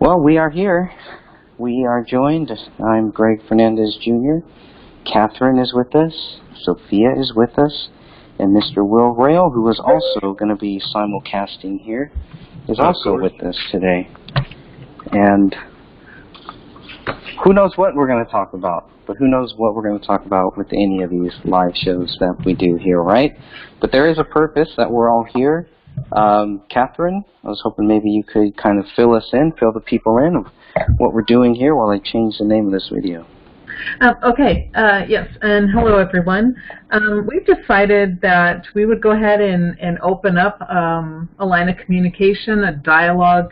Well, we are here. We are joined. I'm Greg Fernandez Jr. Catherine is with us. Sophia is with us. And Mr. Will Rail, who is also going to be simulcasting here, is also with us today. And who knows what we're going to talk about, but who knows what we're going to talk about with any of these live shows that we do here, right? But there is a purpose that we're all here. Catherine, I was hoping maybe you could kind of fill the people in of what we're doing here while I change the name of this video. Yes, and hello everyone. We've decided that we would go ahead and open up a line of communication, a dialogue,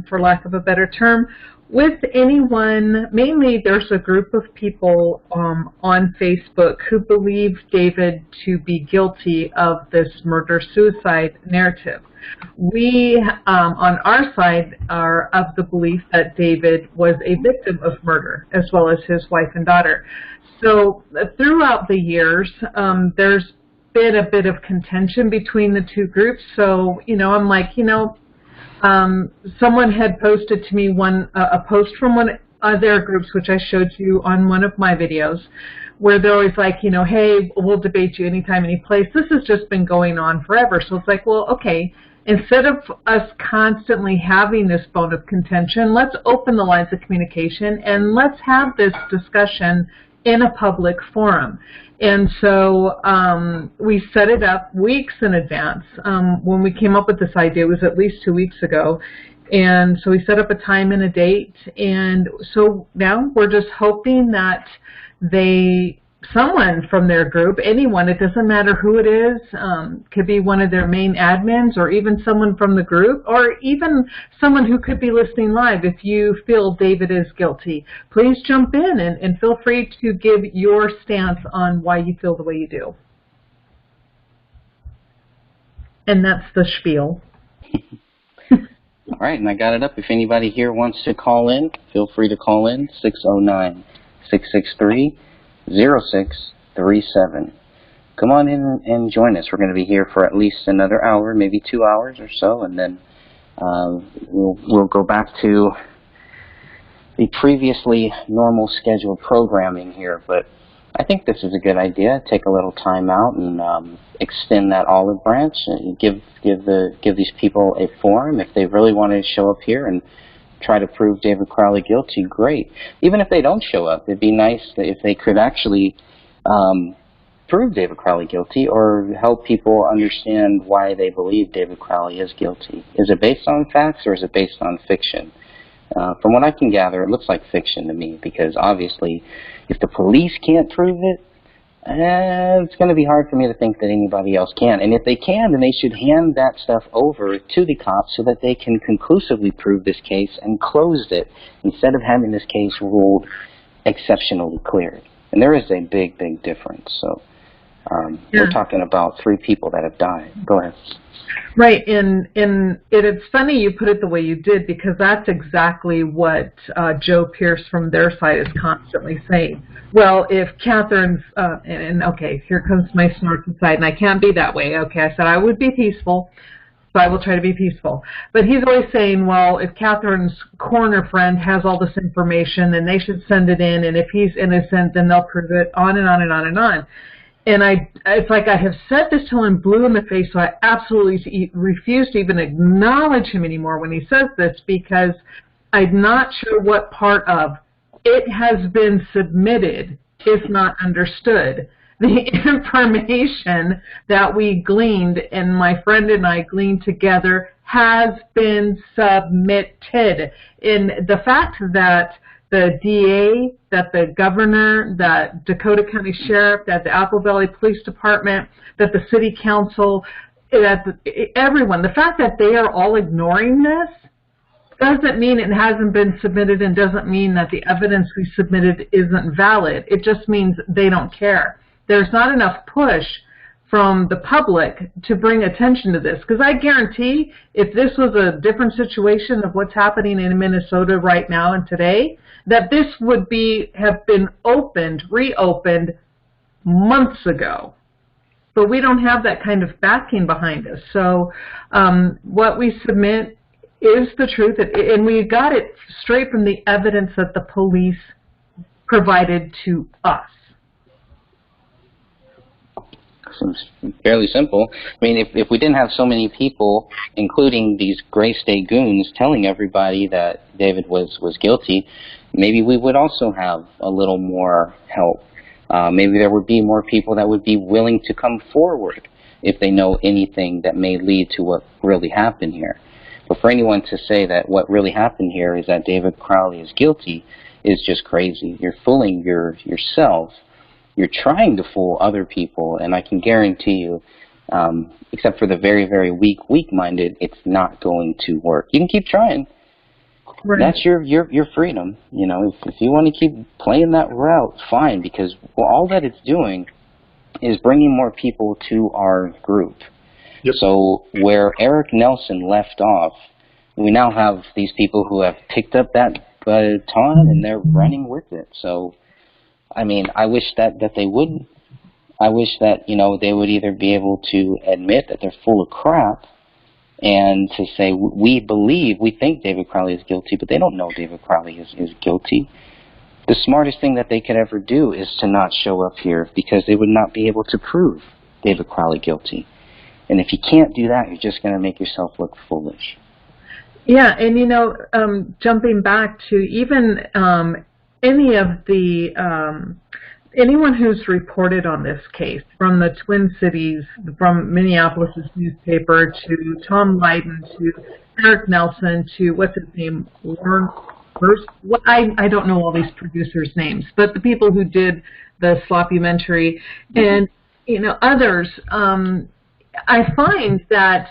for lack of a better term, with anyone. Mainly there's a group of people on Facebook who believe David to be guilty of this murder-suicide narrative. We, on our side, are of the belief that David was a victim of murder, as well as his wife and daughter. So throughout the years, there's been a bit of contention between the two groups. So, I'm like, someone had posted to me a post from one of their groups, which I showed you on one of my videos, where they're always like, hey, we'll debate you anytime, any place. This has just been going on forever. So it's like, well, okay, instead of us constantly having this bone of contention, let's open the lines of communication and let's have this discussion in a public forum. And so we set it up weeks in advance. When we came up with this idea, it was at least 2 weeks ago. And so we set up a time and a date. And so now we're just hoping that someone from their group, anyone, it doesn't matter who it is, could be one of their main admins or even someone from the group or even someone who could be listening live. If you feel David is guilty, please jump in and feel free to give your stance on why you feel the way you do. And that's the spiel. All right, and I got it up. If anybody here wants to call in, feel free to call in, 609-663-0637. Come on in and join us. We're going to be here for at least another hour, maybe 2 hours or so, and then we'll go back to the previously normal scheduled programming here. But I think this is a good idea. Take a little time out and extend that olive branch and give these people a forum. If they really want to show up here and try to prove David Crowley guilty, great. Even if they don't show up, it'd be nice if they could actually prove David Crowley guilty or help people understand why they believe David Crowley is guilty. Is it based on facts or is it based on fiction? From what I can gather, it looks like fiction to me, because obviously if the police can't prove it, it's going to be hard for me to think that anybody else can. And if they can, then they should hand that stuff over to the cops so that they can conclusively prove this case and close it, instead of having this case ruled exceptionally cleared. And there is a big, big difference. So we're talking about 3 people that have died. Go ahead. Right, and it's funny you put it the way you did, because that's exactly what Joe Pierce from their side is constantly saying. Well, if Catherine's, okay, here comes my snarky side, and I can't be that way. Okay, I said I would be peaceful, so I will try to be peaceful. But he's always saying, well, if Catherine's corner friend has all this information, then they should send it in, and if he's innocent, then they'll prove it, on and on and on and on. And it's like I have said this till I'm blue in the face, so I absolutely refuse to even acknowledge him anymore when he says this, because I'm not sure what part of it has been submitted is not understood. The information that we gleaned, and my friend and I gleaned together, has been submitted. In the fact that the DA, that the governor, that Dakota County Sheriff, that the Apple Valley Police Department, that the City Council, that everyone, the fact that they are all ignoring this doesn't mean it hasn't been submitted, and doesn't mean that the evidence we submitted isn't valid. It just means they don't care. There's not enough push from the public to bring attention to this, because I guarantee if this was a different situation of what's happening in Minnesota right now and today, that this would have been reopened months ago. But we don't have that kind of backing behind us. So what we submit is the truth, and we got it straight from the evidence that the police provided to us. Seems fairly simple. I mean, if we didn't have so many people, including these Gray State goons, telling everybody that David was guilty, maybe we would also have a little more help. Maybe there would be more people that would be willing to come forward if they know anything that may lead to what really happened here. But for anyone to say that what really happened here is that David Crowley is guilty is just crazy. You're fooling yourself. You're trying to fool other people, and I can guarantee you, except for the very, very weak-minded, it's not going to work. You can keep trying. Right. That's your freedom. You know, if you want to keep playing that route, fine, because all that it's doing is bringing more people to our group. Yep. So where Eric Nelson left off, we now have these people who have picked up that baton and they're running with it. So, I mean, I wish that they wouldn't. I wish that, you know, they would either be able to admit that they're full of crap and to say, we think David Crowley is guilty, but they don't know David Crowley is guilty. The smartest thing that they could ever do is to not show up here, because they would not be able to prove David Crowley guilty. And if you can't do that, you're just going to make yourself look foolish. Yeah, and you know, jumping back to even any of the anyone who's reported on this case, from the Twin Cities, from Minneapolis' newspaper, to Tom Lydon, to Eric Nelson, to what's his name, Warren Hurst. I don't know all these producers' names, but the people who did the Sloppymentary, and you know, others. I find that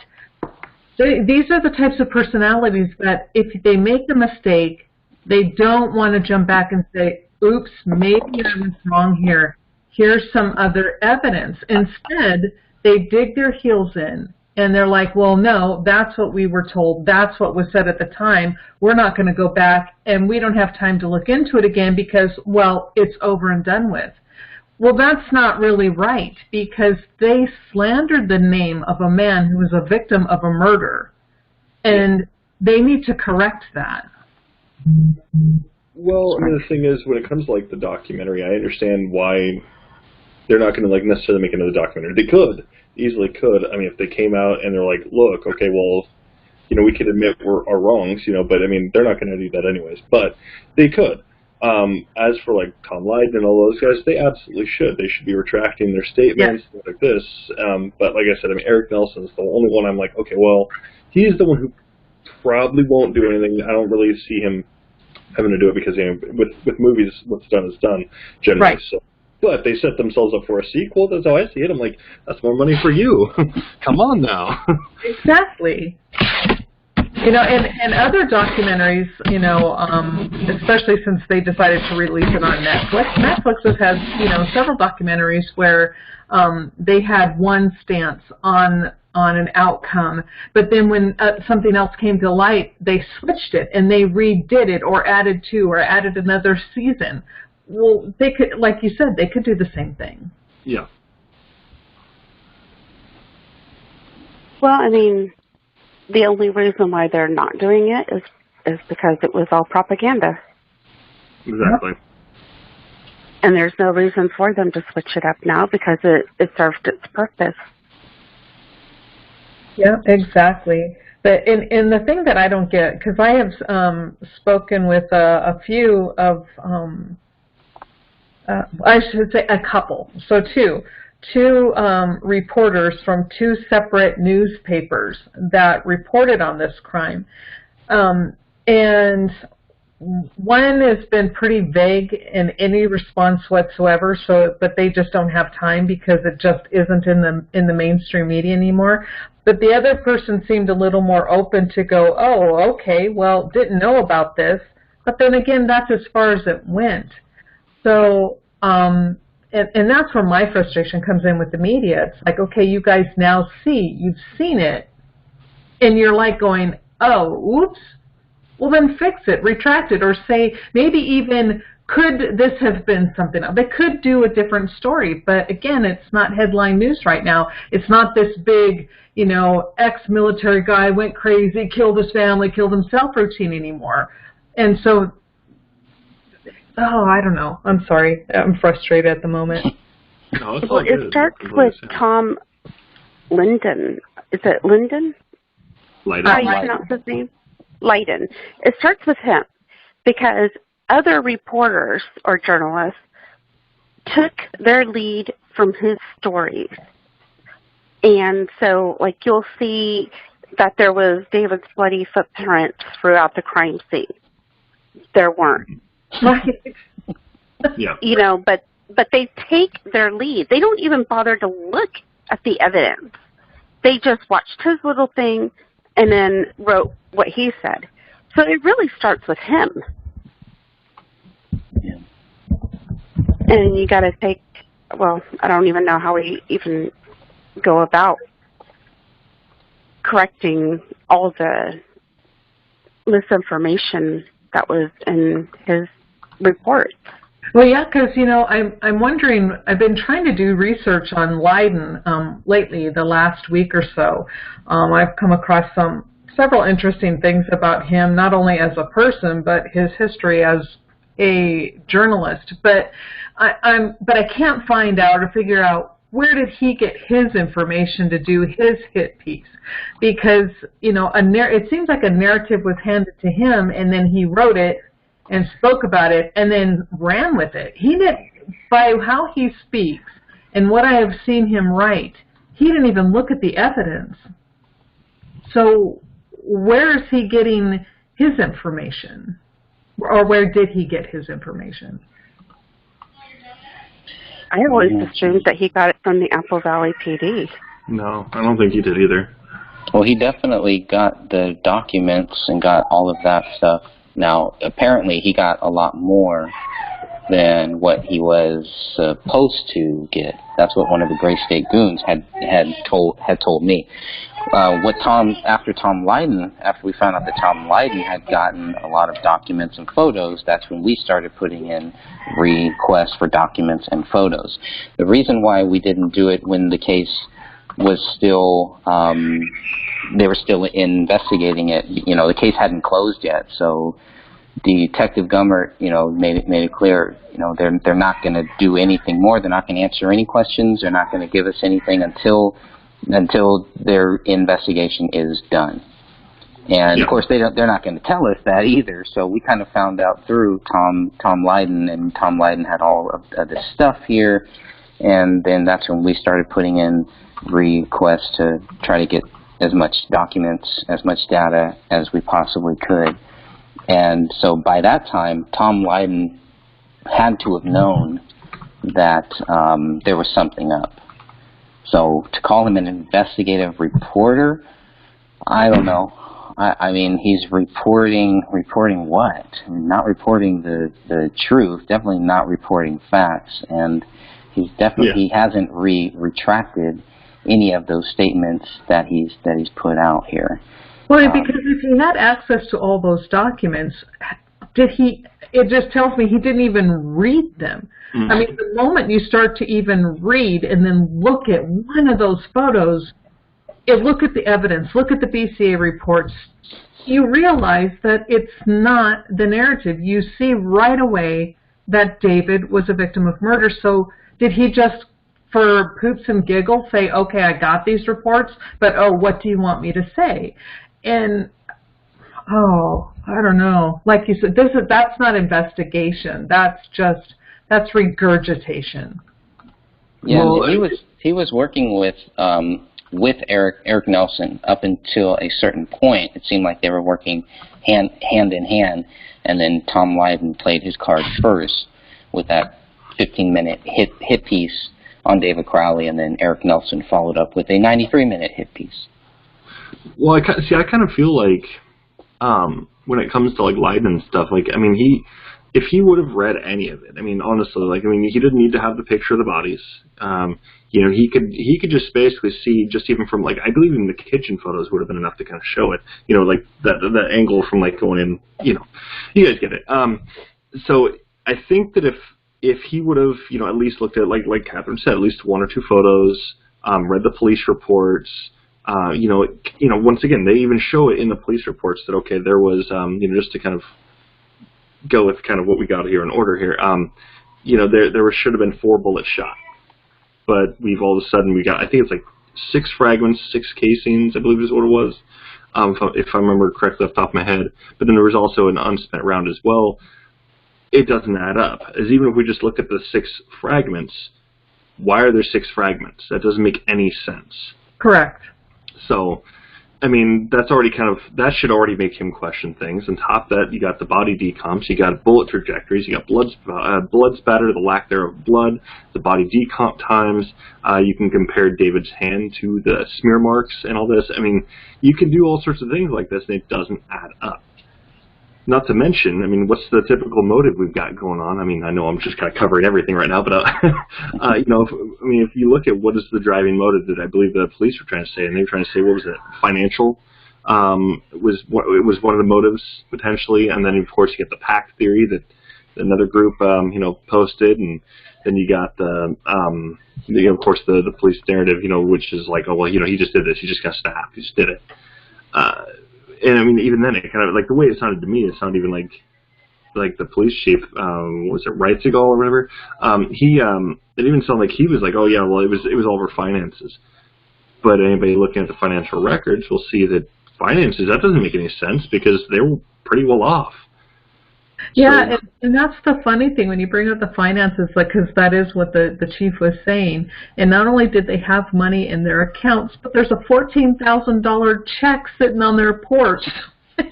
these are the types of personalities that if they make a mistake, they don't want to jump back and say, oops, maybe I was wrong here. Here's some other evidence. Instead, they dig their heels in, and they're like, well, no, that's what we were told. That's what was said at the time. We're not going to go back, and we don't have time to look into it again because, well, it's over and done with. Well, that's not really right, because they slandered the name of a man who was a victim of a murder, and they need to correct that. Well, I mean, the thing is, when it comes to, like, the documentary, I understand why they're not going to, like, necessarily make another documentary. They could, easily could. I mean, if they came out and they're like, look, okay, well, you know, we can admit our wrongs, you know, but, I mean, they're not going to do that anyways. But they could. As for, like, Tom Lydon and all those guys, they absolutely should. They should be retracting their statements, things like this. But like I said, I mean, Eric Nelson's the only one I'm like, okay, well, he's the one who probably won't do anything. I don't really see him having to do it because, you know, with movies, what's done is done, generally. Right. So, but they set themselves up for a sequel. That's how I see it. I'm like, that's more money for you. Come on now. Exactly. You know, and other documentaries, you know, especially since they decided to release it on Netflix. Netflix has, you know, several documentaries where they had one stance on an outcome, but then when something else came to light, they switched it and they redid it or added to or added another season. Well, they could, like you said, they could do the same thing. Yeah. Well, I mean, the only reason why they're not doing it is because it was all propaganda. Exactly. And there's no reason for them to switch it up now because it served its purpose. Yeah, exactly. But in the thing that I don't get, because I have spoken with a few of, I should say a couple, so two reporters from two separate newspapers that reported on this crime. And one has been pretty vague in any response whatsoever, but they just don't have time because it just isn't in the mainstream media anymore. But the other person seemed a little more open to go, oh, okay, well, didn't know about this. But then again, that's as far as it went. So, and that's where my frustration comes in with the media. It's like, okay, you guys now you've seen it, and you're like going, oh, oops. Well, then fix it, retract it, or say, maybe even could this have been something else? They could do a different story, but again, it's not headline news right now. It's not this big, ex-military guy went crazy, killed his family, killed himself routine anymore. And so, I don't know. I'm sorry. I'm frustrated at the moment. No, it's well, all it good. starts with Tom Linden. Is it Linden? Lighten. How do you pronounce his name? Leiden. It starts with him because other reporters or journalists took their lead from his stories. And so, you'll see that there was David's bloody footprints throughout the crime scene. There weren't. Yeah. But they take their lead. They don't even bother to look at the evidence. They just watched his little thing and then wrote what he said. So it really starts with him. Yeah. And you got to I don't even know how we even go about correcting all the misinformation that was in his report. Well, yeah, because, I'm wondering, I've been trying to do research on Leiden lately, the last week or so. I've come across several interesting things about him, not only as a person, but his history as a journalist. But I can't find out or figure out where did he get his information to do his hit piece, because it seems like a narrative was handed to him, and then he wrote it and spoke about it and then ran with it. He didn't, by how he speaks and what I have seen him write, he didn't even look at the evidence. So where is he getting his information? Or where did he get his information? I always assumed that he got it from the Apple Valley PD. No, I don't think he did either. Well, he definitely got the documents and got all of that stuff. Now, apparently he got a lot more than what he was supposed to get. That's what one of the Gray State goons had told me. After we found out that Tom Leiden had gotten a lot of documents and photos, that's when we started putting in requests for documents and photos. The reason why we didn't do it when the case was still, they were still investigating it. The case hadn't closed yet, so Detective Gummert, made it clear, they're not going to do anything more. They're not going to answer any questions. They're not going to give us anything until their investigation is done. And of course, they're not going to tell us that either. So we kind of found out through Tom Leiden, and Tom Leiden had all of this stuff here, and then that's when we started putting in requests to try to get as much documents, as much data as we possibly could. And so by that time, Tom Leiden had to have known that there was something up. So to call him an investigative reporter, I don't know. I mean, he's reporting what? Not reporting the truth, definitely not reporting facts, and he hasn't retracted any of those statements that he's put out here. Well, because if he had access to all those documents, it just tells me he didn't even read them. Mm-hmm. I mean, the moment you start to even read and then look at one of those photos, look at the evidence, look at the BCA reports, you realize that it's not the narrative. You see right away that David was a victim of murder. So did he just, for poops and giggles, say, okay, I got these reports, but what do you want me to say? And, I don't know. Like you said, that's not investigation. That's regurgitation. Yeah, well, he was working with Eric Nelson up until a certain point. It seemed like they were working hand in hand, and then Tom Leiden played his card first with that 15-minute hit piece on David Crowley, and then Eric Nelson followed up with a 93-minute hit piece. Well, I kind of feel like when it comes to Leiden and stuff, if he would have read any of it, honestly, he didn't need to have the picture of the bodies. He could just basically see, just even from I believe even the kitchen photos would have been enough to kind of show it. That angle from going in. You guys get it. So I think that if he would have, at least looked at, like Catherine said, at least one or two photos, read the police reports, once again, they even show it in the police reports that, okay, there was, just to kind of go with kind of what we got here in order here, there should have been 4 bullets shot. But we've all of a sudden, we got, I think it's like 6 fragments, 6 casings, I believe is what it was, if I remember correctly off the top of my head. But then there was also an unspent round as well. It doesn't add up. As even if we just look at the 6 fragments, why are there 6 fragments? That doesn't make any sense. Correct. So, I mean, that should already make him question things. On top of that, you got the body decomps, you got bullet trajectories, you got blood spatter, the lack thereof of blood, the body decomp times. You can compare David's hand to the smear marks and all this. I mean, you can do all sorts of things like this, and it doesn't add up. Not to mention, I mean, what's the typical motive we've got going on? I mean, I know I'm just kind of covering everything right now, but, if you look at what is the driving motive that I believe the police were trying to say, and they were trying to say, what was it, financial? It was one of the motives, potentially, and then, of course, you get the pact theory that another group, posted, and then you got of course, the police narrative, which is like, oh, well, he just did this, he just got stabbed, he just did it. And I mean, even then, it kind of, like, the way it sounded to me, it sounded even like the police chief, was it Reitzigal or whatever? It even sounded like he was like, oh yeah, well, it was all over finances. But anybody looking at the financial records will see that finances, that doesn't make any sense because they were pretty well off. Yeah, so, and that's the funny thing when you bring up the finances, like, because that is what the chief was saying. And not only did they have money in their accounts, but there's a $14,000 check sitting on their porch.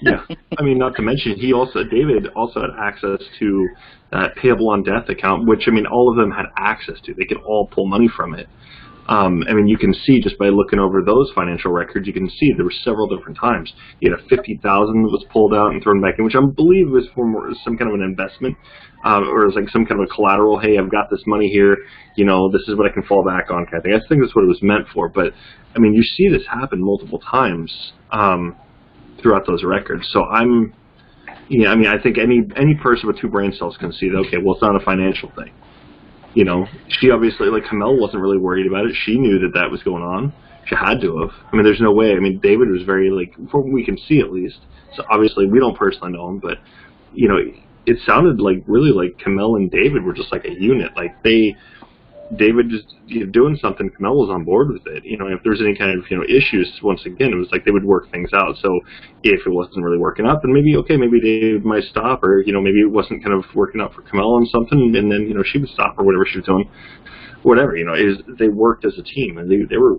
Yeah, I mean, not to mention, David also had access to that payable on death account, which, I mean, all of them had access to. They could all pull money from it. I mean, you can see just by looking over those financial records, you can see there were several different times. You had a $50,000 that was pulled out and thrown back in, which I believe was for some kind of an investment, or it was like some kind of a collateral. Hey, I've got this money here. This is what I can fall back on, kind of thing. I think that's what it was meant for. But I mean, you see this happen multiple times throughout those records. So I think any person with 2 brain cells can see that. Okay, well, it's not a financial thing. She obviously, like, Kamel wasn't really worried about it. She knew that was going on. She had to have. I mean, there's no way. I mean, David was very, like, from what we can see at least. So obviously, we don't personally know him, but, it sounded like really like Kamel and David were just like a unit. Like, David just doing something, Kamel was on board with it. If there's any kind of issues, once again, it was like they would work things out. So if it wasn't really working out, then maybe David might stop, or maybe it wasn't kind of working out for Kamel on something, and then she would stop or whatever she was doing, whatever. They worked as a team, and they were,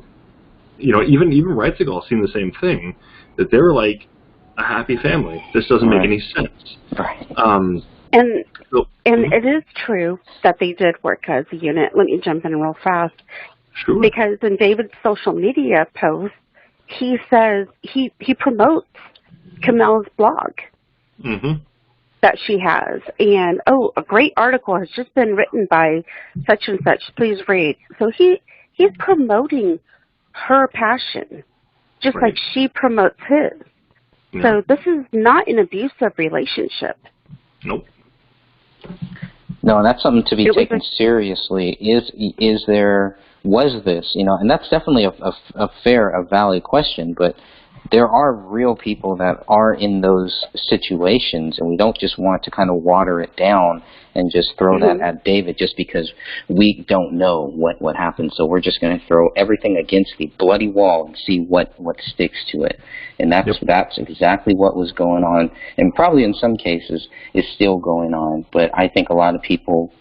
even Reitzigal seemed the same thing, that they were like a happy family. This doesn't make any sense. Right. And it is true that they did work as a unit. Let me jump in real fast. Sure. Because in David's social media post, he says he promotes Kamel's blog that she has. And, a great article has just been written by such and such. Please read. So he's promoting her passion, just like she promotes his. Yeah. So this is not an abusive relationship. Nope. No, that's something to be taken seriously. Was this, and that's definitely a valid question, but there are real people that are in those situations, and we don't just want to kind of water it down and just throw that at David just because we don't know what happened. So we're just going to throw everything against the bloody wall and see what sticks to it. And that's exactly what was going on, and probably in some cases is still going on. But I think a lot of people,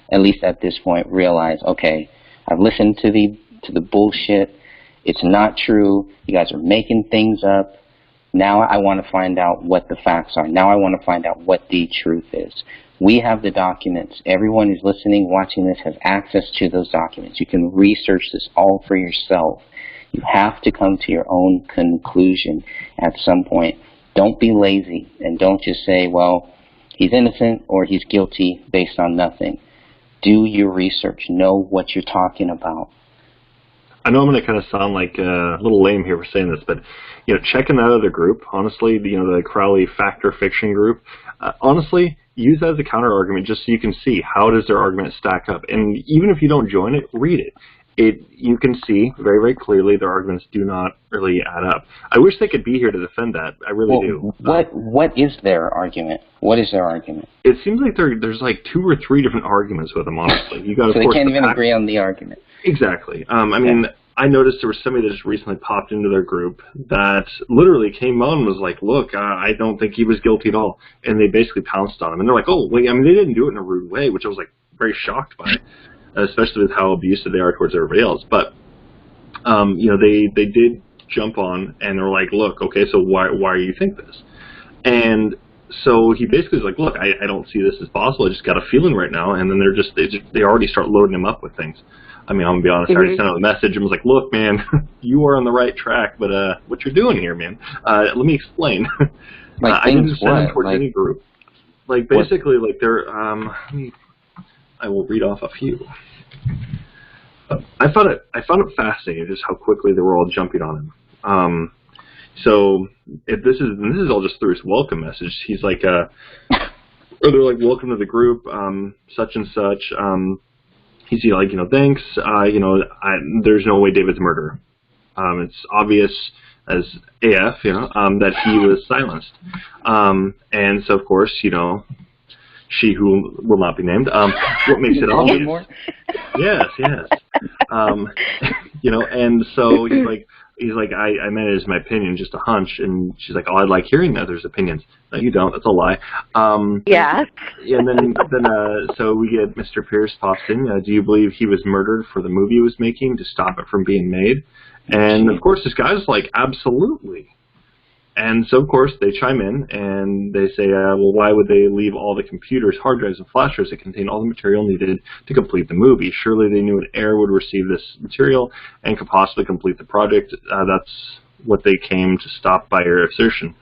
at least at this point, realize, okay, I've listened to the bullshit. It's not true. You guys are making things up. Now I want to find out what the facts are. Now I want to find out what the truth is. We have the documents. Everyone who's listening, watching this, has access to those documents. You can research this all for yourself. You have to come to your own conclusion at some point. Don't be lazy, and don't just say, well, he's innocent or he's guilty based on nothing. Do your research. Know what you're talking about. I know I'm going to kind of sound like a little lame here for saying this, but checking that other group, honestly, the Crowley Fact or Fiction group, honestly, use that as a counter argument just so you can see how does their argument stack up. And even if you don't join it, read it. You can see very, very clearly their arguments do not really add up. I wish they could be here to defend that. I really do. What is their argument? What is their argument? It seems like there's like 2 or 3 different arguments with them, honestly. You got so they can't even agree on the argument. Exactly. I mean, I noticed there was somebody that just recently popped into their group that literally came on and was like, look, I don't think he was guilty at all. And they basically pounced on him. And they're like, oh, wait, I mean, they didn't do it in a rude way, which I was like very shocked by, especially with how abusive they are towards everybody else. But, they did jump on and they're like, look, okay, so why do you think this? And so he basically was like, look, I don't see this as possible. I just got a feeling right now. And then they already start loading him up with things. I mean, I'm going to be honest, I already sent out a message and was like, look, man, you are on the right track, but what you're doing here, man, let me explain. I didn't send them towards any group. Like, basically, like, they're, I will read off a few. I found it fascinating just how quickly they were all jumping on him. So, if this is all just through his welcome message, he's like, or they're like, welcome to the group, such and such, he's like, thanks, there's no way David's a murderer. It's obvious as AF, that he was silenced. And so, of course, she who will not be named, what makes it obvious. Yes. And so he's like, I meant it as my opinion, just a hunch. And she's like, oh, I'd like hearing others' opinions. No, you don't. That's a lie. Yeah. And then so we get Mr. Pierce pops in. Do you believe he was murdered for the movie he was making to stop it from being made? And, of course, this guy's like, absolutely. And so, of course, they chime in and they say, well, why would they leave all the computers, hard drives, and flash drives that contain all the material needed to complete the movie? Surely they knew an heir would receive this material and could possibly complete the project. That's what they came to stop by your assertion.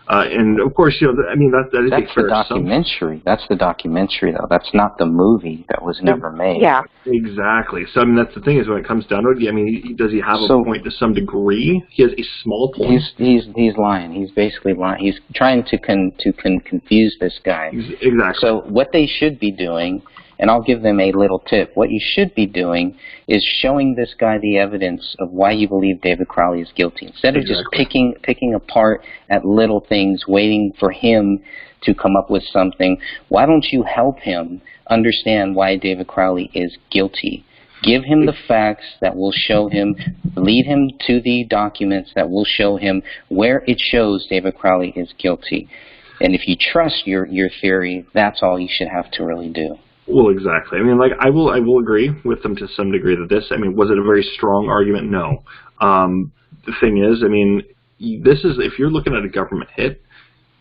And, of course, I mean, that is that's the documentary. That's the documentary, though. That's not the movie that was never made. Yeah. Exactly. So, I mean, that's the thing is when it comes down to it, I mean, does he have a point to some degree? He has a small point. He's lying. He's basically lying. He's trying to confuse this guy. Exactly. So what they should be doing, and I'll give them a little tip, what you should be doing is showing this guy the evidence of why you believe David Crowley is guilty. Instead of just picking apart at little things, waiting for him to come up with something, why don't you help him understand why David Crowley is guilty? Give him the facts that will show him, lead him to the documents that will show him where it shows David Crowley is guilty. And if you trust your theory, that's all you should have to really do. Well, exactly. I mean, like, I will agree with them to some degree that this, I mean, was it a very strong argument? No. The thing is, I mean, this is, if you're looking at a government hit,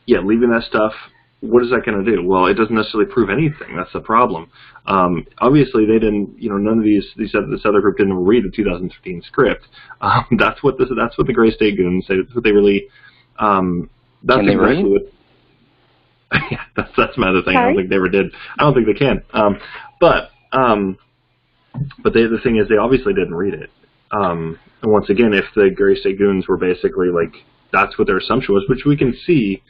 leaving that stuff, what is that going to do? Well, it doesn't necessarily prove anything. That's the problem. Obviously, they didn't, none of this other group didn't read the 2013 script. That's what the Gray State Goons say. That's what they really, that's Can they exactly read? what, yeah, that's my other thing. Sorry? I don't think they ever did. I don't think they can. But the thing is, they obviously didn't read it. And once again, if the Gray State Goons were basically like, that's what their assumption was, which we can see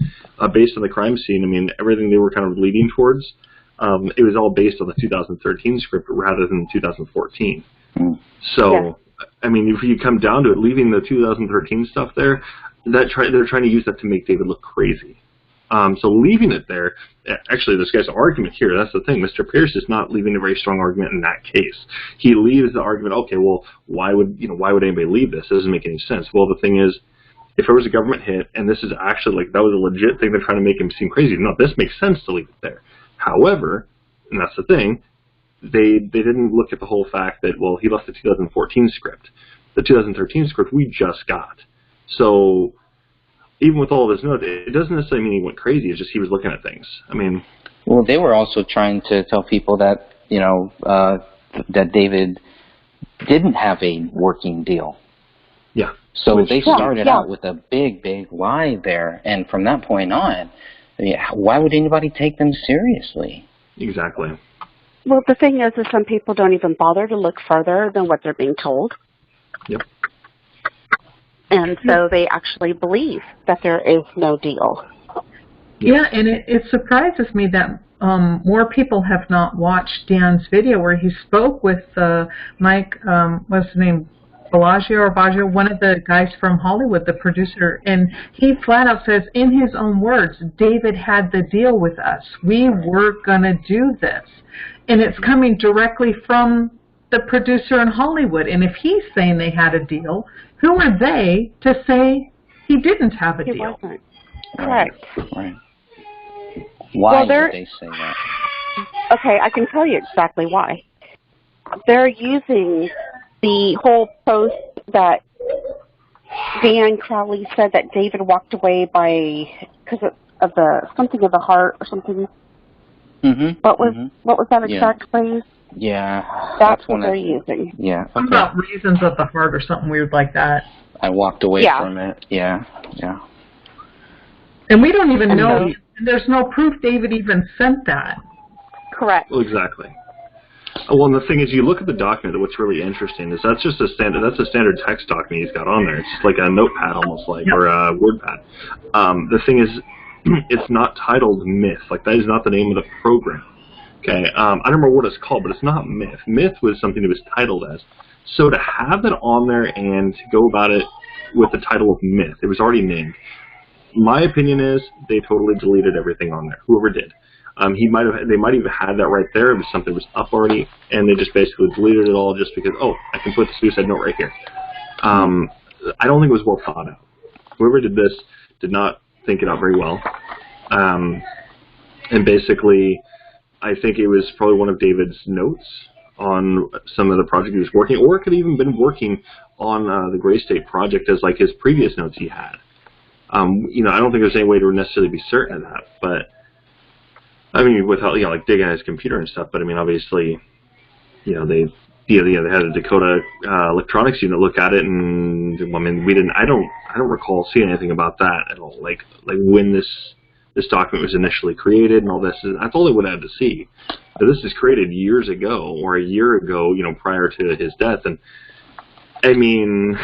based on the crime scene. I mean, everything they were kind of leading towards, it was all based on the 2013 script rather than 2014. So, I mean, if you come down to it, leaving the 2013 stuff there, they're trying to use that to make David look crazy. So leaving it there, actually, this guy's argument here, that's the thing. Mr. Pierce is not leaving a very strong argument in that case. He leaves the argument, okay, well, why would anybody leave this? It doesn't make any sense. Well, the thing is, if it was a government hit, and this is actually, like, that was a legit thing, they're trying to make him seem crazy. No, this makes sense to leave it there. However, and that's the thing, they didn't look at the whole fact that, well, he left the 2014 script. The 2013 script we just got. So even with all of this note, it doesn't necessarily mean he went crazy. It's just he was looking at things. I mean, well, they were also trying to tell people that that David didn't have a working deal. Yeah. So they started out with a big lie there, and from that point on, why would anybody take them seriously? Exactly. Well, the thing is some people don't even bother to look further than what they're being told. Yep. And so they actually believe that there is no deal. Yeah, and it surprises me that more people have not watched Dan's video where he spoke with Mike, what's his name, Bellagio, one of the guys from Hollywood, the producer, and he flat out says, in his own words, David had the deal with us. We were going to do this. And it's coming directly from the producer in Hollywood. And if he's saying they had a deal, who are they to say he didn't have a deal? Wasn't. Correct. Right. Why Well, did they say that? Okay, I can tell you exactly why. They're using the whole post that Dan Crowley said that David walked away because of something of the heart or something. Mm-hmm. What was that exact phrase? Yeah. That's what they're using. Yeah. Something about reasons of the heart or something weird like that. I walked away from it. Yeah. Yeah. And we don't even know. There's no proof David even sent that. Correct. Well, exactly. Well, and the thing is, you look at the document. What's really interesting is that's just a standard. That's a standard text document he's got on there. It's just like a notepad, almost like, or a WordPad. The thing is, it's not titled Myth. Like, that is not the name of the program. Okay. I don't remember what it's called, but it's not Myth. Myth was something it was titled as. So to have it on there and to go about it with the title of Myth, it was already named. My opinion is they totally deleted everything on there. Whoever did. They might have had that right there. It was something that was up already, and they just basically deleted it all just because, I can put the suicide note right here. I don't think it was well thought out. Whoever did this did not think it out very well. And basically, I think it was probably one of David's notes on some of the project he was working, or it could have even been working on the Gray State project as like his previous notes he had. I don't think there's any way to necessarily be certain of that, but I mean, without like digging at his computer and stuff. But I mean, obviously, they had a Dakota electronics unit look at it, and I mean, I don't recall seeing anything about that at all. Like when this document was initially created and all this. That's all they would have to see. But this was created years ago or a year ago, prior to his death, and I mean,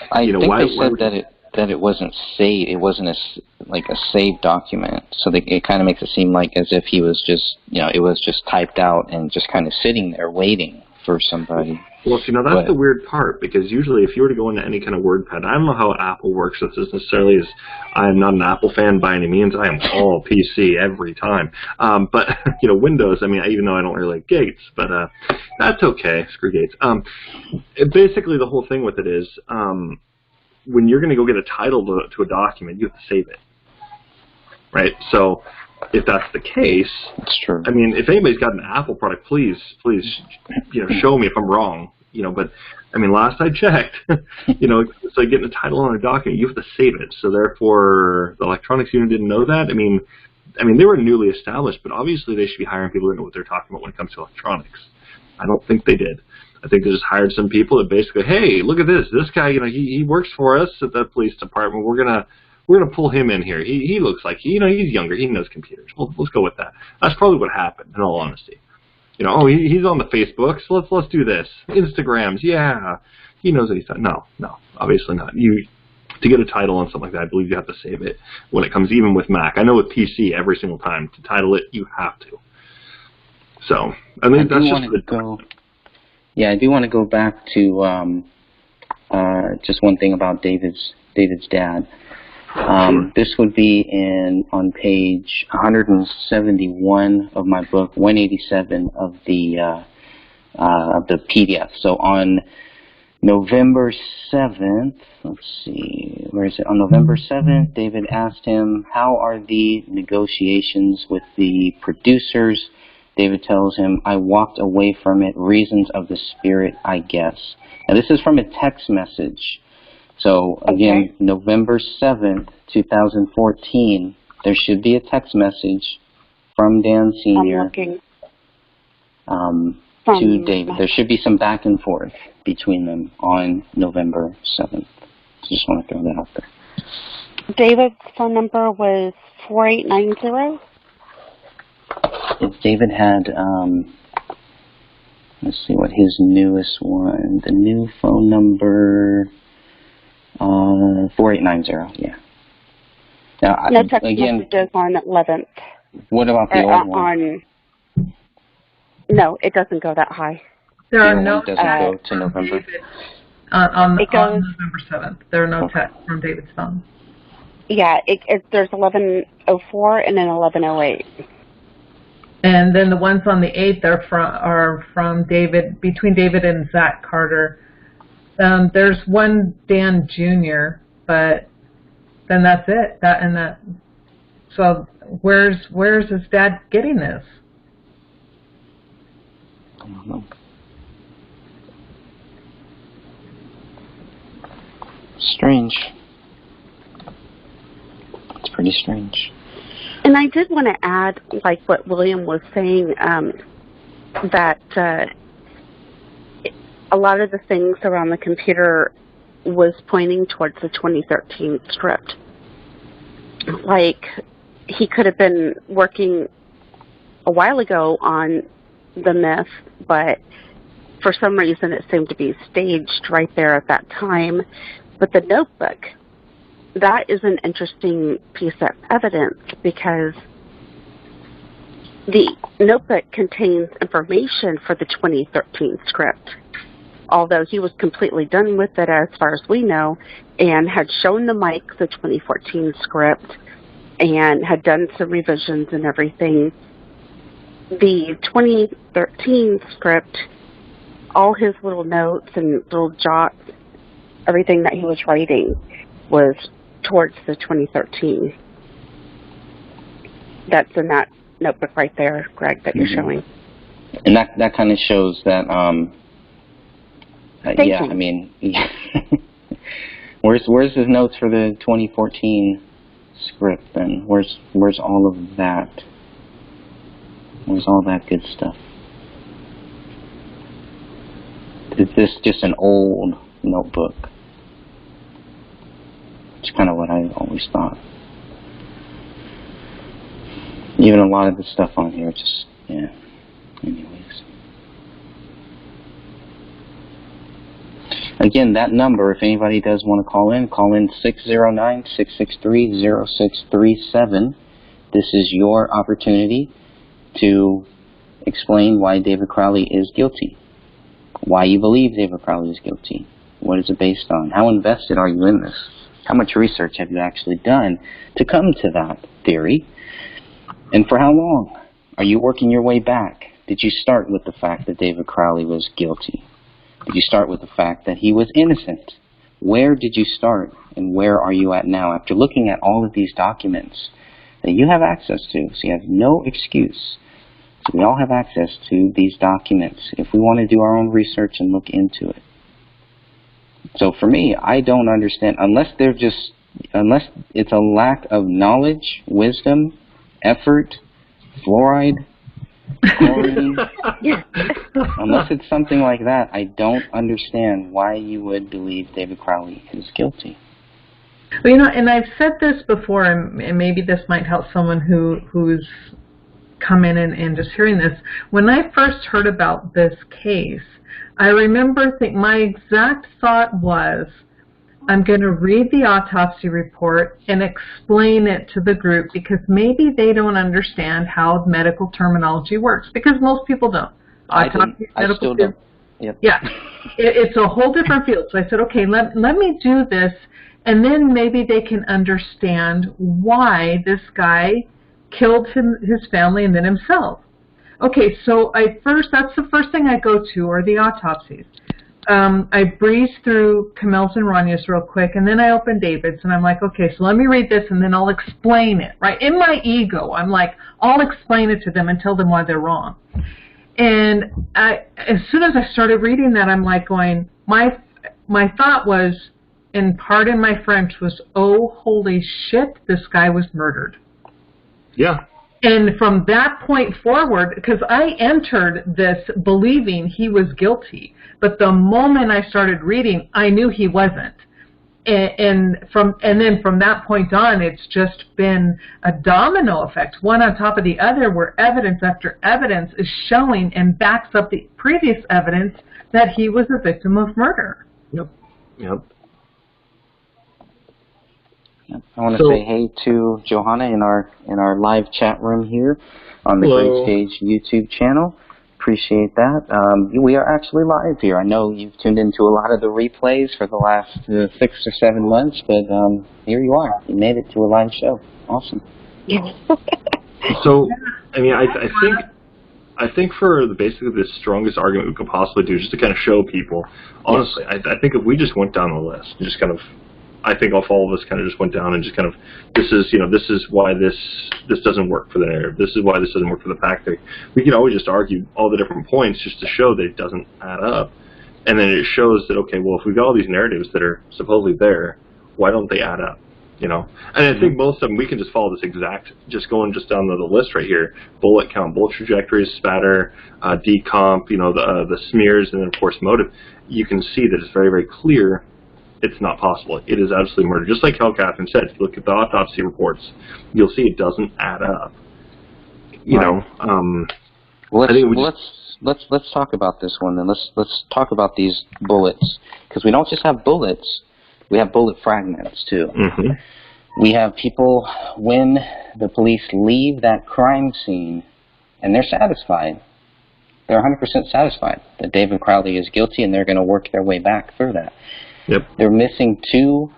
I think they said that it wasn't saved. It wasn't a saved document. So it kind of makes it seem like as if he was just, it was just typed out and just kind of sitting there waiting for somebody. Well, that's the weird part, because usually if you were to go into any kind of WordPad, I don't know how Apple works with this necessarily. I'm not an Apple fan by any means. I am all PC every time. But, Windows, I mean, even though I don't really like Gates, but that's okay. Screw Gates. Basically, the whole thing with it is, when you're going to go get a title to a document, you have to save it, right? So if that's the case, that's true. I mean, if anybody's got an Apple product, please, show me if I'm wrong, But I mean, last I checked, it's like getting a title on a document, you have to save it. So therefore, the electronics unit didn't know that. I mean, they were newly established, but obviously they should be hiring people who know what they're talking about when it comes to electronics. I don't think they did. I think they just hired some people that basically, hey, look at this. This guy, he works for us at the police department. We're gonna pull him in here. He looks like he's younger. He knows computers. Let's go with that. That's probably what happened. In all honesty, he's on the Facebooks. Let's do this. Instagrams, yeah. He knows what he's done. No, obviously not. To get a title on something like that, I believe you have to save it when it comes, even with Mac. I know with PC, every single time to title it, you have to. So I mean, that's just Yeah, I do want to go back to just one thing about David's dad. Sure. This would be on page 171 of my book, 187 of the PDF. So on November 7th, let's see, where is it? On November 7th, David asked him, "How are the negotiations with the producers?" David tells him, "I walked away from it. Reasons of the spirit, I guess." Now, this is from a text message. So, again, November 7th, 2014, there should be a text message from Dan Sr. To David. There should be some back and forth between them on November 7th. Just want to throw that out there. David's phone number was 4890? David had, Let's see what his newest one. The new phone number, 4890. Yeah. Now, No text again, messages on 11th. what about the old one? No, it doesn't go that high. There are The no one doesn't go to November. David, on It goes- November 7th. There are no texts from David's phone. Yeah, there's 1104 and then 1108. And then the ones on the 8th are from David, between David and Zach Carter. There's one Dan Jr., but then that's it. So where's his dad getting this? I don't know. Strange. It's pretty strange. And I did want to add, like what William was saying, that a lot of the things around the computer was pointing towards the 2013 script. Like, he could have been working a while ago on the myth, but for some reason it seemed to be staged right there at that time. But the notebook, that is an interesting piece of evidence because the notebook contains information for the 2013 script, although he was completely done with it as far as we know and had shown the Mike the 2014 script and had done some revisions and everything. The 2013 script, all his little notes and little jots, everything that he was writing was towards the 2013. That's in that notebook right there, Greg, that you're showing. And that kind of shows that, yeah, I mean, where's his notes for the 2014 script then? Where's all of that? Where's all that good stuff? Is this just an old notebook? It's kind of what I always thought. Even a lot of the stuff on here, just, yeah, anyways. Again, that number, if anybody does want to call in 609-663-0637. This is your opportunity to explain why David Crowley is guilty. Why you believe David Crowley is guilty. What is it based on? How invested are you in this? How much research have you actually done to come to that theory? And for how long? Are you working your way back? Did you start with the fact that David Crowley was guilty? Did you start with the fact that he was innocent? Where did you start and where are you at now after looking at all of these documents that you have access to? So you have no excuse. So we all have access to these documents if we want to do our own research and look into it. So for me, I don't understand, unless it's a lack of knowledge, wisdom, effort, fluoride, chlorine, unless it's something like that, I don't understand why you would believe David Crowley is guilty. Well, you know, and I've said this before, and maybe this might help someone who's come in and just hearing this. When I first heard about this case, I remember my exact thought was, I'm going to read the autopsy report and explain it to the group because maybe they don't understand how medical terminology works, because most people don't. Autopsy, I still don't. Yep. Yeah, it's a whole different field. So I said, okay, let me do this, and then maybe they can understand why this guy killed his family and then himself. Okay, so that's the first thing I go to are the autopsies. I breeze through Camille's and Rania's real quick, and then I open David's, and I'm like, okay, so let me read this, and then I'll explain it, right? In my ego, I'm like, I'll explain it to them and tell them why they're wrong. And as soon as I started reading that, I'm like going, my thought was, and pardon my French, was, oh, holy shit, this guy was murdered. Yeah. And from that point forward, because I entered this believing he was guilty, but the moment I started reading, I knew he wasn't. and then from that point on, it's just been a domino effect, one on top of the other, where evidence after evidence is showing and backs up the previous evidence that he was a victim of murder. Yep. I want to say hey to Johanna in our live chat room here on the Hello. Great Stage YouTube channel. Appreciate that. We are actually live here. I know you've tuned into a lot of the replays for the last 6 or 7 months, but here you are. You made it to a live show. Awesome. So, I mean, I think for basically the strongest argument we could possibly do, just to kind of show people, honestly, I think if we just went down the list, just kind of, I think if all of us kind of just went down and just kind of, this is why this doesn't work for the narrative. This is why this doesn't work for the fact that we can always just argue all the different points just to show that it doesn't add up. And then it shows that, okay, well, if we've got all these narratives that are supposedly there, why don't they add up? And I think most of them, we can just follow this exact, just going just down the list right here, bullet count, bullet trajectories, spatter, decomp, the smears, and then, of course, motive. You can see that it's very, very clear it's not possible. It is absolutely murder. Just like Hal Catherine said, if you look at the autopsy reports, you'll see it doesn't add up. Let's talk about this one, and let's talk about these bullets, because we don't just have bullets, we have bullet fragments too. Mm-hmm. We have people, when the police leave that crime scene, and they're satisfied. They're 100% satisfied that David Crowley is guilty, and they're going to work their way back through that. Yep. They're missing 2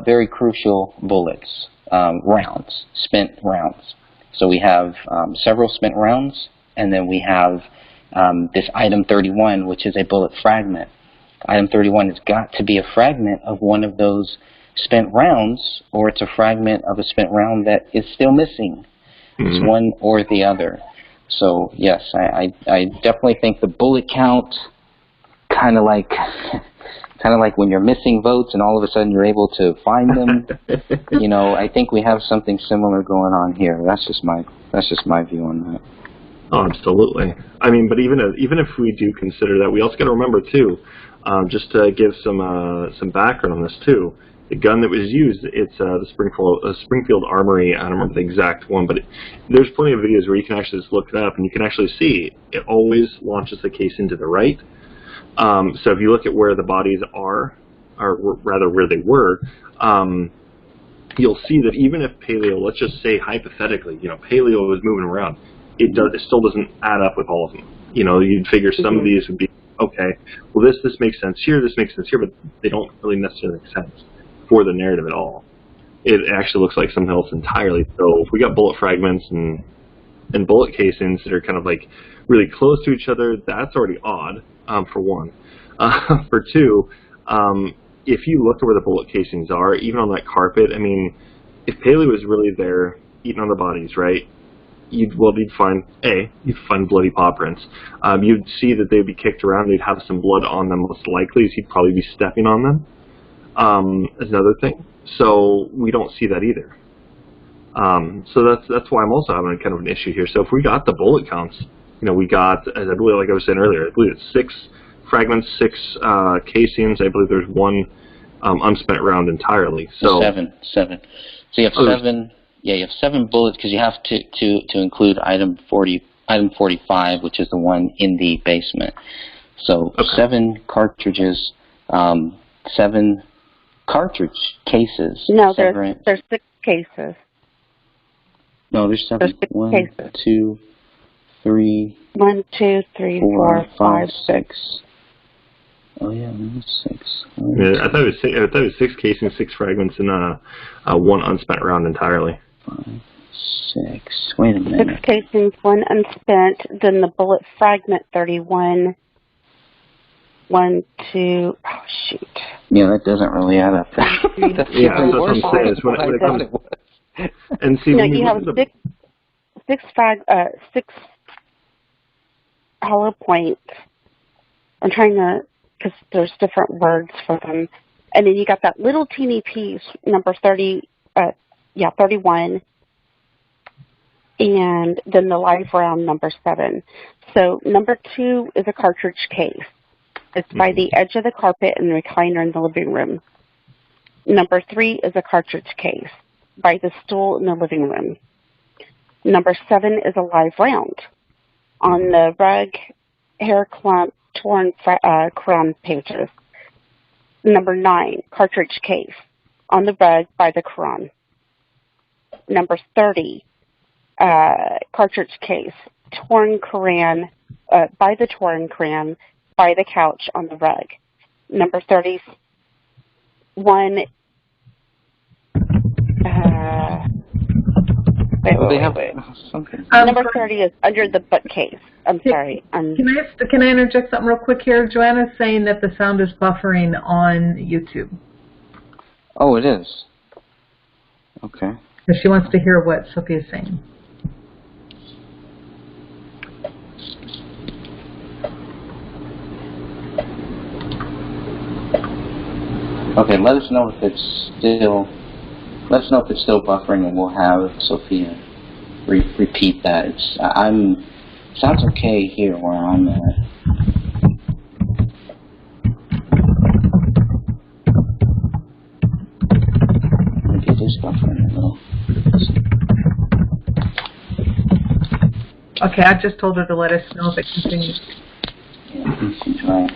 very crucial bullets, rounds, spent rounds. So we have several spent rounds, and then we have this item 31, which is a bullet fragment. Item 31 has got to be a fragment of one of those spent rounds, or it's a fragment of a spent round that is still missing. Mm-hmm. It's one or the other. So, yes, I definitely think the bullet count, kind of like when you're missing votes and all of a sudden you're able to find them. I think we have something similar going on here. That's just my view on that. Oh, absolutely. I mean, but even if we do consider that, we also got to remember too, just to give some background on this too. The gun that was used, it's the Springfield Armory. I don't remember the exact one, but there's plenty of videos where you can actually just look it up and you can actually see it always launches the case into the right. So if you look at where the bodies are, or rather where they were, you'll see that even if paleo, let's just say hypothetically, paleo was moving around, it still doesn't add up with all of them. You'd figure some of these would be, okay, well this makes sense here, this makes sense here, but they don't really necessarily make sense for the narrative at all. It actually looks like something else entirely. So if we got bullet fragments and bullet casings that are kind of like really close to each other, that's already odd. For one. For two, if you look at where the bullet casings are, even on that carpet, I mean, if Paley was really there eating on the bodies, right, you'd find bloody paw prints. You'd see that they'd be kicked around, they'd have some blood on them most likely, so he'd probably be stepping on them. Is another thing. So we don't see that either. So that's why I'm also having kind of an issue here. So if we got the bullet counts, we got, as I believe, like I was saying earlier, I believe it's 6 fragments, 6 casings. I believe there's 1 unspent round entirely. So 7. So you have 7. Yeah, you have 7 bullets because you have to include item 45, which is the one in the basement. So okay. 7 cartridges, 7 cartridge cases. No, there's 6 cases. No, there's 7. There's 6 1, cases. 2, 3. 1, 2, 3, 4, 5, 6. Oh yeah, there's 6. Yeah, I thought it was 6 casings, 6 fragments, and 1 unspent round entirely. 5, 6. Wait a minute. 6 casings, 1 unspent. Then the bullet fragment 31. 1, 2. Oh shoot. Yeah, that doesn't really add up. That's what I'm saying. Is when it comes. And see, no, you have 6 hollow point. I'm trying to, because there's different words for them. And then you got that little teeny piece, number 31. And then the live round, number 7. So number 2 is a cartridge case. It's by the edge of the carpet and the recliner in the living room. Number 3 is a cartridge case by the stool in the living room. Number 7 is a live round. On the rug, hair clump, torn Quran pages. Number 9, cartridge case. On the rug by the Quran. Number 30, cartridge case. Torn Quran, by the torn Quran, by the couch on the rug. Number 31, wait. Number 30 is under the bookcase. I'm sorry. Can I interject something real quick here? Joanna's saying that the sound is buffering on YouTube. Oh, it is. Okay. She wants to hear what Sophia's saying. Okay, let us know if it's still buffering, and we'll have Sophia repeat that. Sounds okay here where I'm at. Maybe it is buffering a little. Okay, I just told her to let us know if it continues. Yeah, she's right.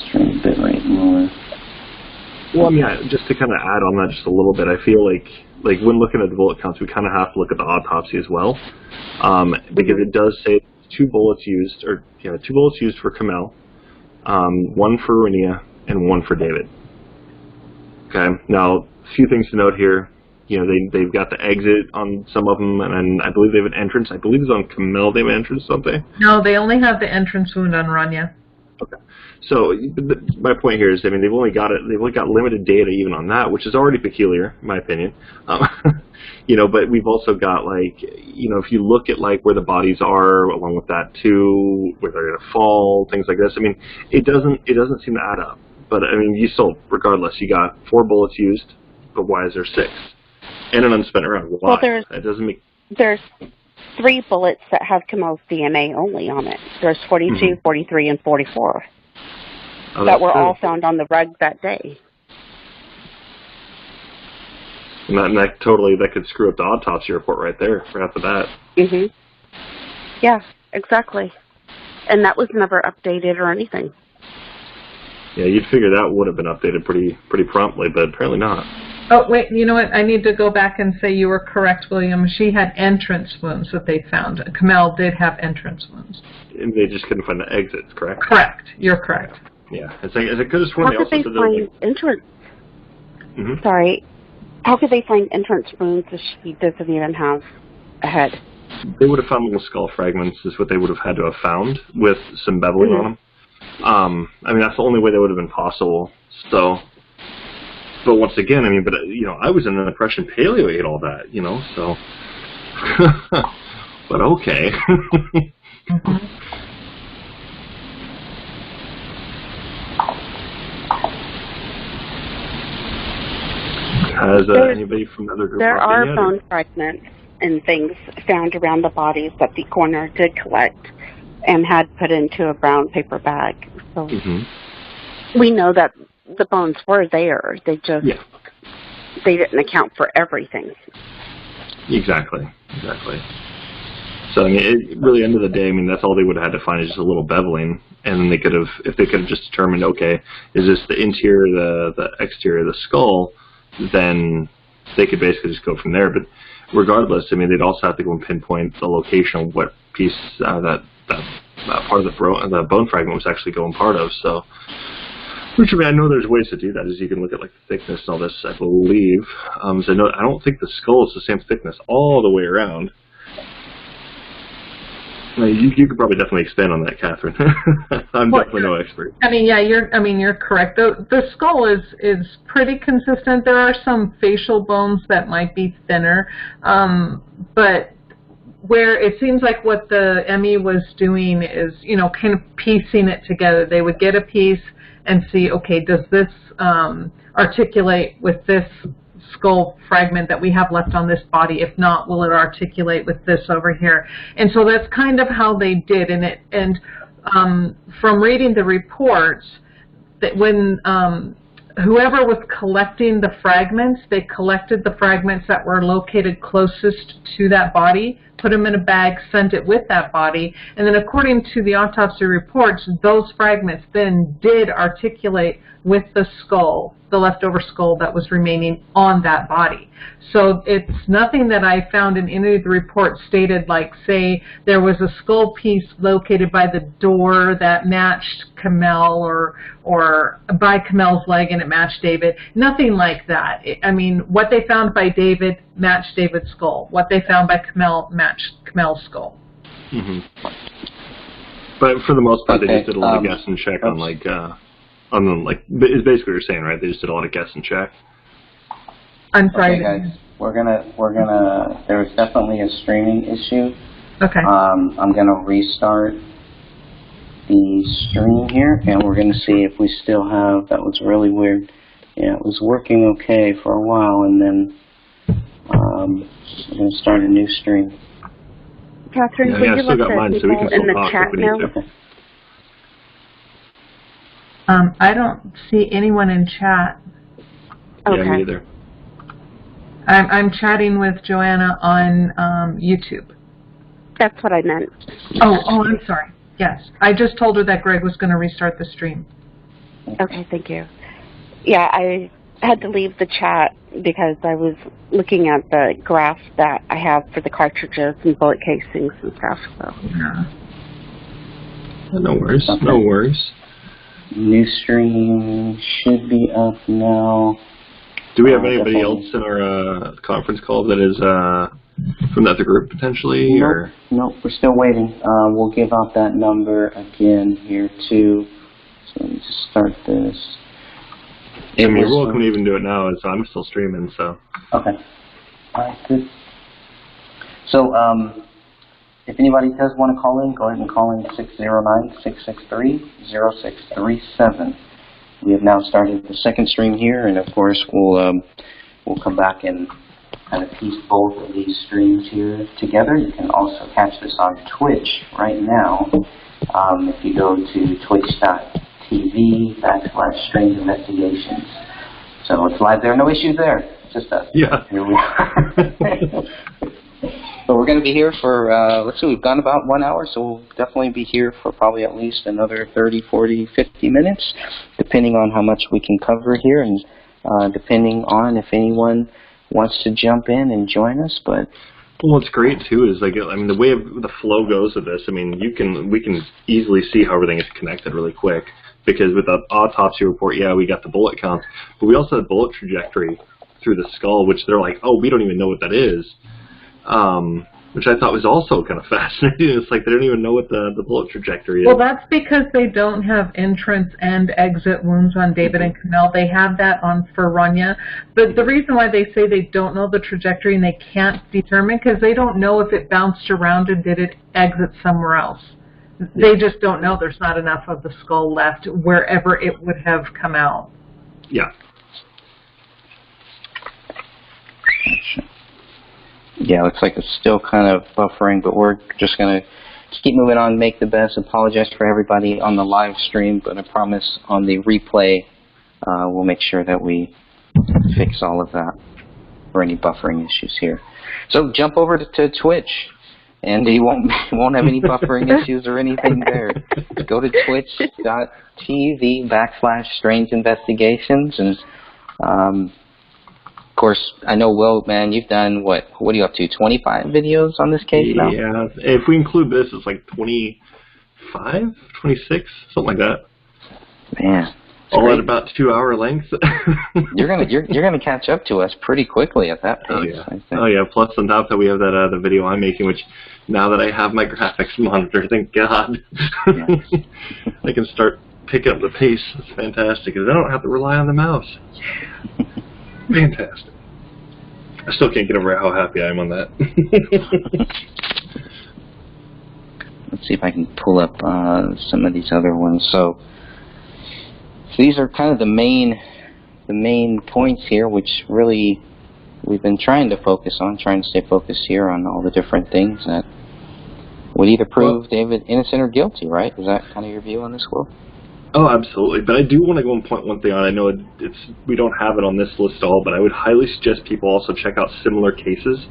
Stream bitrate lower. Well, I mean, just to kind of add on that just a little bit, I feel like when looking at the bullet counts, we kind of have to look at the autopsy as well, because it does say 2 bullets used, 2 bullets used for Kamel, 1 for Rania, and 1 for David. Okay. Now, a few things to note here. They've got the exit on some of them, and I believe they have an entrance. I believe it's on Kamel. They have an entrance, don't they? No, they only have the entrance wound on Rania. Okay. So my point here is, I mean, they've only got limited data even on that, which is already peculiar, in my opinion. But we've also got if you look at where the bodies are, along with that too, where they're gonna fall, things like this. I mean, it doesn't seem to add up. But I mean, you still, regardless, you got 4 bullets used, but why is there 6? And an unspent round. Why? Well, that doesn't make. There's 3 bullets that have Kamel's DNA only on it. There's 42, 43, and 44 that were all found on the rug that day. And that could screw up the autopsy report right there, right after that. Yeah, exactly. And that was never updated or anything. Yeah, you'd figure that would have been updated pretty promptly, but apparently not. Oh, wait, you know what? I need to go back and say you were correct, William. She had entrance wounds that they found. Kamel did have entrance wounds. And they just couldn't find the exits, correct? Correct. You're correct. Yeah. It's like, I could have sworn How could they find entrance? Sorry. How could they find entrance wounds if she doesn't even have a head? They would have found little skull fragments is what they would have had to have found with some beveling on them. I mean, that's the only way that would have been possible. So, but once again, I mean, I was in the impression paleo ate all that, so. But okay. Has anybody from the other group? There are bone fragments and things found around the bodies that the coroner did collect and had put into a brown paper bag. So we know that the bones were there. They just they didn't account for everything. Exactly. So I mean, really, end of the day, I mean, that's all they would have had to find is just a little beveling, and then they could have, if they could have just determined, okay, is this the interior, the exterior of the skull, then they could basically just go from there. But regardless, I mean, they'd also have to go and pinpoint the location of what piece that part of the bone fragment was actually going part of. So, which I mean, I know there's ways to do that. As you can look at the thickness and all this, I believe. So I don't think the skull is the same thickness all the way around. You could probably definitely expand on that, Catherine. I'm definitely no expert. I mean, yeah, you're correct. The skull is pretty consistent. There are some facial bones that might be thinner, but where it seems like what the ME was doing is, kind of piecing it together. They would get a piece and see, okay, does this articulate with this skull fragment that we have left on this body? If not, will it articulate with this over here? And so that's kind of how they did. And from reading the reports, that when whoever was collecting the fragments, they collected the fragments that were located closest to that body, put them in a bag, sent it with that body, and then according to the autopsy reports, those fragments then did articulate with the skull, the leftover skull that was remaining on that body. So it's nothing that I found in any of the reports stated, like, say, there was a skull piece located by the door that matched Kamel or by Kamel's leg and it matched David. Nothing like that. I mean, what they found by David matched David's skull. What they found by Kamel matched Kamel's skull. Mm-hmm. But for the most part, they just did a lot of guess and check on, like, is basically what you're saying, right? They just did a lot of guess and check. I'm sorry. Okay, guys, we're gonna. There's definitely a streaming issue. Okay. I'm gonna restart the stream here, and we're gonna see if we still have. That was really weird. Yeah, it was working okay for a while, and then we're gonna start a new stream. Catherine, would you let the people in the chat know? Okay. I don't see anyone in chat. Okay. Yeah, me either. I'm chatting with Joanna on YouTube. That's what I meant. Oh, I'm sorry. Yes, I just told her that Greg was going to restart the stream. Okay, thank you. Yeah, I had to leave the chat because I was looking at the graph that I have for the cartridges and bullet casings and stuff. So. Yeah. No worries. Okay. No worries. New stream should be up now. Do we have anybody else in our conference call that is from the other group potentially? Nope, or? Nope, we're still waiting. We'll give out that number again here too. So let me just start this. You're welcome to even do it now, as I'm still streaming. So. Okay. All right, good. So, if anybody does want to call in, go ahead and call in 609-663-0637. We have now started the second stream here, and of course we'll come back and kind of piece both of these streams here together. You can also catch this on Twitch right now. If you go to twitch.tv/Strange Investigations. So it's live there, no issues there, just us. Yeah. Here we are. So we're going to be here for, let's see, we've gone about 1 hour, so we'll definitely be here for probably at least another 30, 40, 50 minutes, depending on how much we can cover here, and depending on if anyone wants to jump in and join us. But well, what's great too is, like, I mean, the way the flow goes of this, I mean, we can easily see how everything is connected really quick, because with the autopsy report, yeah, we got the bullet counts, but we also had bullet trajectory through the skull, which they're like, oh, we don't even know what that is. Which I thought was also kind of fascinating. It's like they don't even know what the bullet trajectory is. Well, that's because they don't have entrance and exit wounds on David and Kamel. They have that on for Rania. But the reason why they say they don't know the trajectory and they can't determine, because they don't know if it bounced around and did it exit somewhere else. They just don't know. There's not enough of the skull left wherever it would have come out. Yeah. yeah, looks like it's still kind of buffering, but we're just going to keep moving on, make the best. Apologize for everybody on the live stream, but I promise on the replay we'll make sure that we fix all of that or any buffering issues here. So jump over to Twitch, and you won't have any buffering issues or anything there. Go to twitch.tv/Strange Investigations, and of course, I know, Will, man, you've done, what are you up to, 25 videos on this case now? Yeah, if we include this, it's like 25, 26, something like that. Man. All at about 2-hour length. you're gonna catch up to us pretty quickly at that pace. Oh yeah. I think. Oh yeah. Plus on top of that, we have that the video I'm making, which now that I have my graphics monitor, thank God, I can start picking up the pace. It's fantastic because I don't have to rely on the mouse. Fantastic. I still can't get over how happy I am on that. Let's see if I can pull up some of these other ones. So these are kind of the main points here, which really we've been trying to focus on, trying to stay focused here on all the different things that would either prove David innocent or guilty, right? Is that kind of your view on this, Will? Oh, absolutely. But I do want to go and point one thing out. I know we don't have it on this list at all, but I would highly suggest people also check out similar cases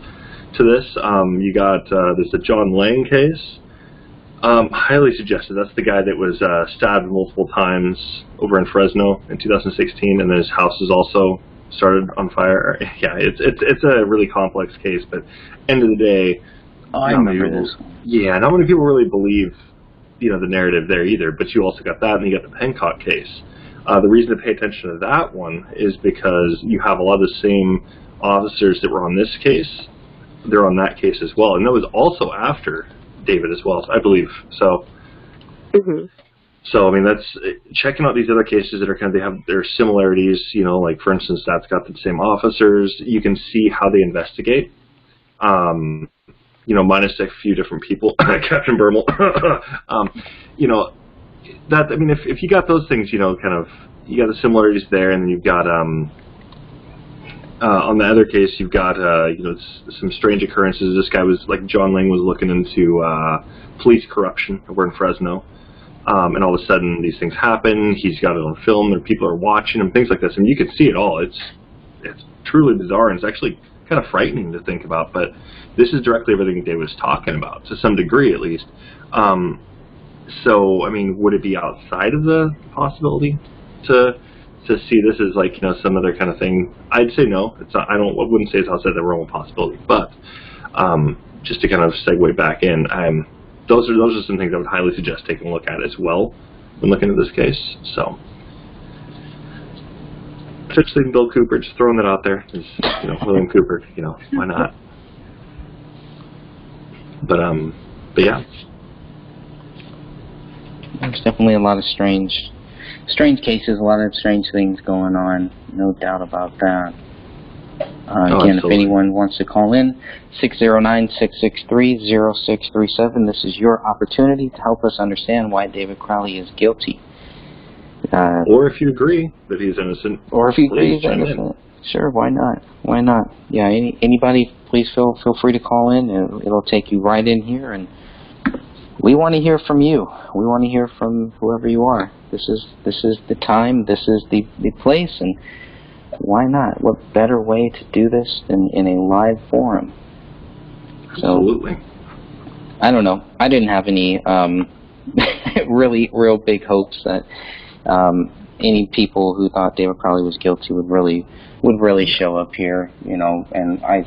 to this. You got there's the John Lang case. Highly suggested. That's the guy that was stabbed multiple times over in Fresno in 2016, and then his house is also started on fire. Yeah, it's a really complex case, but end of the day, I remember this. Yeah, not many people really believe the narrative there either. But you also got that, and you got the Pencock case. The reason to pay attention to that one is because you have a lot of the same officers that were on this case. They're on that case as well, and that was also after David as well, I believe. So, So I mean, that's checking out these other cases that are they have their similarities. Like for instance, that's got the same officers. You can see how they investigate. Minus a few different people, Captain Bermel. If you got those things, you got the similarities there, and then you've got on the other case, you've got some strange occurrences. This guy John Lang was looking into police corruption over in Fresno, and all of a sudden these things happen. He's got it on film, and people are watching him, things like this. I mean, you can see it all. It's truly bizarre, and it's actually kind of frightening to think about. But this is directly everything Dave was talking about, to some degree at least. So, I mean, would it be outside of the possibility to see this as some other kind of thing? I'd say no. It's not, I wouldn't say it's outside the realm of possibility. But just to kind of segue back in, those are some things I would highly suggest taking a look at as well when looking at this case. So, potentially Bill Cooper, just throwing that out there. Is, William Cooper, why not? But yeah. There's definitely a lot of strange cases, a lot of strange things going on. No doubt about that. Again, if anyone wants to call in, 609-663-0637. This is your opportunity to help us understand why David Crowley is guilty. Or if you agree that he's innocent. Or if you agree he's innocent. Sure, why not? Why not? Yeah, anybody, please feel free to call in. It'll take you right in here, and we want to hear from you. We want to hear from whoever you are. This is the time. This is the place, and why not? What better way to do this than in a live forum? Absolutely. So, I don't know. I didn't have any real big hopes that any people who thought David Crowley was guilty would really show up here, and I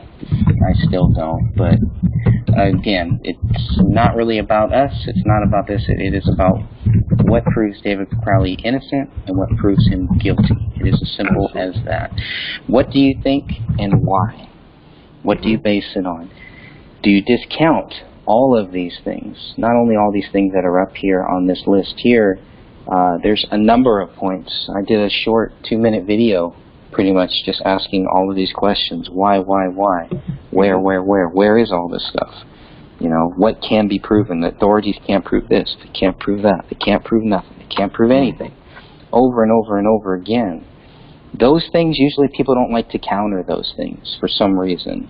still don't. But again, it's not really about us. It's not about this. It is about what proves David Crowley innocent and what proves him guilty. It is as simple as that. What do you think and why? What do you base it on? Do you discount all of these things? Not only all these things that are up here on this list here. There's a number of points. I did a short 2-minute video pretty much just asking all of these questions. Why? Where is all this stuff? What can be proven? The authorities can't prove this. They can't prove that. They can't prove nothing. They can't prove anything. Over and over and over again. Those things, usually people don't like to counter those things for some reason.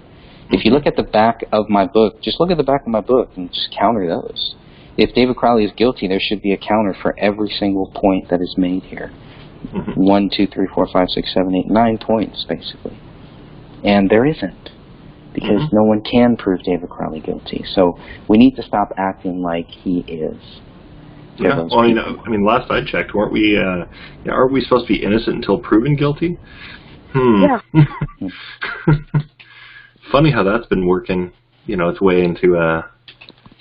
If you look at the back of my book, just look at the back of my book and just counter those. If David Crowley is guilty, there should be a counter for every single point that is made here. 1, 2, 3, 4, 5, 6, 7, 8, 9 points, basically. And there isn't, because no one can prove David Crowley guilty. So we need to stop acting like he is. Yeah, well, I mean, last I checked, aren't we supposed to be innocent until proven guilty? Yeah. Funny how that's been working, its way into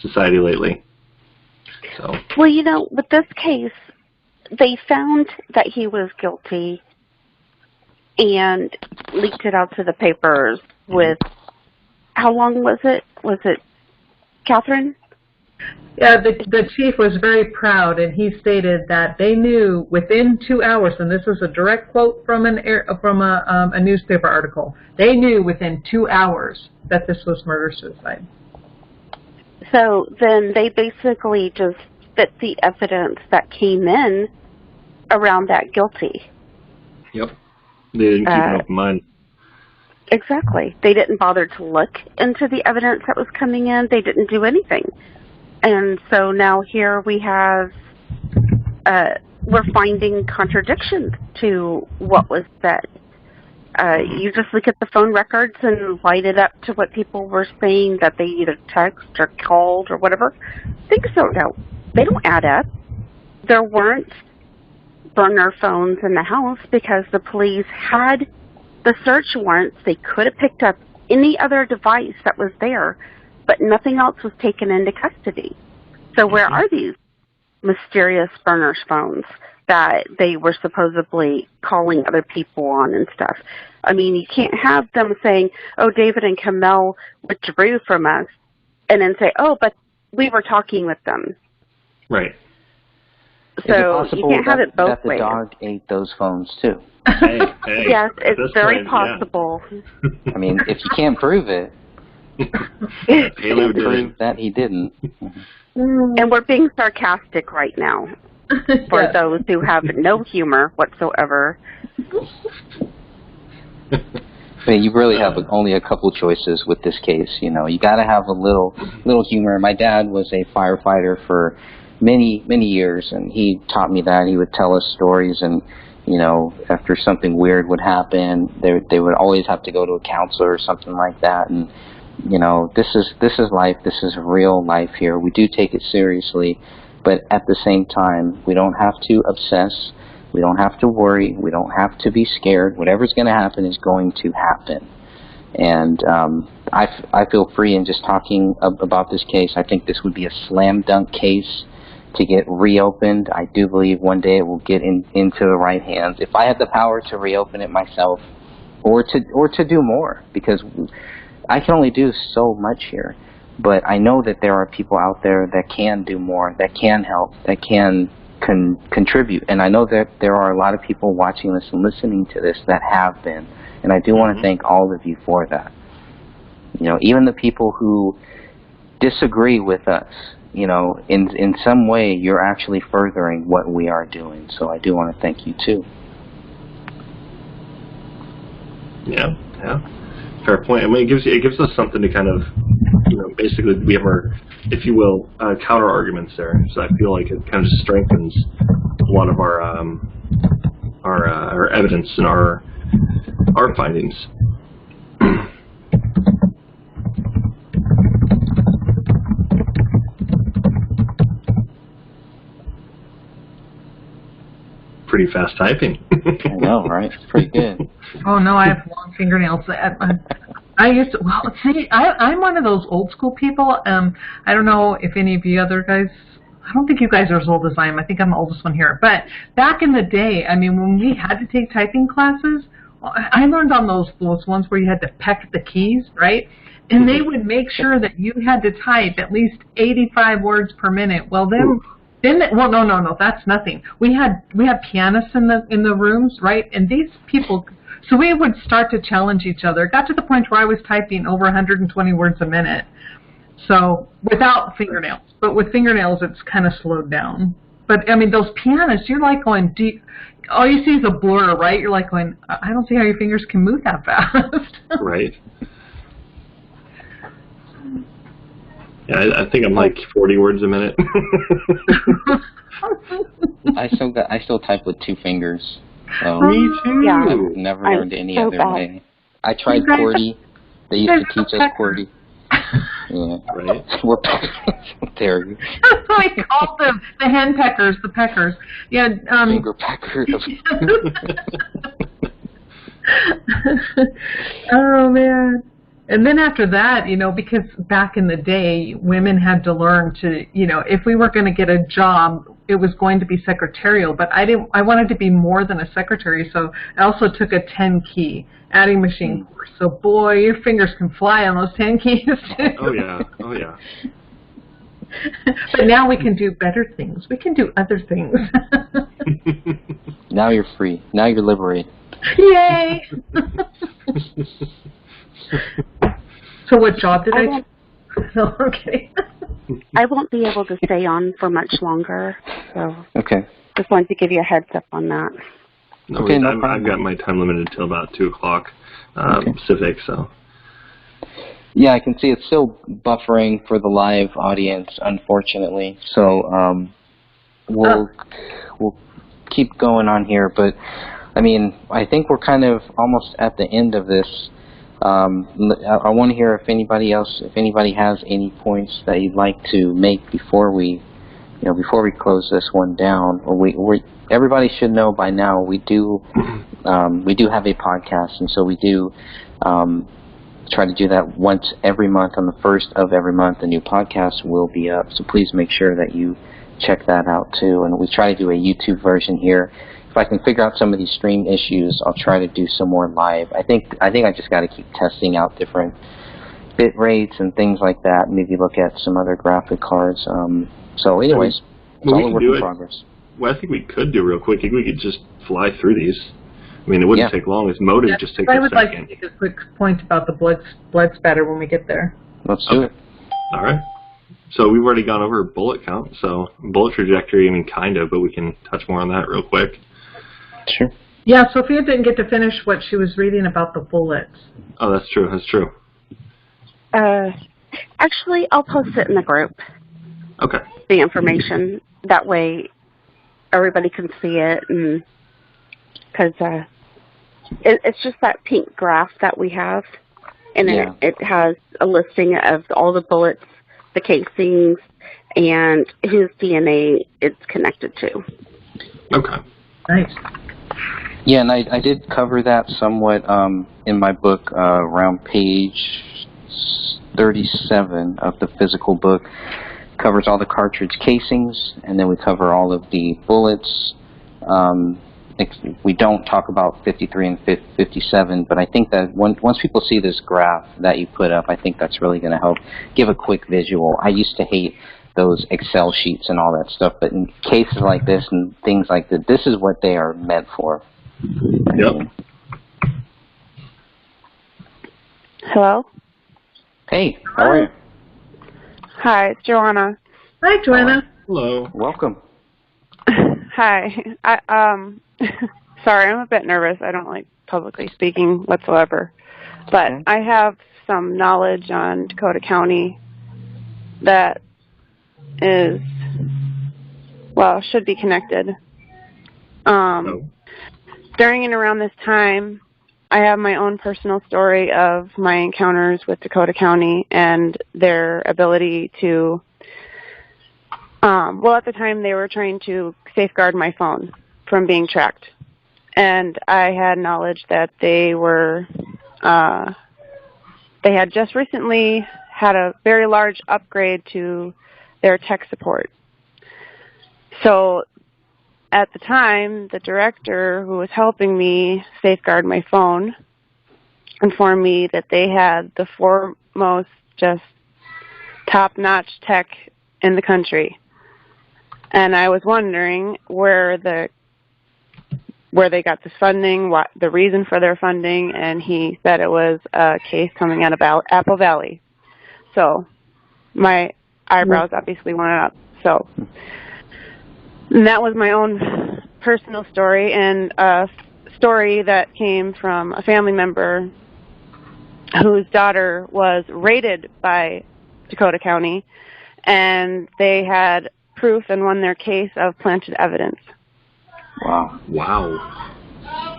society lately. So. Well, with this case, they found that he was guilty and leaked it out to the papers with, how long was it? Was it Catherine? Yeah, the chief was very proud, and he stated that they knew within 2 hours, and this is a direct quote from a newspaper article, they knew within 2 hours that this was murder-suicide. So then they basically just fit the evidence that came in around that guilty. Yep. They didn't keep an open mind. Exactly. They didn't bother to look into the evidence that was coming in. They didn't do anything. And so now here we have, we're finding contradictions to what was said. You just look at the phone records and light it up to what people were saying that they either text or called or whatever. Things they don't add up. There weren't burner phones in the house because the police had the search warrants. They could have picked up any other device that was there, but nothing else was taken into custody. So where are these mysterious burner phones that they were supposedly calling other people on and stuff? I mean, you can't have them saying, oh, David and Kamel withdrew from us, and then say, oh, but we were talking with them. Right. So you can't have it both that the ways. dog ate those phones too? Hey, yes, it's very point, possible. Yeah. I mean, if you can't prove it, Halo prove that he didn't. And we're being sarcastic right now for Yes. those who have no humor whatsoever. But you really have only a couple choices with this case. You know, you got to have a little humor. My dad was a firefighter for many years, and he taught me that. He would tell us stories, and you know, after something weird would happen, they would always have to go to a counselor or something like that. And you know, this is life. This is real life here. We do take it seriously, but at the same time, we don't have to obsess. We don't have to worry. We don't have to be scared. Whatever's going to happen is going to happen. And I feel free in just talking about this case. I think this would be a slam dunk case to get reopened. I do believe one day it will get into the right hands. If I had the power to reopen it myself, or to do more, because I can only do so much here. But I know that there are people out there that can do more, that can help, that can contribute. And I know that there are a lot of people watching this and listening to this that have been. And I do want to thank all of you for that. You know, even the people who disagree with us, you know, in some way you're actually furthering what we are doing. So I do want to thank you too. Yeah. Fair point. I mean, it gives us something to kind of, you know, basically we have our, if you will, counter arguments there. So I feel like it kind of strengthens a lot of our evidence and our findings. Pretty fast typing. I know, right? It's pretty good. Oh no, I have long fingernails. I used to, well, see, I'm one of those old school people. I don't know if any of you other guys, I don't think you guys are as old as I am. I think I'm the oldest one here. But back in the day, I mean, when we had to take typing classes, I learned on those ones where you had to peck the keys, right? And they would make sure that you had to type at least 85 words per minute. Well, no, that's nothing. We had pianists in the rooms, right? And these people, so we would start to challenge each other. It got to the point where I was typing over 120 words a minute. So without fingernails, but with fingernails, it's kind of slowed down. But I mean, those pianists, you're like going deep. All you see is a blur, right? You're like going, I don't see how your fingers can move that fast. Right. Yeah, I think I'm like 40 words a minute. I still type with 2 fingers. So Me too. Yeah. I've never learned any so other bad. way. I tried QWERTY. They used to teach us QWERTY. Yeah. Right. We're there. That's what we called them, the hen peckers, the peckers. Yeah. Finger peckers. Oh man. And then after that, you know, because back in the day, women had to learn to, you know, if we were going to get a job, it was going to be secretarial. But I wanted to be more than a secretary, so I also took a 10-key adding machine course. So boy, your fingers can fly on those 10 keys too. Oh yeah. But now we can do better things. We can do other things. Now you're free. Now you're liberated. Yay! So what job did I do? No, okay. I won't be able to stay on for much longer, so Okay. just wanted to give you a heads up on that. No, Okay, no I've got my time limited until about 2 o'clock Pacific, so. Yeah, I can see it's still buffering for the live audience, unfortunately. So we'll keep going on here, but I mean, I think we're kind of almost at the end of this. I want to hear if anybody has any points that you'd like to make before we close this one down. Or everybody should know by now we do have a podcast, and so we do try to do that once every month. On the first of every month, a new podcast will be up. So please make sure that you check that out too. And we try to do a YouTube version here. If I can figure out some of these stream issues, I'll try to do some more live. I think I just got to keep testing out different bit rates and things like that. Maybe look at some other graphic cards. So anyways, it's all a work in progress. Well, I think we could do real quick. I think we could just fly through these. I mean, it wouldn't take long. This modem just takes a second. I would like to make a quick point about the blood spatter when we get there. Let's do it. All right. So we've already gone over bullet count. So bullet trajectory, I mean, kind of, but we can touch more on that real quick. Sure. Yeah, Sophia didn't get to finish what she was reading about the bullets. Oh, that's true. That's true. Actually, I'll post it in the group. Okay. The information. That way everybody can see it, and because it's just that pink graph that we have, and it has a listing of all the bullets, the casings, and whose DNA it's connected to. Okay. Nice. Yeah, and I did cover that somewhat in my book around page 37 of the physical book. Covers all the cartridge casings, and then we cover all of the bullets. We don't talk about 53 and 57, but I think that once people see this graph that you put up, I think that's really going to help give a quick visual. I used to hate those Excel sheets and all that stuff, but in cases like this and things like that, this is what they are meant for. Yep. Hello? Hey, how are you? Hi, it's Joanna. Hi, Joanna. Hello. Welcome. Hi. Sorry, I'm a bit nervous. I don't like publicly speaking whatsoever. But I have some knowledge on Dakota County that is, well, should be connected. During and around this time, I have my own personal story of my encounters with Dakota County and their ability to, well, at the time they were trying to safeguard my phone from being tracked. And I had knowledge that they were, they had just recently had a very large upgrade to their tech support. So at the time, the director who was helping me safeguard my phone informed me that they had the foremost, just top-notch tech in the country. And I was wondering where they got this funding, what the reason for their funding, and he said it was a case coming out of Apple Valley. So my eyebrows obviously went up. So and that was my own personal story, and a story that came from a family member whose daughter was raided by Dakota County, and they had proof and won their case of planted evidence. Wow. Wow.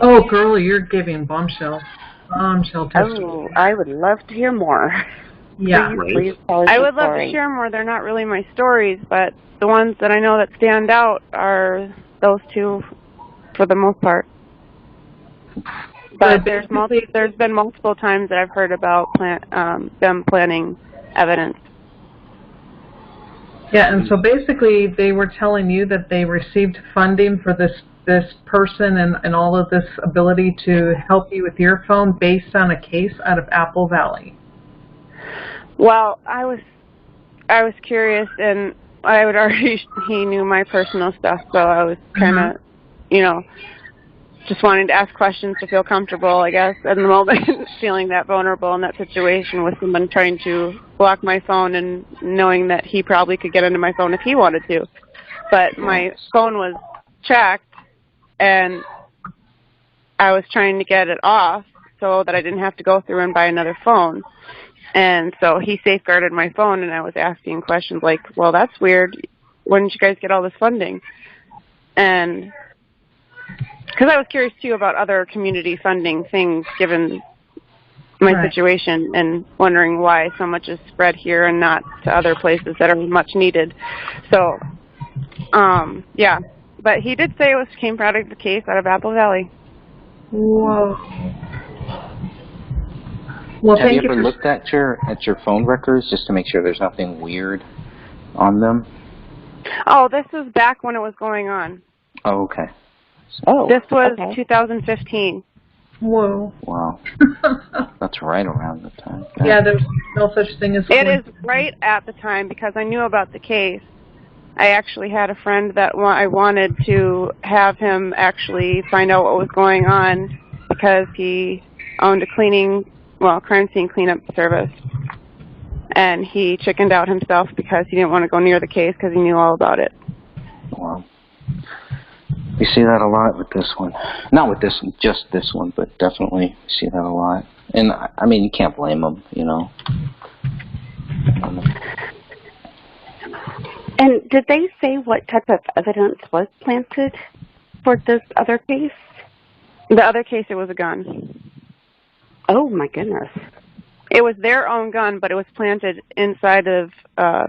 Oh, girl, you're giving bombshell testimony. Oh, I would love to hear more. Yeah. Please tell us I your would love story. to share more. They're not really my stories, but the ones that I know that stand out are those two for the most part. But there's been multiple times that I've heard about them planting evidence. Yeah, and so basically they were telling you that they received funding for this person and all of this ability to help you with your phone based on a case out of Apple Valley. Well, I was curious, and he knew my personal stuff, so I was kind of, just wanting to ask questions to feel comfortable, I guess, at the moment, feeling that vulnerable in that situation with someone trying to block my phone and knowing that he probably could get into my phone if he wanted to. But my phone was tracked, and I was trying to get it off so that I didn't have to go through and buy another phone. And so he safeguarded my phone, and I was asking questions like, well, that's weird. When did you guys get all this funding? And because I was curious, too, about other community funding things, given my situation, and wondering why so much is spread here and not to other places that are much needed. So, yeah. But he did say it came out of the case out of Apple Valley. Whoa. Well, have you ever looked at your phone records just to make sure there's nothing weird on them? Oh, this was back when it was going on. Oh, okay. Oh, this was 2015. Whoa. Wow. That's right around the time. Yeah, there's no such thing as... It is right at the time, because I knew about the case. I actually had a friend that I wanted to have him actually find out what was going on, because he owned a crime scene cleanup service. And he chickened out himself because he didn't want to go near the case because he knew all about it. Wow. We see that a lot with this one. Not with just this one, but definitely see that a lot. And, I mean, you can't blame them, you know. And did they say what type of evidence was planted for this other case? The other case, it was a gun. Oh, my goodness. It was their own gun, but it was planted inside of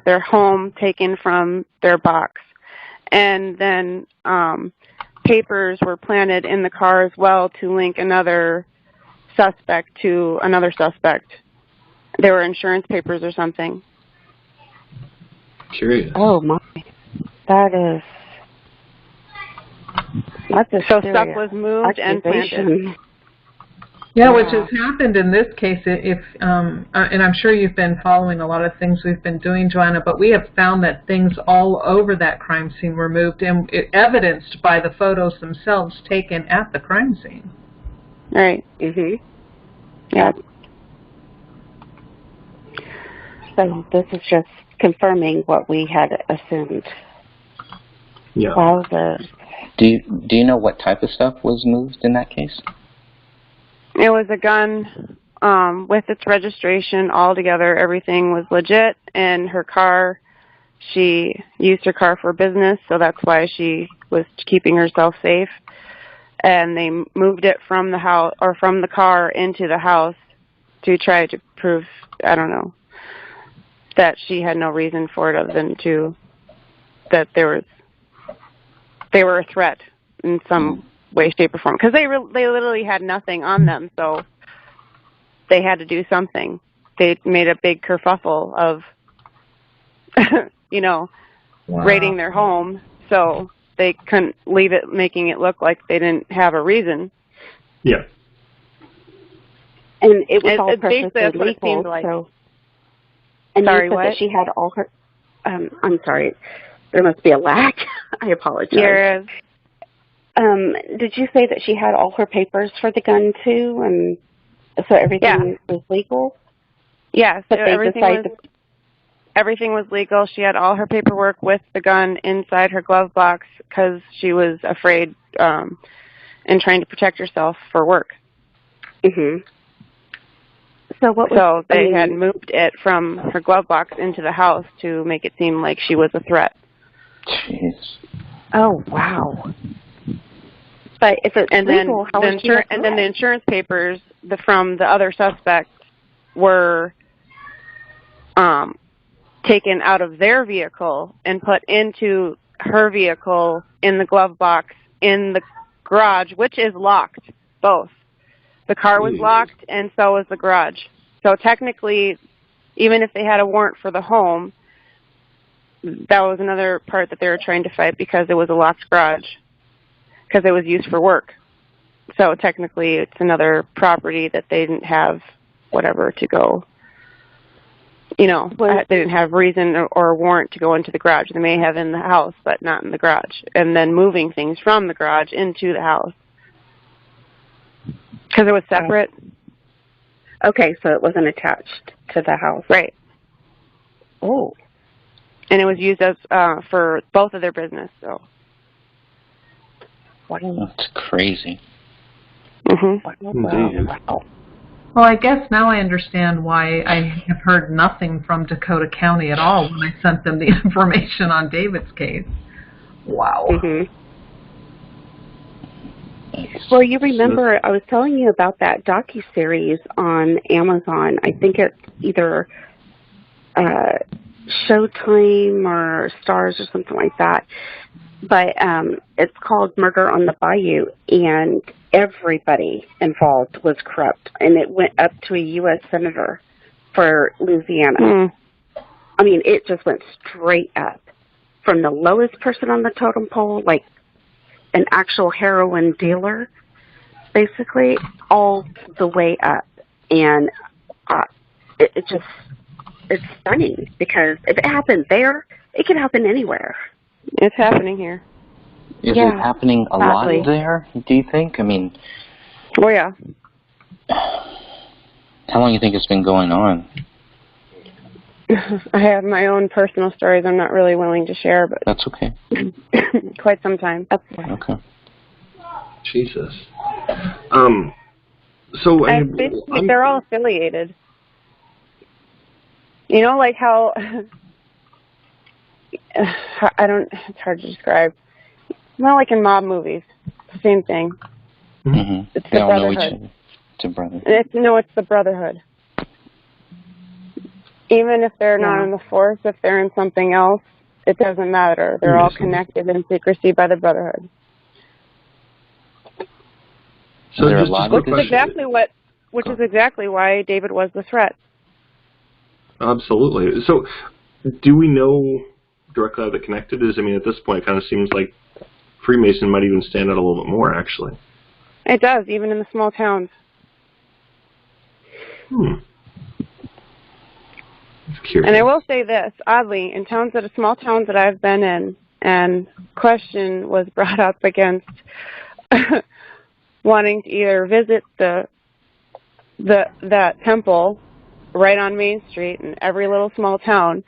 their home, taken from their box. And then papers were planted in the car as well to link another suspect to another suspect. They were insurance papers or something. Curious. Oh, my. That's a so stuff was moved and planted. Yeah, which has happened in this case. And I'm sure you've been following a lot of things we've been doing, Joanna, but we have found that things all over that crime scene were moved, and evidenced by the photos themselves taken at the crime scene. Right. Mhm. Yeah. So this is just confirming what we had assumed. Yeah. Wowzers. Do you know what type of stuff was moved in that case? It was a gun with its registration all together. Everything was legit. And her car, she used her car for business, so that's why she was keeping herself safe. And they moved it from the house, or from the car into the house, to try to prove, I don't know, that she had no reason for it other than that they were a threat in some way, shape, or form. Because they literally had nothing on them, so they had to do something. They made a big kerfuffle of, raiding their home, so they couldn't leave it, making it look like they didn't have a reason. Yeah. And it was all perfectly legal, like. So... And sorry, you said what? that she had all her... I'm sorry. There must be a lag. I apologize. There is. Did you say that she had all her papers for the gun, too? And so everything was legal? Yes. But everything was legal. She had all her paperwork with the gun inside her glove box because she was afraid and trying to protect herself for work. Mm-hmm. So they had moved it from her glove box into the house to make it seem like she was a threat. Jeez. Oh, wow. But if it's legal, how is she a threat? And then the insurance papers from the other suspect were taken out of their vehicle and put into her vehicle in the glove box in the garage, which is locked, both. The car was locked, and so was the garage. So technically, even if they had a warrant for the home, that was another part that they were trying to fight because it was a locked garage, because it was used for work. So technically, it's another property that they didn't have whatever to go. They didn't have reason or warrant to go into the garage. They may have in the house, but not in the garage. And then moving things from the garage into the house. Because it was separate. Okay, so it wasn't attached to the house. Right. Oh. And it was used as for both of their business. So. Wow. That's crazy. Mm-hmm. Indeed. Wow. Well, I guess now I understand why I have heard nothing from Dakota County at all when I sent them the information on David's case. Wow. Mm-hmm. Well, you remember I was telling you about that docuseries on Amazon. I think it's either Showtime or Stars or something like that. But it's called Murder on the Bayou, and everybody involved was corrupt. And it went up to a U.S. Senator for Louisiana. I mean, it just went straight up. From the lowest person on the totem pole, like an actual heroin dealer, basically, all the way up. And it's stunning, because if it happened there, it can happen anywhere. It's happening here. Is it happening a lot there, do you think? I mean... Oh, yeah. How long do you think it's been going on? I have my own personal stories I'm not really willing to share, but... That's okay. Quite some time. Okay. Jesus. So... basically, they're all affiliated. You know, like how... it's hard to describe. Not like in mob movies. It's the same thing. Mm-hmm. It's the brotherhood. It's a brotherhood. It's the brotherhood. Even if they're not in the force, if they're in something else, it doesn't matter. They're all connected in secrecy by the brotherhood. So there's a lot of which is exactly why David was the threat. Absolutely. So, do we know directly how they're connected? I mean, at this point, it kind of seems like Freemason might even stand out a little bit more, actually. It does, even in the small towns. And I will say this, oddly, in small towns that I've been in, and question was brought up against wanting to either visit that temple right on Main Street in every little small town.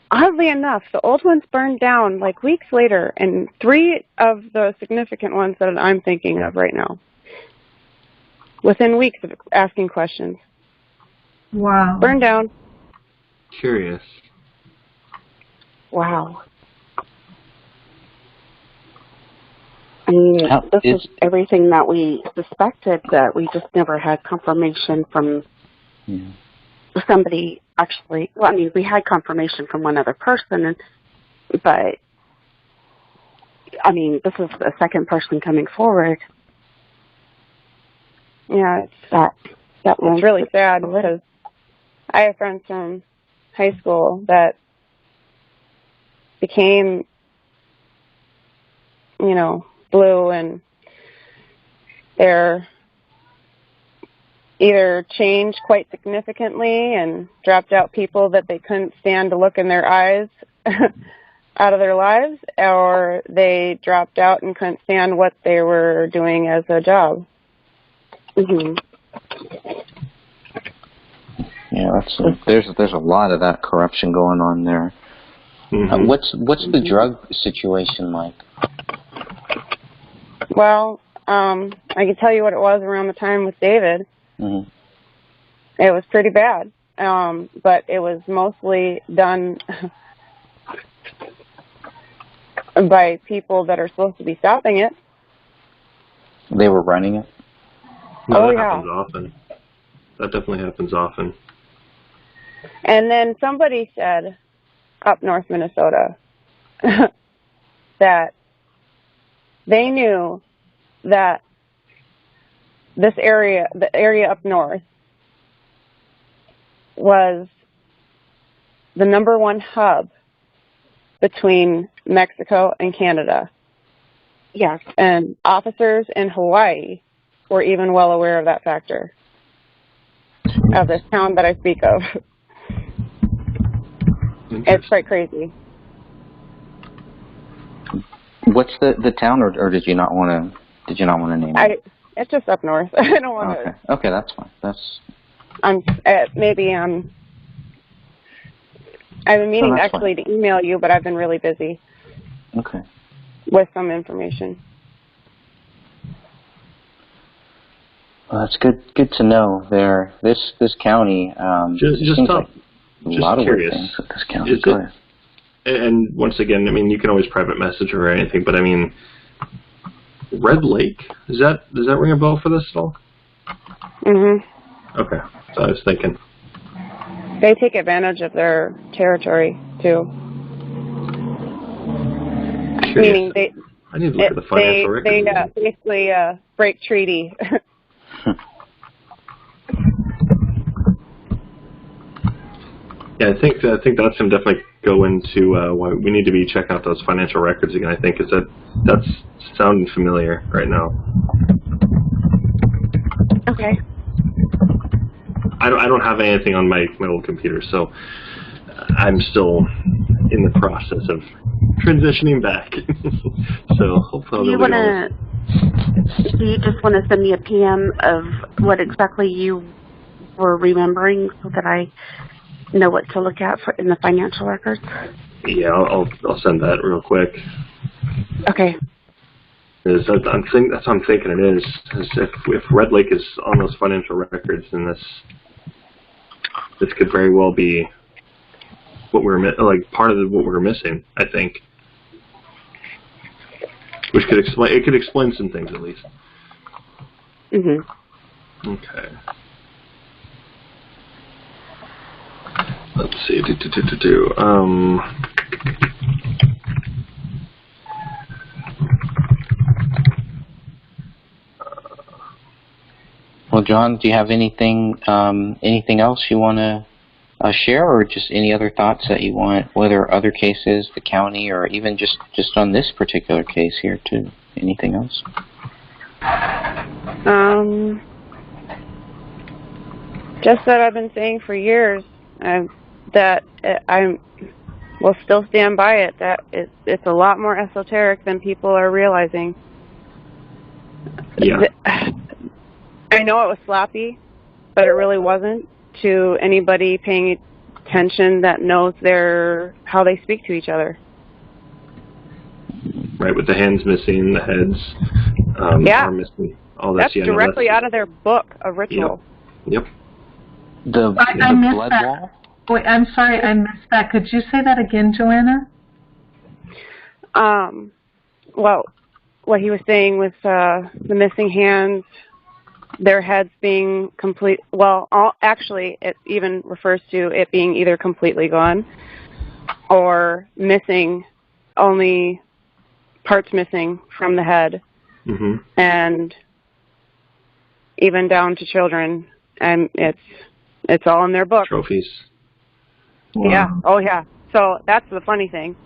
Oddly enough, the old ones burned down like weeks later, and 3 of the significant ones that I'm thinking of right now, within weeks of asking questions. Wow. Burned down. Curious. Wow. I mean, this is everything that we suspected, that we just never had confirmation from somebody actually. Well, I mean, we had confirmation from one other person, but, I mean, this is a second person coming forward. Yeah, it's really sad, because I have friends from high school that became, blue, and they're either changed quite significantly and dropped out people that they couldn't stand to look in their eyes out of their lives, or they dropped out and couldn't stand what they were doing as a job. Mm-hmm. Yeah, there's a lot of that corruption going on there. Mm-hmm. What's the drug situation like? Well, I can tell you what it was around the time with David. Mm-hmm. It was pretty bad, but it was mostly done by people that are supposed to be stopping it. They were running it? No, that happens often. That definitely happens often. And then somebody said, up north Minnesota, that they knew that this area, the area up north, was the #1 hub between Mexico and Canada. Yes. And officers in Hawaii were even well aware of that factor, of this town that I speak of. It's quite crazy. What's the town, or did you not want to name it? It's just up north. I don't want to. Okay, that's fine. I'm I've been meaning actually to email you, but I've been really busy. Okay. With some information. Well, that's good to know. This county just seems stop. like a lot of Curious. weird things with this county. Go ahead. And once again, I mean, you can always private message her or anything, but I mean, Red Lake, does that ring a bell for this at all? Mm-hmm. Okay, so I was thinking. They take advantage of their territory too. Curious. Meaning I need to look at the financial records. They basically break treaty. Yeah, I think that's going to definitely go into why we need to be checking out those financial records again. I think is that's sounding familiar right now. Okay. I don't have anything on my old computer, so I'm still in the process of transitioning back. So hopefully Do you just want to send me a PM of what exactly you were remembering so that I know what to look at in the financial records? Yeah, I'll send that real quick. Okay. That's what I'm thinking it is if Red Lake is on those financial records, then this could very well be what part of what we're missing. I think, which could explain some things at least. Mhm. Okay. Let's see. Well, John, do you have anything else you want to share, or just any other thoughts that you want, whether other cases, the county, or even just on this particular case here too? Anything else? Just that I've been saying for years that I will still stand by it. That it's a lot more esoteric than people are realizing. Yeah. I know it was sloppy, but it really wasn't to anybody paying attention that knows how they speak to each other. Right, with the hands missing, the heads are missing. All that's directly out of their book of ritual. Yep. The missed blood that. wall? Wait, I'm sorry, I missed that. Could you say that again, Joanna? Well, what he was saying with the missing hands, their heads being complete. Well, actually, it even refers to it being either completely gone or missing, only parts missing from the head, and even down to children. And it's all in their book. Trophies. Wow. Yeah. Oh, yeah. So that's the funny thing.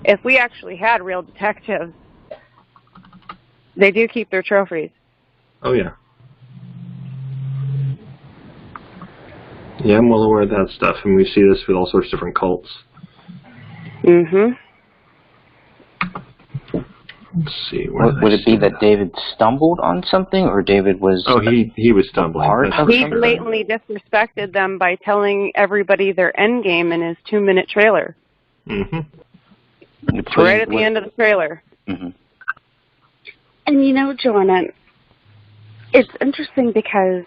If we actually had real detectives, they do keep their trophies. Oh, yeah. Yeah, I'm well aware of that stuff, and we see this with all sorts of different cults. Let's see. Would it be that David stumbled on something, or David was... Oh, he was stumbling. He blatantly disrespected them by telling everybody their end game in his 2-minute trailer. Right at the end of the trailer. And you know, Joanna, it's interesting because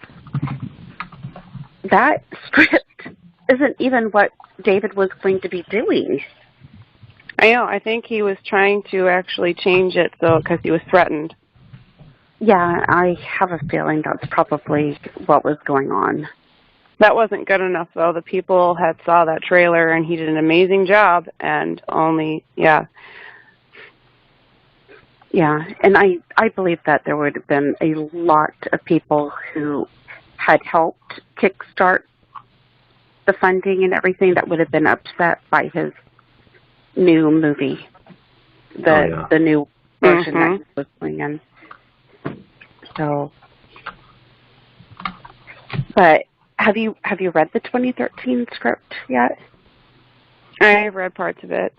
that script isn't even what David was going to be doing. I know. I think he was trying to actually change it because he was threatened. Yeah, I have a feeling that's probably what was going on. That wasn't good enough, though. The people had saw that trailer, and he did an amazing job, and Yeah, and I believe that there would have been a lot of people who had helped kickstart the funding and everything that would have been upset by his new movie, the new version that he was playing in. So, but have you read the 2013 script yet? I've read parts of it.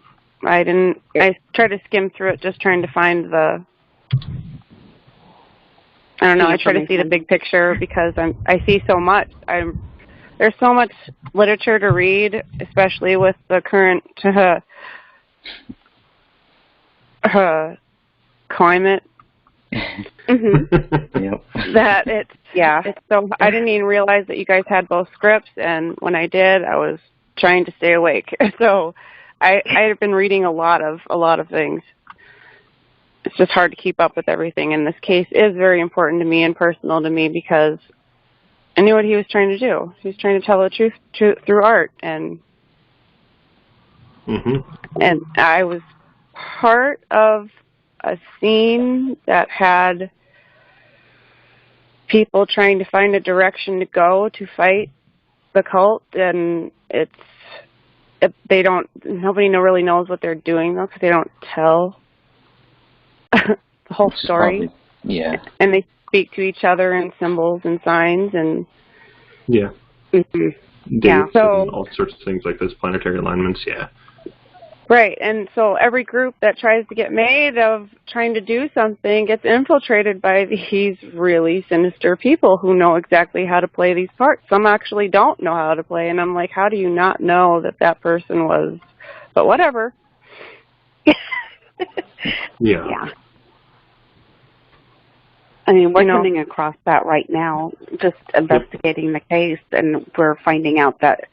I didn't. I tried to skim through it, just trying to find the. I don't know. I try to see the big picture because I see so much. There's so much literature to read, especially with the current climate Yep. That it's so I didn't even realize that you guys had both scripts, and when I did, I was trying to stay awake. So I've been reading a lot of things. It's just hard to keep up with everything, and this case is very important to me and personal to me because I knew what he was trying to do. He was trying to tell the truth through art, and and I was part of a scene that had people trying to find a direction to go to fight the cult, and nobody really knows what they're doing though, because they don't tell the whole story. Yeah. And they speak to each other in symbols and signs and dates so and all sorts of things like this, planetary alignments. Right, and so every group that tries to get made of trying to do something gets infiltrated by these really sinister people who know exactly how to play these parts. Some actually don't know how to play, and I'm like, how do you not know that person was? But whatever. Yeah. I mean, we're coming across that right now, just investigating the case, and we're finding out that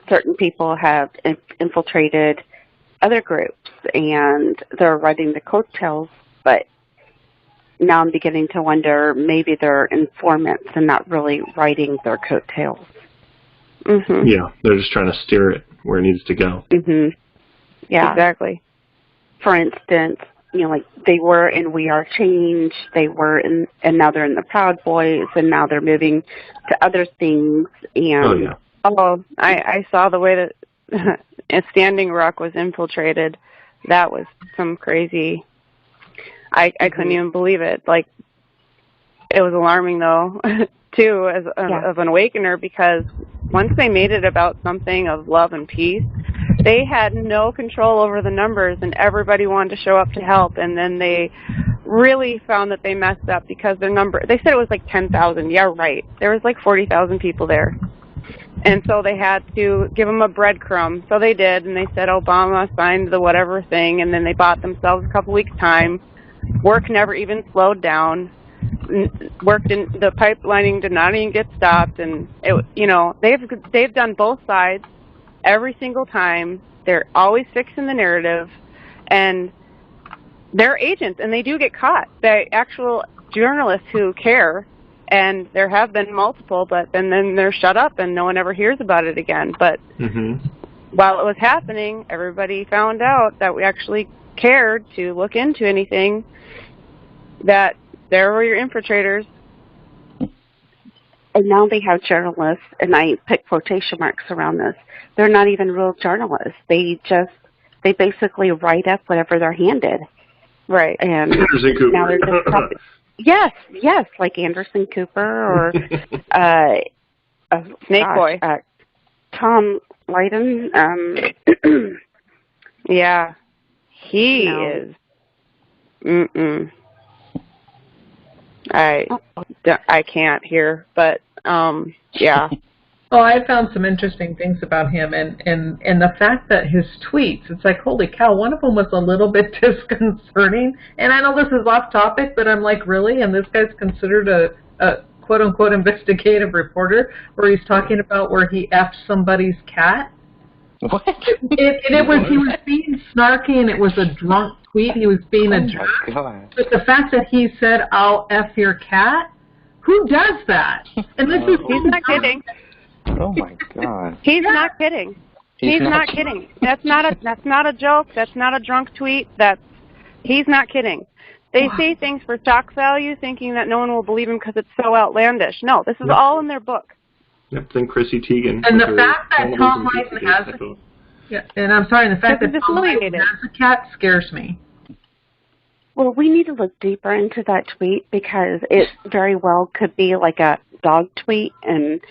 certain people have infiltrated other groups, and they're riding the coattails, but now I'm beginning to wonder maybe they're informants and not really riding their coattails. Yeah, they're just trying to steer it where it needs to go. Yeah, exactly. For instance, like they were in We Are Change, they were in, and now they're in the Proud Boys, and now they're moving to other things. And I saw the way that Standing Rock was infiltrated. That was some crazy. I couldn't even believe it. Like, it was alarming though, too, as of an awakener, because once they made it about something of love and peace, they had no control over the numbers, and everybody wanted to show up to help. And then they really found that they messed up because their number. They said it was like 10,000. Yeah, right. There was like 40,000 people there. And so they had to give them a breadcrumb. So they did, and they said Obama signed the whatever thing, and then they bought themselves a couple weeks' time. Work never even slowed down. The pipelining did not even get stopped, and they've done both sides every single time. They're always fixing the narrative, and they're agents, and they do get caught. The actual journalists who care. And there have been multiple, but then they're shut up and no one ever hears about it again. But while it was happening, everybody found out that we actually cared to look into anything, that there were your infiltrators. And now they have journalists, and I put quotation marks around this. They're not even real journalists. They basically write up whatever they're handed. Right. And Anderson Cooper. Now they're just Yes, like Anderson Cooper or Snake Boy, Tom Lydon. Yeah, he is. I can't hear, but yeah. Well, I found some interesting things about him, and the fact that his tweets, it's like, holy cow, one of them was a little bit disconcerting. And I know this is off topic, but I'm like, really? And this guy's considered a quote-unquote investigative reporter, where he's talking about where he effed somebody's cat? What? He was being snarky, and it was a drunk tweet. He was being a jerk. God. But the fact that he said, I'll F your cat? Who does that? And this is he's not kidding. Oh my God. He's not kidding. He's not kidding. That's not a joke. That's not a drunk tweet. He's not kidding. They say things for shock value, thinking that no one will believe him because it's so outlandish. No, this is all in their book. Yep, then Chrissy Teigen. And the fact that Tom Lydon has the fact that Tom Lydon has a cat scares me. Well, we need to look deeper into that tweet, because it very well could be like a dog tweet, and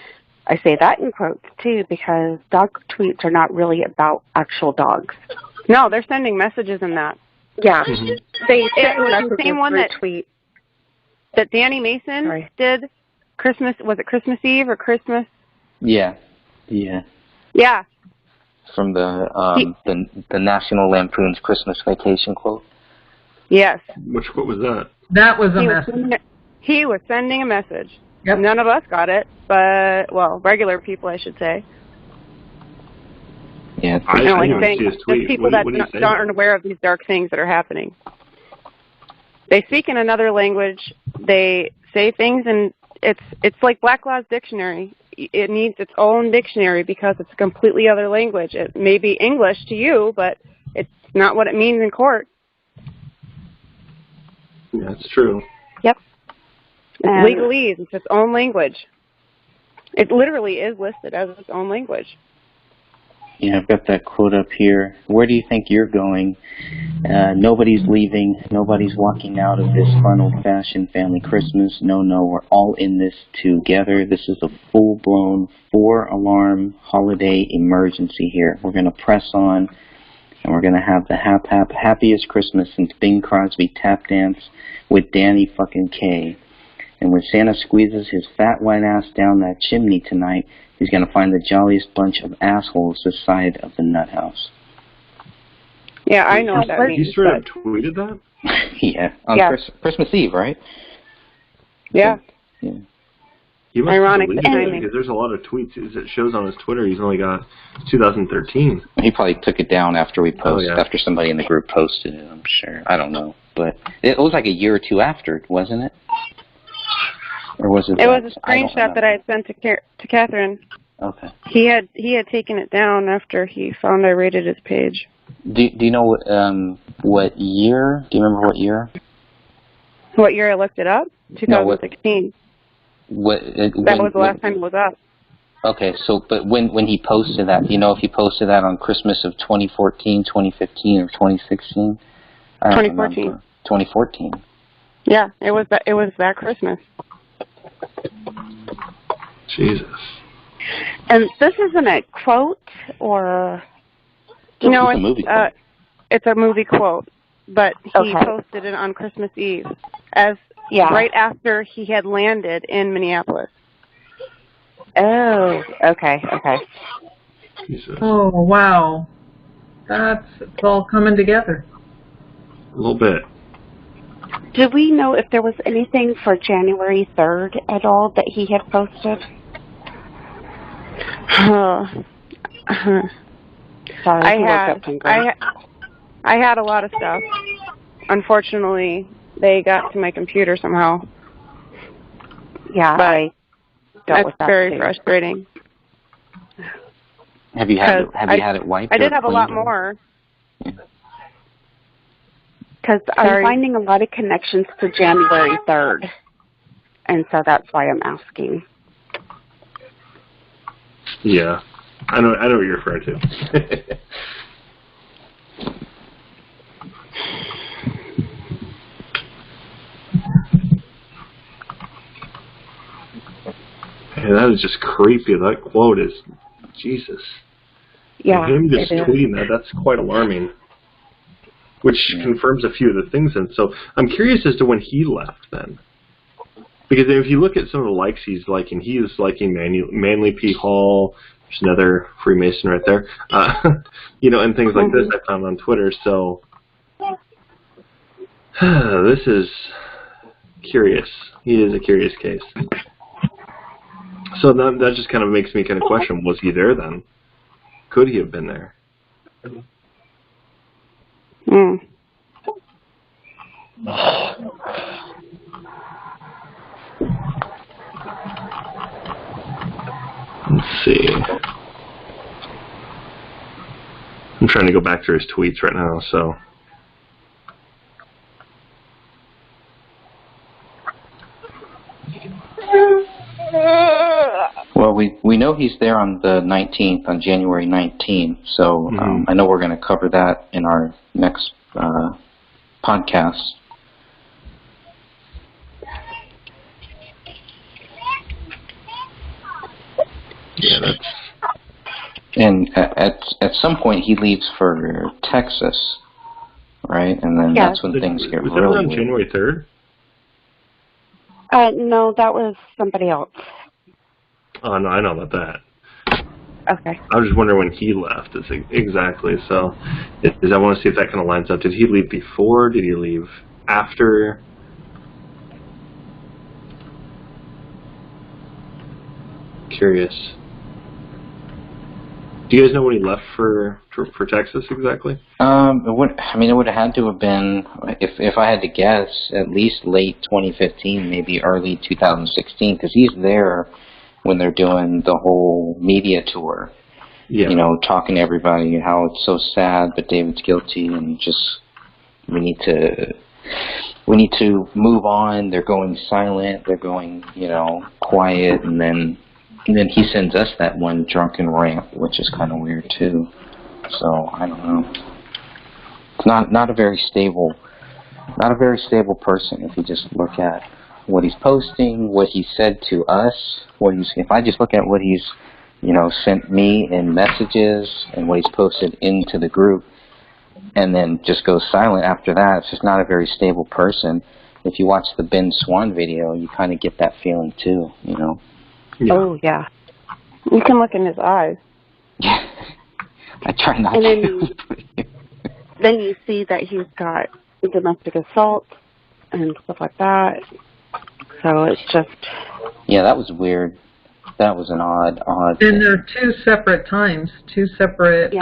I say that in quotes too, because dog tweets are not really about actual dogs. No, they're sending messages in that. Yeah, It was the same one that Danny Mason did. Christmas, was it Christmas Eve or Christmas? Yeah. From the National Lampoon's Christmas Vacation quote. Yes. Which quote was that? That was a message. He was sending a message. Yep. None of us got it, but, well, regular people, I should say. Yeah, I didn't saying, see his tweet. There's people that aren't aware of these dark things that are happening. They speak in another language. They say things, and it's like Black Law's dictionary. It needs its own dictionary because it's a completely other language. It may be English to you, but it's not what it means in court. Yeah, it's true. Yep. Legalese, it's its own language. It literally is listed as its own language. Yeah, I've got that quote up here. Where do you think you're going? Nobody's leaving. Nobody's walking out of this fun old-fashioned family Christmas. No, we're all in this together. This is a full-blown 4-alarm holiday emergency here. We're going to press on, and we're going to have the happiest Christmas since Bing Crosby tap dance with Danny fucking Kaye. And when Santa squeezes his fat white ass down that chimney tonight, he's going to find the jolliest bunch of assholes this side of the nut house. Yeah, I know what that means. You straight up tweeted that? Yeah, on Christmas Eve, right? Yeah. Yeah. He must Ironic have timing. because there's a lot of tweets. It shows on his Twitter he's only got 2013. He probably took it down after we posted, Oh, yeah. after somebody in the group posted it, I'm sure. I don't know. But it was like a year or two after, wasn't it? Or was it? It was a screenshot that I had sent to Catherine. Okay. He had taken it down after he found I rated his page. Do you know what year? Do you remember what year? What year I looked it up? 2016. That was the last time it was up. Okay, so but when he posted that, do you know if he posted that on Christmas of 2014, 2015, or 2016? 2014. 2014. Yeah, it was that Christmas. Jesus. And this isn't a quote or... No, it's a movie quote. It's a movie quote, but he posted it on Christmas Eve, right after he had landed in Minneapolis. Oh, okay. Jesus. Oh, wow. It's all coming together. A little bit. Do we know if there was anything for January 3rd at all that he had posted? Sorry, I had a lot of stuff. Unfortunately, they got to my computer somehow. Yeah, but I dealt with that very too. frustrating. Have you had it wiped? I did have a lot cleaned? more. Because I'm finding a lot of connections to January 3rd, and so that's why I'm asking. Yeah, I know what you're referring to. Man, that is just creepy. That quote is, Jesus. Yeah, and him just tweeting that's quite alarming. Which confirms a few of the things. And so I'm curious as to when he left then. Because if you look at some of the likes he's liking, he is liking Manly P. Hall. There's another Freemason right there. And things like this I found on Twitter. So this is curious. He is a curious case. So that just kind of makes me kind of question, was he there then? Could he have been there? Let's see. I'm trying to go back through his tweets right now, so. Well, we know he's there on the 19th, on January 19th, so I know we're going to cover that in our next podcast. Yeah, that's... And at some point he leaves for Texas, right? And then that's when things get was really on weird. January 3rd? No, that was somebody else. Oh, no, I know about that. Okay. I was just wondering when he left. Exactly. So, I want to see if that kind of lines up. Did he leave before? Did he leave after? curious. Do you guys know when he left for Texas exactly? It would have had to have been, if I had to guess, at least late 2015, maybe early 2016, because he's there when they're doing the whole media tour. Yeah. You know, talking to everybody how it's so sad, but David's guilty, and just we need to move on. They're going silent. They're going, quiet, and then he sends us that one drunken rant, which is kind of weird too. So I don't know. It's not a very stable person. If you just look at what he's posting, what he said to us, if I just look at what he's sent me in messages and what he's posted into the group, and then just goes silent after that, it's just not a very stable person. If you watch the Ben Swan video, you kind of get that feeling too, Yeah. Oh, yeah. You can look in his eyes. I try not and to. Then you see that he's got domestic assault and stuff like that. So it's just... Yeah, that was weird. That was an odd And thing. there are two separate times, two separate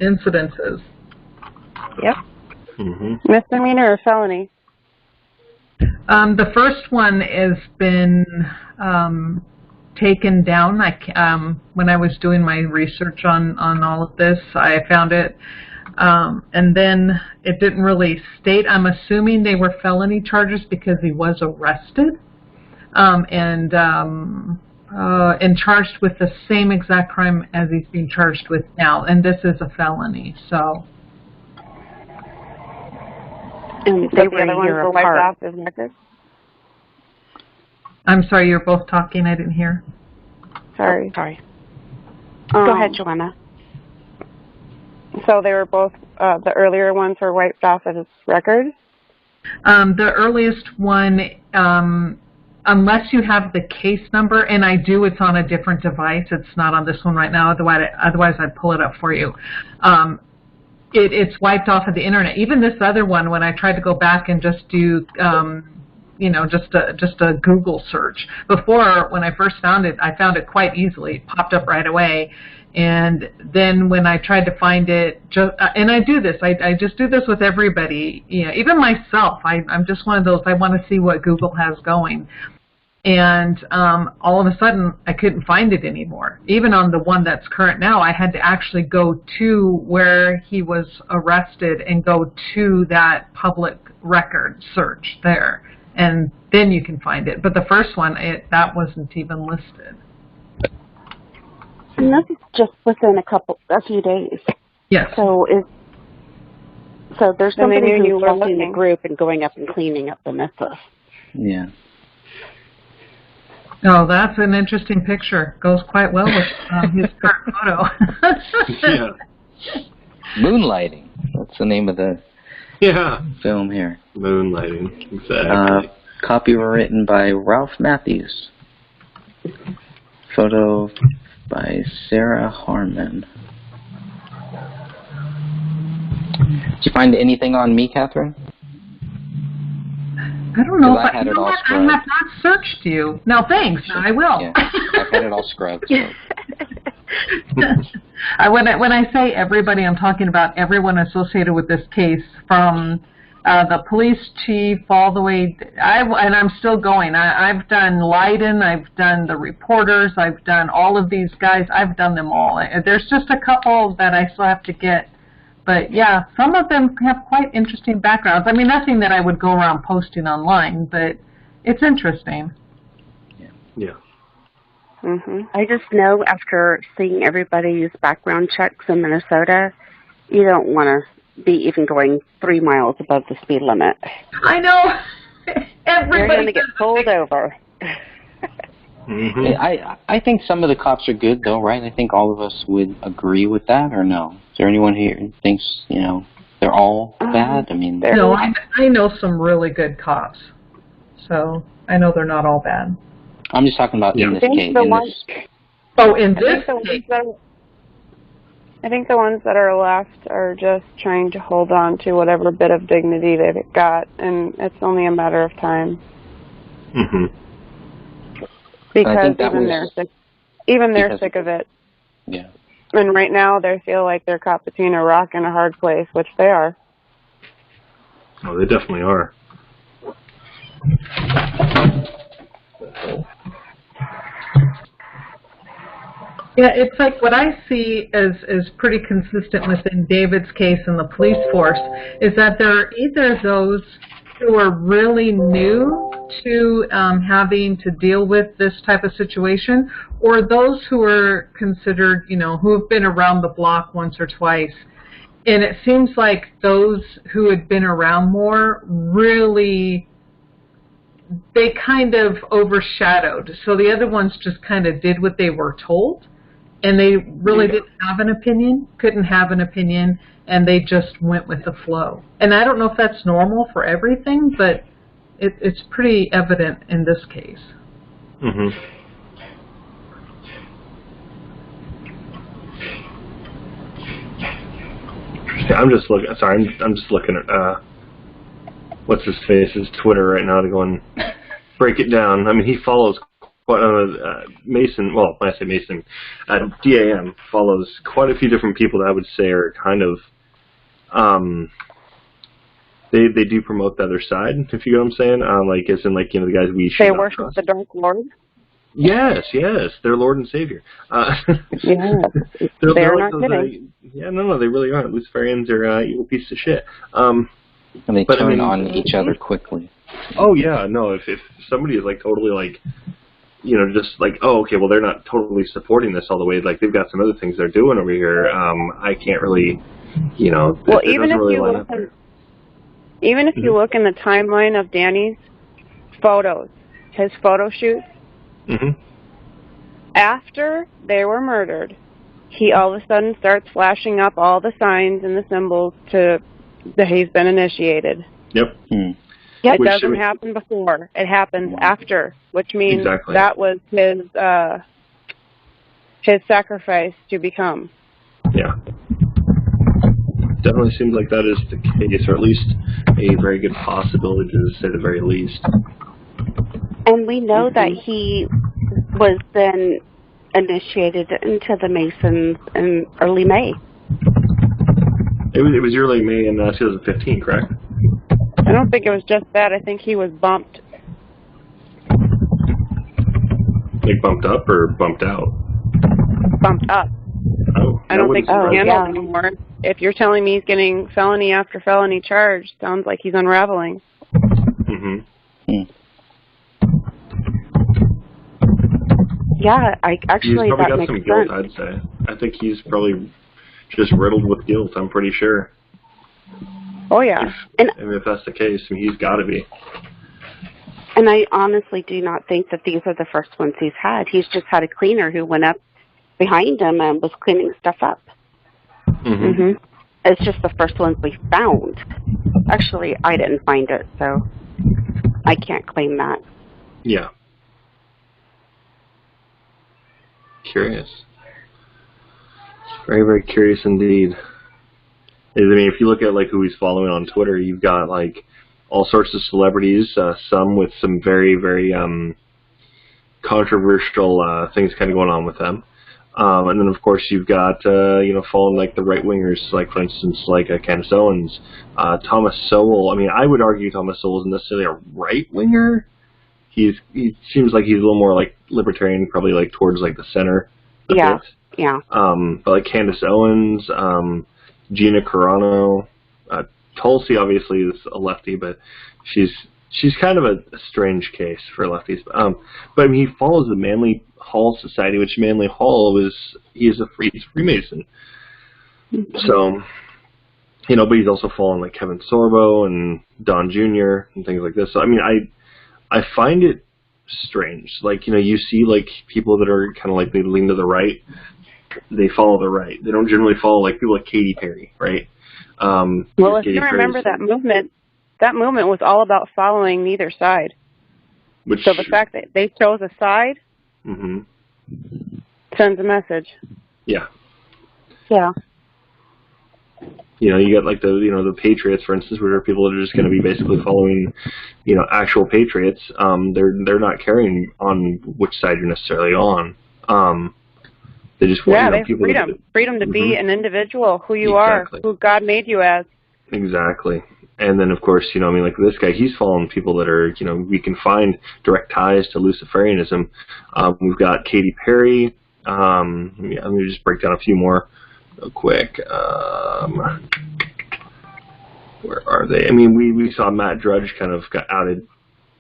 incidences. Yep. Mm-hmm. Misdemeanor or felony? The first one has been taken down. When I was doing my research on all of this, I found it. And then it didn't really state. I'm assuming they were felony charges because he was arrested and charged with the same exact crime as he's being charged with now. And this is a felony, so... And they were the other ones were wiped off his record? I'm sorry, you're both talking. I didn't hear. Sorry. Sorry. Go ahead, Joanna. So they were both, the earlier ones were wiped off of his record? The earliest one, unless you have the case number, and I do, it's on a different device. It's not on this one right now. Otherwise I'd pull it up for you. It's wiped off of the internet. Even this other one, when I tried to go back and just do, just a Google search. Before, when I first found it, I found it quite easily. It popped up right away. And then when I tried to find it, and I do this, I just do this with everybody, even myself. I'm just one of those, I want to see what Google has going. And all of a sudden, I couldn't find it anymore. Even on the one that's current now, I had to actually go to where he was arrested and go to that public record search there. And then you can find it. But the first one, that wasn't even listed. And this is just within a few days. Yes. So there's somebody who's watching the looking. group and going up and cleaning up the messes. Yeah. Oh, that's an interesting picture. Goes quite well with his current photo. Yeah. Moonlighting. That's the name of the film here. Moonlighting. Exactly. Copywritten by Ralph Matthews. Photo by Sarah Harmon. Did you find anything on me, Catherine? I don't know if I had it all I scrubbed. have not searched you. No, thanks. No, I will. Yeah, I've had it all scrubbed. So. When I say everybody, I'm talking about everyone associated with this case, from the police chief all the way. And I'm still going. I've done Leiden. I've done the reporters. I've done all of these guys. I've done them all. There's just a couple that I still have to get. But yeah, some of them have quite interesting backgrounds. I mean, nothing that I would go around posting online, but it's interesting. Yeah. Mm-hmm. I just know after seeing everybody's background checks in Minnesota, you don't want to be even going 3 miles above the speed limit. I know. You're going to get pulled over. Mm-hmm. I think some of the cops are good, though, right? I think all of us would agree with that, or no? Is there anyone here who thinks, they're all bad? I mean, no, I know some really good cops, so I know they're not all bad. I'm just talking about in this case. I think the ones that are left are just trying to hold on to whatever bit of dignity they've got, and it's only a matter of time. Mm-hmm. Because I think that even was, Even they're sick of it. Yeah. And right now they feel like they're caught between a rock and a hard place, which they are. Oh, they definitely are. Yeah, it's like what I see as pretty consistent within David's case and the police force is that there are either those who are really new to having to deal with this type of situation, or those who are considered, who have been around the block once or twice. And it seems like those who had been around more really, they kind of overshadowed. So the other ones just kind of did what they were told. And they really didn't have an opinion, couldn't have an opinion, and they just went with the flow. And I don't know if that's normal for everything, but it's pretty evident in this case. Mm-hmm. I'm just looking. Sorry, I'm just looking at what's his face's Twitter right now to go and break it down. I mean, he follows. Mason, well, when I say Mason, DAM follows quite a few different people that I would say are kind of, they do promote the other side, if you know what I'm saying, like, as in, like, the guys we should They not worship trust. the Dark Lord? Yes, their Lord and Savior. Yeah, they're not kidding. No, they really aren't. Luciferians are evil pieces of shit. And they turn on each other quickly. Oh, yeah, no, if somebody is, like, totally, like, just like, oh, okay, well, they're not totally supporting this all the way. Like, they've got some other things they're doing over here. I can't really, Well, even if you look in the timeline of Danny's photos, his photo shoots, after they were murdered, he all of a sudden starts flashing up all the signs and the symbols that he's been initiated. Yep. It doesn't happen before. It happens after, which means that was his sacrifice to become. Yeah. Definitely seems like that is the case, or at least a very good possibility, to say the very least. And we know that he was then initiated into the Masons in early May. It was early May in 2015, correct? I don't think it was just that. I think he was bumped. Like bumped up or bumped out? Bumped up. Oh, I don't think he's handled anymore. If you're telling me he's getting felony after felony charge, sounds like he's unraveling. Yeah, actually he's probably that got makes some guilt, sense. I'd say. I think he's probably just riddled with guilt, I'm pretty sure. Oh, yeah. If that's the case, I mean, he's got to be. And I honestly do not think that these are the first ones he's had. He's just had a cleaner who went up behind him and was cleaning stuff up. It's just the first ones we found. Actually, I didn't find it, so I can't claim that. Yeah. Curious. Very, very curious indeed. I mean, if you look at like who he's following on Twitter, you've got like all sorts of celebrities, some with some very, very controversial things kind of going on with them. And then, of course, you've got, following like the right-wingers, like, for instance, like Candace Owens, Thomas Sowell. I mean, I would argue Thomas Sowell isn't necessarily a right-winger. He seems like he's a little more like libertarian, probably like towards like the center. Yeah. But like Candace Owens, Gina Carano, Tulsi obviously is a lefty, but she's kind of a strange case for lefties. But I mean, he follows the Manly Hall Society, which Manly Hall he's a Freemason. So, but he's also following like Kevin Sorbo and Don Jr. and things like this. So I mean, I find it strange. Like, you see like people that are kind of like they lean to the right. They follow the right. They don't generally follow like people like Katy Perry, right? Well, if you remember that movement was all about following neither side. So the fact that they chose a side sends a message. Yeah. Yeah. You got like the Patriots, for instance, where people that are just going to be basically following, actual patriots. They're not caring on which side you're necessarily on. They just want, Yeah, they have people freedom to be an individual, who you exactly. are, who God made you as. Exactly. And then, of course, like this guy, he's following people that are, we can find direct ties to Luciferianism. We've got Katy Perry. Let me just break down a few more real quick. Where are they? I mean, we saw Matt Drudge kind of got outed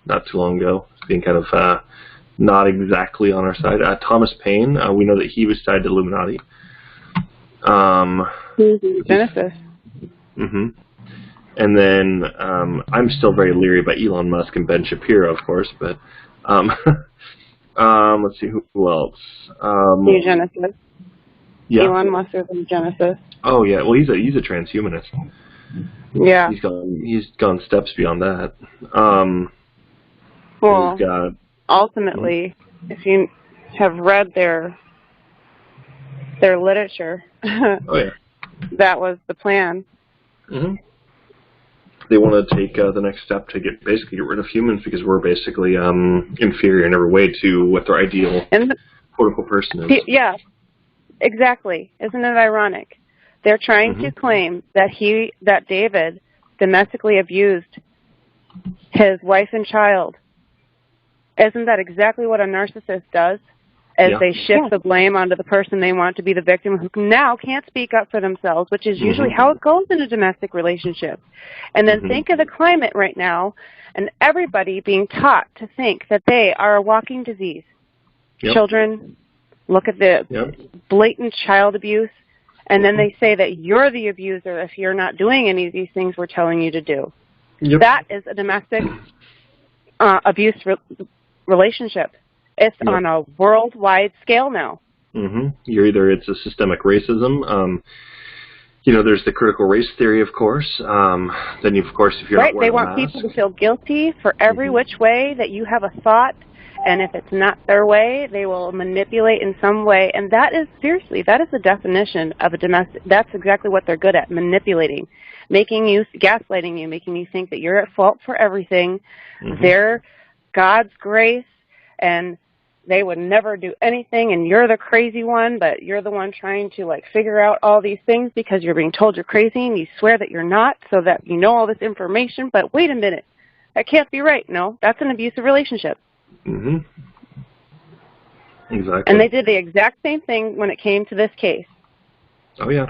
not too long ago, being kind of not exactly on our side. Thomas Paine, we know that he was tied to Illuminati. Genesis. And then I'm still very leery about Elon Musk and Ben Shapiro, of course, but let's see who else. Genesis. Yeah. Elon Musk is in Genesis. Oh yeah, well he's a transhumanist. Yeah. He's gone steps beyond that. Well, we've got, ultimately, if you have read their literature, oh yeah, that was the plan. They want to take the next step to basically get rid of humans because we're basically inferior in every way to what their ideal political person is. Yeah, exactly. Isn't it ironic? They're trying to claim that David domestically abused his wife and child. Isn't that exactly what a narcissist does? As they shift the blame onto the person they want to be the victim, who now can't speak up for themselves, which is usually how it goes in a domestic relationship. And then think of the climate right now, and everybody being taught to think that they are a walking disease. Children, look at the blatant child abuse, and then they say that you're the abuser if you're not doing any of these things we're telling you to do. That is a domestic abuse relationship. It's on a worldwide scale now. It's a systemic racism. There's the critical race theory, of course. Then, of course, if you're not wearing they want people to feel guilty for every which way that you have a thought, and if it's not their way, they will manipulate in some way. And that is, seriously, that is the definition of a domestic. That's exactly what they're good at, manipulating, gaslighting you, making you think that you're at fault for everything. They're God's grace, and they would never do anything, and you're the crazy one, but you're the one trying to figure out all these things because you're being told you're crazy, and you swear that you're not, so that you know all this information. But wait a minute, that can't be right. No, that's an abusive relationship. Exactly. And they did the exact same thing when it came to this case. Oh yeah.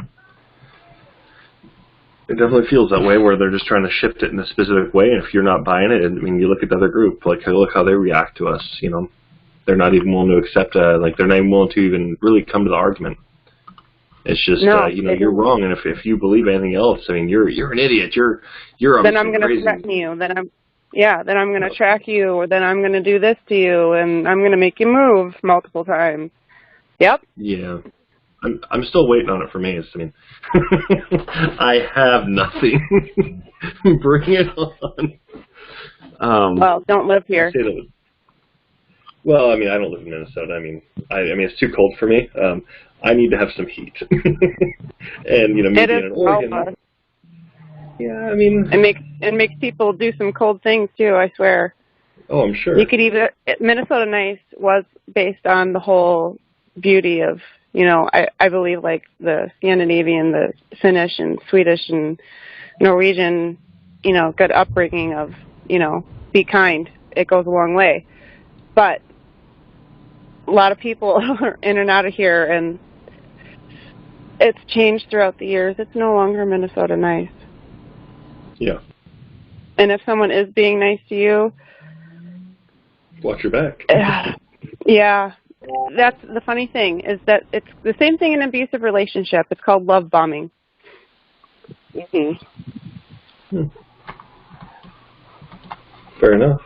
It definitely feels that way, where they're just trying to shift it in a specific way, and if you're not buying it, I mean, you look at the other group, look how they react to us, They're not even willing to accept, they're not even willing to even really come to the argument. It's just, you're wrong, and if you believe anything else, I mean, you're an idiot, you're then I'm going to threaten you, then I'm going to track you, or then I'm going to do this to you, and I'm going to make you move multiple times. Yep. Yeah. I'm still waiting on it for me. I mean, I have nothing. Bring it on. Well, don't live here. Well, I mean, I don't live in Minnesota. I mean, it's too cold for me. I need to have some heat. And maybe in Oregon. Yeah, I mean, it makes people do some cold things too. I swear. Oh, I'm sure. You could even Minnesota Nice was based on the whole beauty of I believe the Scandinavian, the Finnish and Swedish and Norwegian, good upbringing of be kind. It goes a long way. But a lot of people are in and out of here, and it's changed throughout the years. It's no longer Minnesota Nice. Yeah. And if someone is being nice to you, watch your back. Yeah. That's the funny thing, is that it's the same thing in an abusive relationship. It's called love bombing. Fair enough.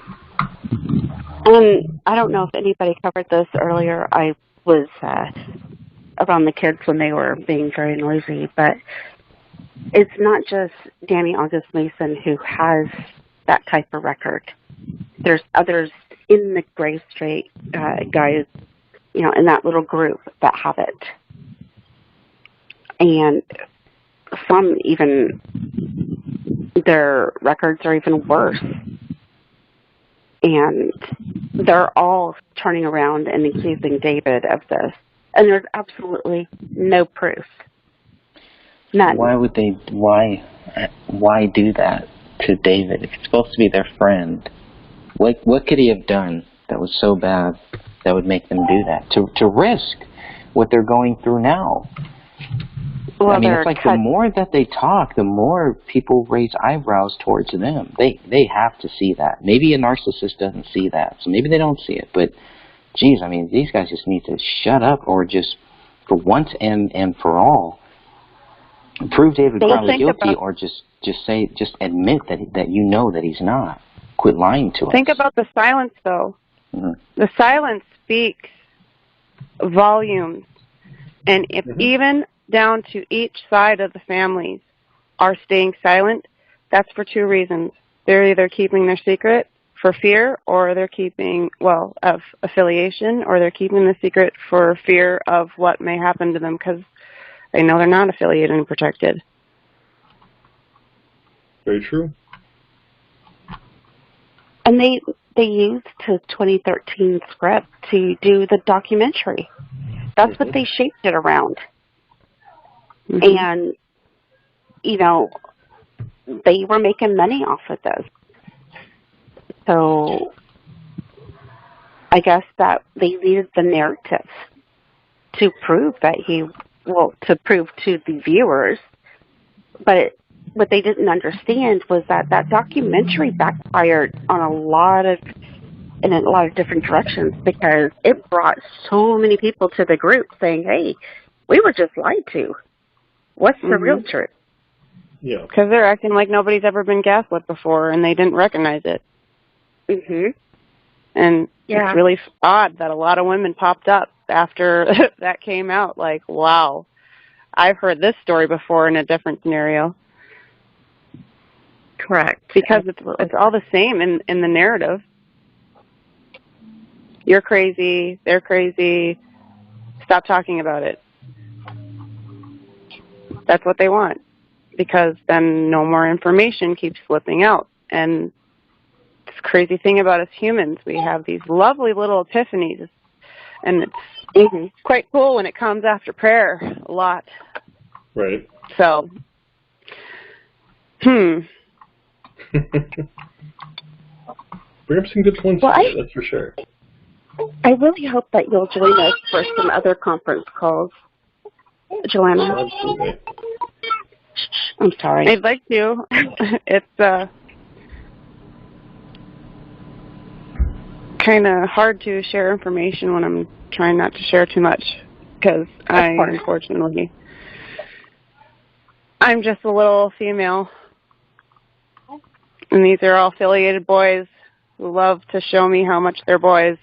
I don't know if anybody covered this earlier. I was around the kids when they were being very noisy, but it's not just Danny August Mason who has that type of record. There's others in the Gray Straight guys, in that little group that have it. And some even, their records are even worse. And they're all turning around and accusing David of this. And there's absolutely no proof. None. Why would they, why do that to David? If it's supposed to be their friend, what could he have done that was so bad that would make them do that? To risk what they're going through now? Well, I mean, it's like the more that they talk, the more people raise eyebrows towards them. They have to see that. Maybe a narcissist doesn't see that, so maybe they don't see it. But, geez, I mean, these guys just need to shut up, or just, for once and for all, prove David Crowley guilty, or just admit that you know that he's not. Quit lying to us. Think about the silence, though. Mm-hmm. The silence speaks volumes, and if even down to each side of the families are staying silent, that's for two reasons. They're either keeping their secret for fear, or they're keeping, well, of affiliation, or they're keeping the secret for fear of what may happen to them because they know they're not affiliated and protected. Very true. And they used his 2013 script to do the documentary. That's what they shaped it around. And, you know, they were making money off of this. So I guess that they needed the narrative to prove that to prove to the viewers. But what they didn't understand was that documentary backfired on in a lot of different directions, because it brought so many people to the group saying, hey, we were just lied to. What's the real truth? Yeah. Because they're acting like nobody's ever been gaslit before, and they didn't recognize it. And it's really odd that a lot of women popped up after that came out. Like, wow, I've heard this story before in a different scenario. Correct. Because it's all the same in the narrative. You're crazy, they're crazy, stop talking about it. That's what they want, because then no more information keeps slipping out. And this crazy thing about us humans, we have these lovely little epiphanies, and it's quite cool when it comes after prayer a lot. Right. So, Bring up some good points, that's for sure. I really hope that you'll join us for some other conference calls, Joanna. Absolutely. I'm sorry. I'd like to. It's kind of hard to share information when I'm trying not to share too much, because unfortunately, I'm just a little female, and these are all affiliated boys who love to show me how much they're boys.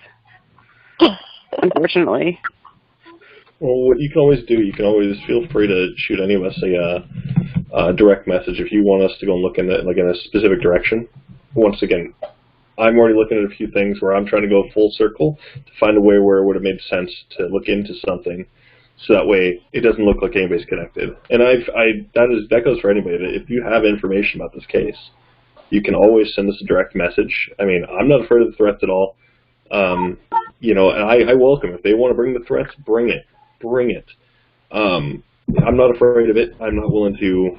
Unfortunately. Well, what you can always do, you can always feel free to shoot any of us a direct message if you want us to go and look in a specific direction. Once again, I'm already looking at a few things where I'm trying to go full circle to find a way where it would have made sense to look into something, so that way it doesn't look like anybody's connected. And that goes for anybody. If you have information about this case, you can always send us a direct message. I mean, I'm not afraid of the threats at all. You know, and I welcome, if they want to bring the threats, bring it. I'm not afraid of it. I'm not willing to, you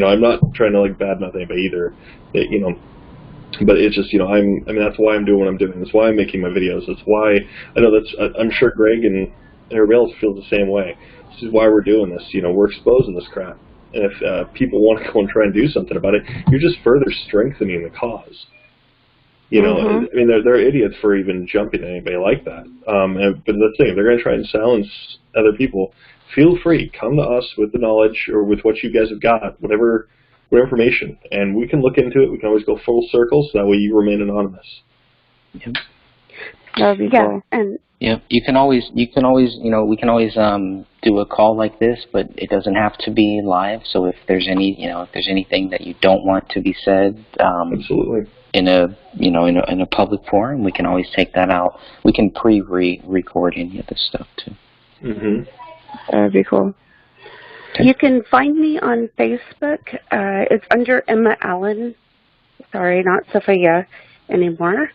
know, I'm not trying to badmouth anybody either. You know, but it's just, you know, I mean, that's why I'm doing what I'm doing. That's why I'm making my videos. That's why I'm sure Greg and everybody else feels the same way. This is why we're doing this. You know, we're exposing this crap. And if people want to go and try and do something about it, you're just further strengthening the cause. You know, I mean, they're idiots for even jumping at anybody like that. But the thing, if they're going to try and silence other people, feel free. Come to us with the knowledge or with what you guys have got, whatever information, and we can look into it. We can always go full circle, so that way you remain anonymous. Yep. That would be cool. And yep. You can always, you know, we can always do a call like this, but it doesn't have to be live. So if there's anything that you don't want to be said, absolutely. In a public forum, we can always take that out. We can pre-record any of this stuff too. That would be cool. Okay. You can find me on Facebook. It's under Emma Allen. Sorry, not Sophia anymore.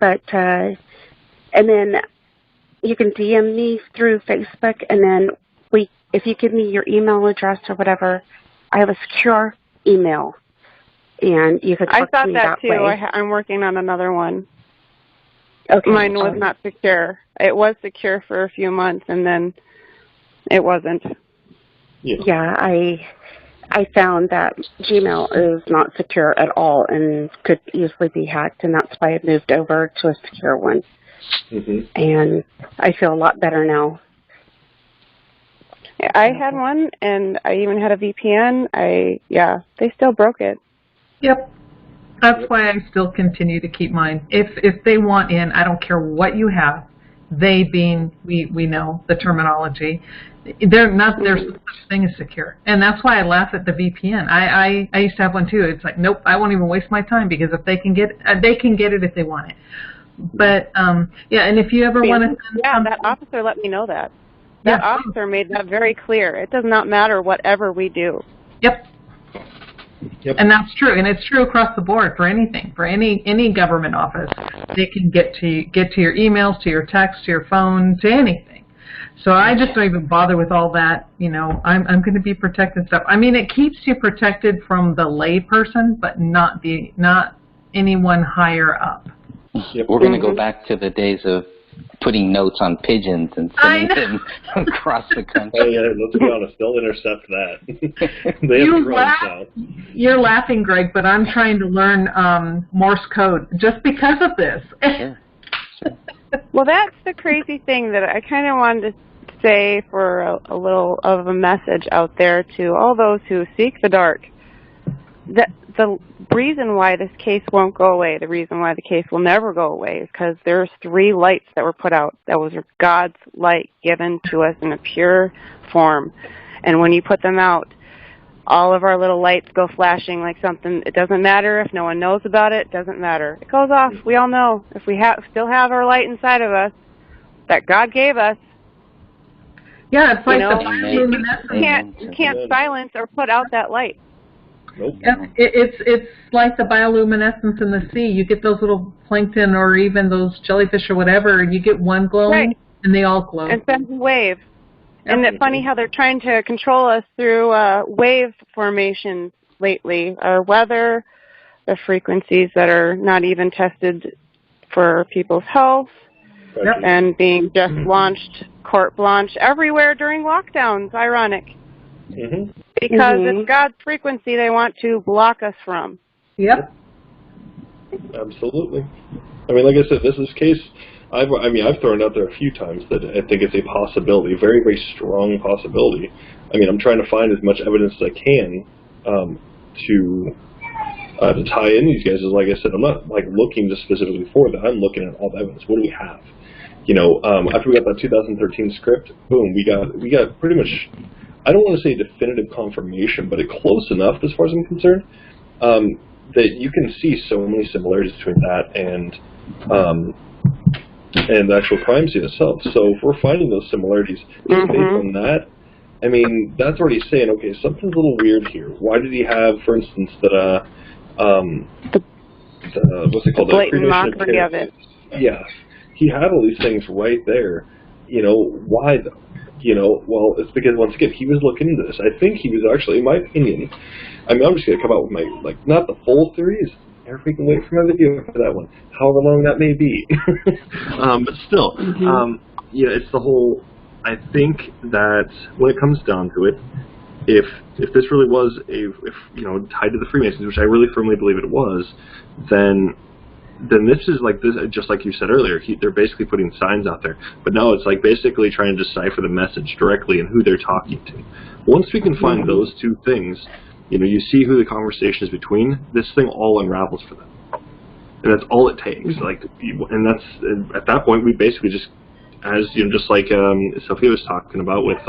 but and then you can DM me through Facebook, and then if you give me your email address or whatever, I have a secure email, and you could talk to me that way. I thought that too. I'm working on another one. Okay. Mine was not secure. It was secure for a few months, and then it wasn't. Yeah, I found that Gmail is not secure at all and could easily be hacked, and that's why I moved over to a secure one. And I feel a lot better now. I had one, and I even had a VPN. They still broke it. Yep. That's why I still continue to keep mine. If they want in, I don't care what you have. They being, we know the terminology. There's such thing as secure. And that's why I laugh at the VPN. I used to have one too. It's like, nope, I won't even waste my time, because if they can get it if they want it. But, and if you ever want to... Yeah, that officer let me know that. That officer made that very clear. It does not matter whatever we do. Yep. And that's true, and it's true across the board for anything, for any government office. They can get to your emails, to your text, to your phone, to anything. So I just don't even bother with all that. I'm going to be protected stuff. I mean, it keeps you protected from the lay person, but not anyone higher up. We're going to go back to the days of putting notes on pigeons and sending them across the country. Oh, yeah, let's be honest, they'll intercept that. They have drones now. You're laughing, Greg, but I'm trying to learn Morse code just because of this. Sure. Well, that's the crazy thing that I kind of wanted to say for a little of a message out there to all those who seek the dark. That the reason why this case won't go away, the reason why the case will never go away, is because there's 3 lights that were put out. That was God's light given to us in a pure form. And when you put them out, all of our little lights go flashing like something. It doesn't matter if no one knows about it. It doesn't matter. It goes off. We all know. If we still have our light inside of us that God gave us. Yeah, it's like the bioluminescence. You can't silence or put out that light. Nope. It's like the bioluminescence in the sea. You get those little plankton or even those jellyfish or whatever, and you get one glowing, and they all glow. And sends a wave. Isn't it funny how they're trying to control us through wave formations lately? Our weather, the frequencies that are not even tested for people's health, and being just launched carte blanche everywhere during lockdowns. Ironic. Because it's God's frequency they want to block us from. Yep. Absolutely. I mean, like I said, this case, I've thrown it out there a few times that I think it's a possibility, a very, very strong possibility. I mean, I'm trying to find as much evidence as I can to tie in these guys. Like I said, I'm not looking just specifically for that. I'm looking at all the evidence. What do we have? After we got that 2013 script, boom, we got pretty much, I don't want to say definitive confirmation, but close enough as far as I'm concerned, that you can see so many similarities between that and the actual crime scene itself. So if we're finding those similarities, just based on that, I mean, that's already saying, okay, something's a little weird here. Why did he have, for instance, that what's it called? The blatant mockery of it. Yeah, he had all these things right there. Why though? Well, it's because, once again, he was looking into this. I think he was actually, in my opinion, I mean, I'm just going to come out with my, not the full theories. Never freaking wait for my video for that one, however long that may be. But still, it's the whole, I think that when it comes down to it, if this really was tied to the Freemasons, which I really firmly believe it was, then this is like this, just like you said earlier, they're basically putting signs out there. But no, it's like basically trying to decipher the message directly and who they're talking to. Once we can find those two things, you see who the conversation is between, this thing all unravels for them. And that's all it takes. And that's, at that point, we basically just, as just like Sophia was talking about with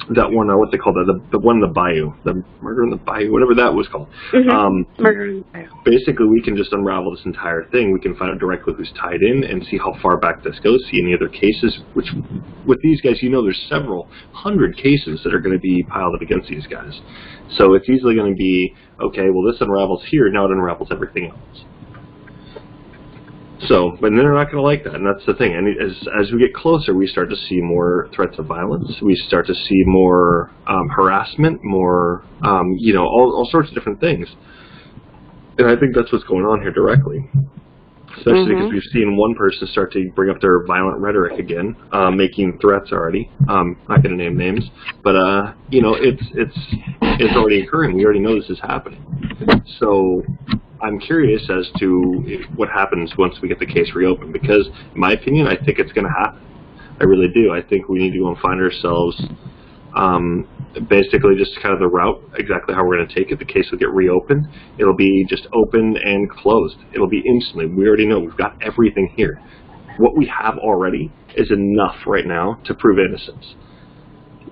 that one, what they call that, the one in the bayou, the murder in the bayou, whatever that was called. Murder in the bayou. Basically, we can just unravel this entire thing. We can find out directly who's tied in and see how far back this goes, see any other cases, which with these guys, there's several hundred cases that are going to be piled up against these guys. So it's easily going to be, okay, well, this unravels here, now it unravels everything else. So, but they're not going to like that, and that's the thing. And as we get closer, we start to see more threats of violence. We start to see more harassment, more, all sorts of different things. And I think that's what's going on here directly. Especially because we've seen one person start to bring up their violent rhetoric again, making threats already. Not going to name names, but it's already occurring. We already know this is happening. So I'm curious as to what happens once we get the case reopened. Because, in my opinion, I think it's going to happen. I really do. I think we need to go and find ourselves. Basically just kind of the route, exactly how we're going to take it. The case will get reopened. It'll be just open and closed. It'll be instantly. We already know. We've got everything here. What we have already is enough right now to prove innocence.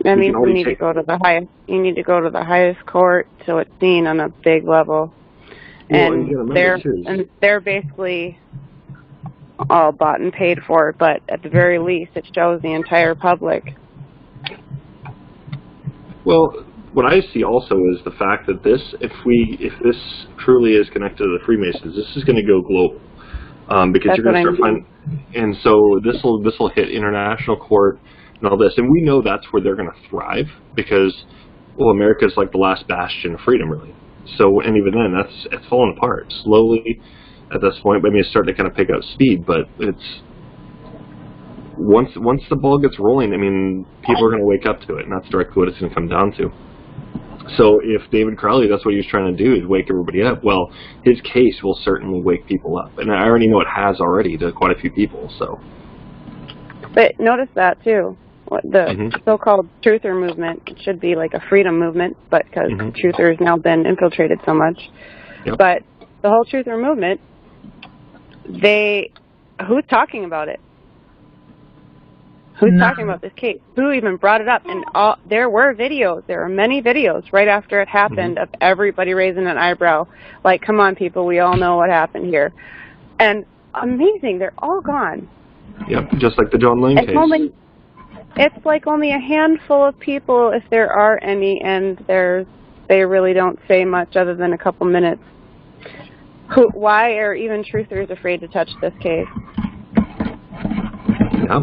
I mean, you need to go to the highest. You need to go to the highest court so it's seen on a big level. Well, and they're basically all bought and paid for. But at the very least, it shows the entire public. Well, what I see also is the fact that if this truly is connected to the Freemasons, this is going to go global, because you're going to start finding, and so this will hit international court and all this, and we know that's where they're going to thrive because, well, America's like the last bastion of freedom, really. So, and even then, it's falling apart slowly at this point. I mean, it's starting to kind of pick up speed, but it's. Once the ball gets rolling, I mean, people are going to wake up to it, and that's directly what it's going to come down to. So if David Crowley, that's what he was trying to do, is wake everybody up, well, his case will certainly wake people up. And I already know it has already to quite a few people. So. But notice that, too. The so-called truther movement, it should be like a freedom movement, but because truthers now been infiltrated so much. Yep. But the whole truther movement, who's talking about it? Who's talking about this case? Who even brought it up? And there were videos. There were many videos right after it happened of everybody raising an eyebrow. Like, come on, people, we all know what happened here. And amazing, they're all gone. Yep, just like the John Lane case. It's like only a handful of people, if there are any, and they really don't say much other than a couple minutes. Why are even truthers afraid to touch this case? Yeah.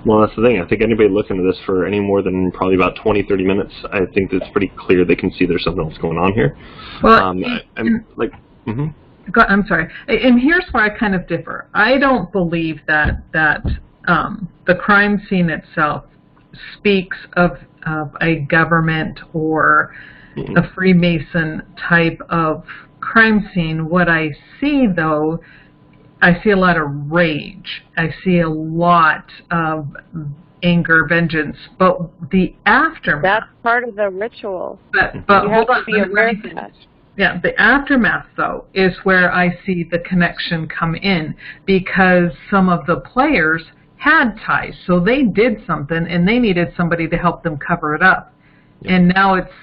Well, that's the thing. I think anybody looking at this for any more than probably about 20, 30 minutes, I think it's pretty clear they can see there's something else going on here. Well, I'm sorry. And here's where I kind of differ. I don't believe that the crime scene itself speaks of a government or a Freemason type of crime scene. What I see, though, I see a lot of rage. I see a lot of anger, vengeance. But the aftermath... That's part of the ritual. But you have to be aware of that. Yeah, the aftermath, though, is where I see the connection come in, because some of the players had ties, so they did something, and they needed somebody to help them cover it up. Yeah. And now it's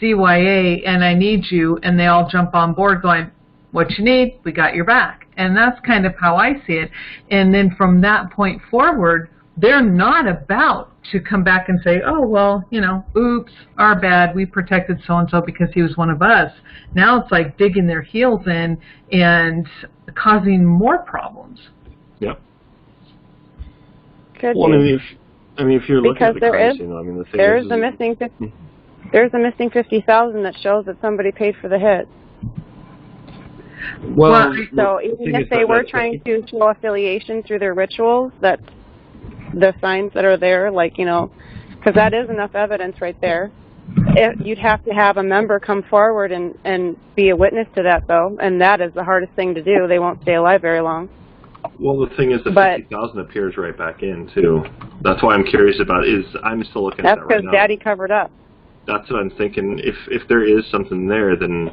CYA, and I need you, and they all jump on board going, what you need, we got your back. And that's kind of how I see it. And then from that point forward, they're not about to come back and say, oh, well, oops, our bad, we protected so-and-so because he was one of us. Now it's like digging their heels in and causing more problems. Yep. Well, if you're looking at the crime scene, the thing there's a missing 50,000 that shows that somebody paid for the hit. Well, so even if they were trying to show affiliation through their rituals, that the signs that are there, because that is enough evidence right there. You'd have to have a member come forward and be a witness to that, though, and that is the hardest thing to do. They won't stay alive very long. Well, the thing is, the 50,000 appears right back in, too. That's why I'm curious about I'm still looking at that right now. That's because Daddy covered up. That's what I'm thinking. If there is something there, then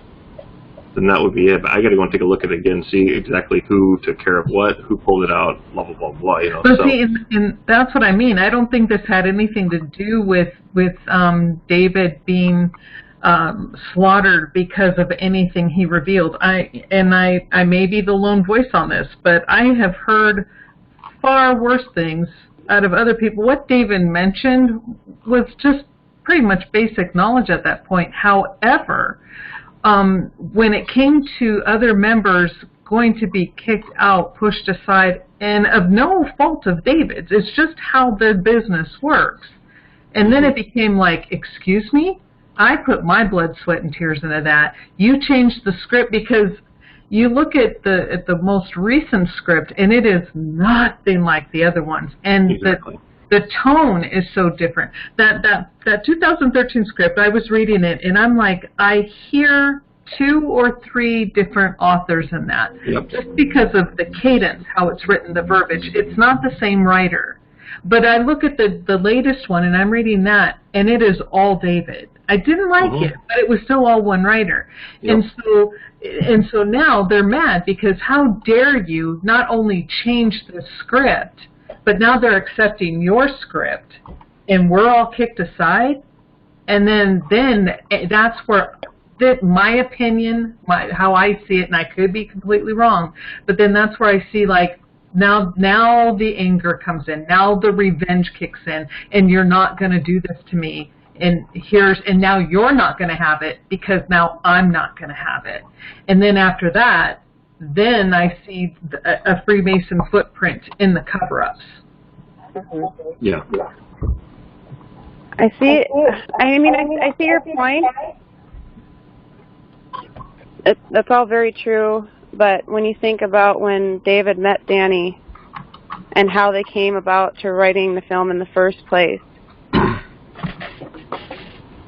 that would be it. But I got to go and take a look at it again, see exactly who took care of what, who pulled it out, blah blah blah blah. But see, and that's what I mean. I don't think this had anything to do with David being slaughtered because of anything he revealed. I may be the lone voice on this, but I have heard far worse things out of other people. What David mentioned was just pretty much basic knowledge at that point. However, when it came to other members going to be kicked out, pushed aside, and of no fault of David's. It's just how the business works. And then it became like, excuse me? I put my blood, sweat, and tears into that. You changed the script because you look at the most recent script, and it is nothing like the other ones. And exactly. the tone is so different. That 2013 script, I was reading it, and I'm like, I hear 2 or 3 different authors in that. Yep. Just because of the cadence, how it's written, the verbiage. It's not the same writer. But I look at the latest one, and I'm reading that, and it is all David. I didn't like it, but it was still all one writer. Yep. And so now they're mad because how dare you not only change the script, but now they're accepting your script, and we're all kicked aside. And then that's where my opinion, how I see it, and I could be completely wrong, but then that's where I see, like, now the anger comes in, now the revenge kicks in, and you're not going to do this to me, and now you're not going to have it because now I'm not going to have it. And then after that, then I see a Freemason footprint in the cover-ups. Yeah. I see. I see your point. That's all very true. But when you think about when David met Danny and how they came about to writing the film in the first place,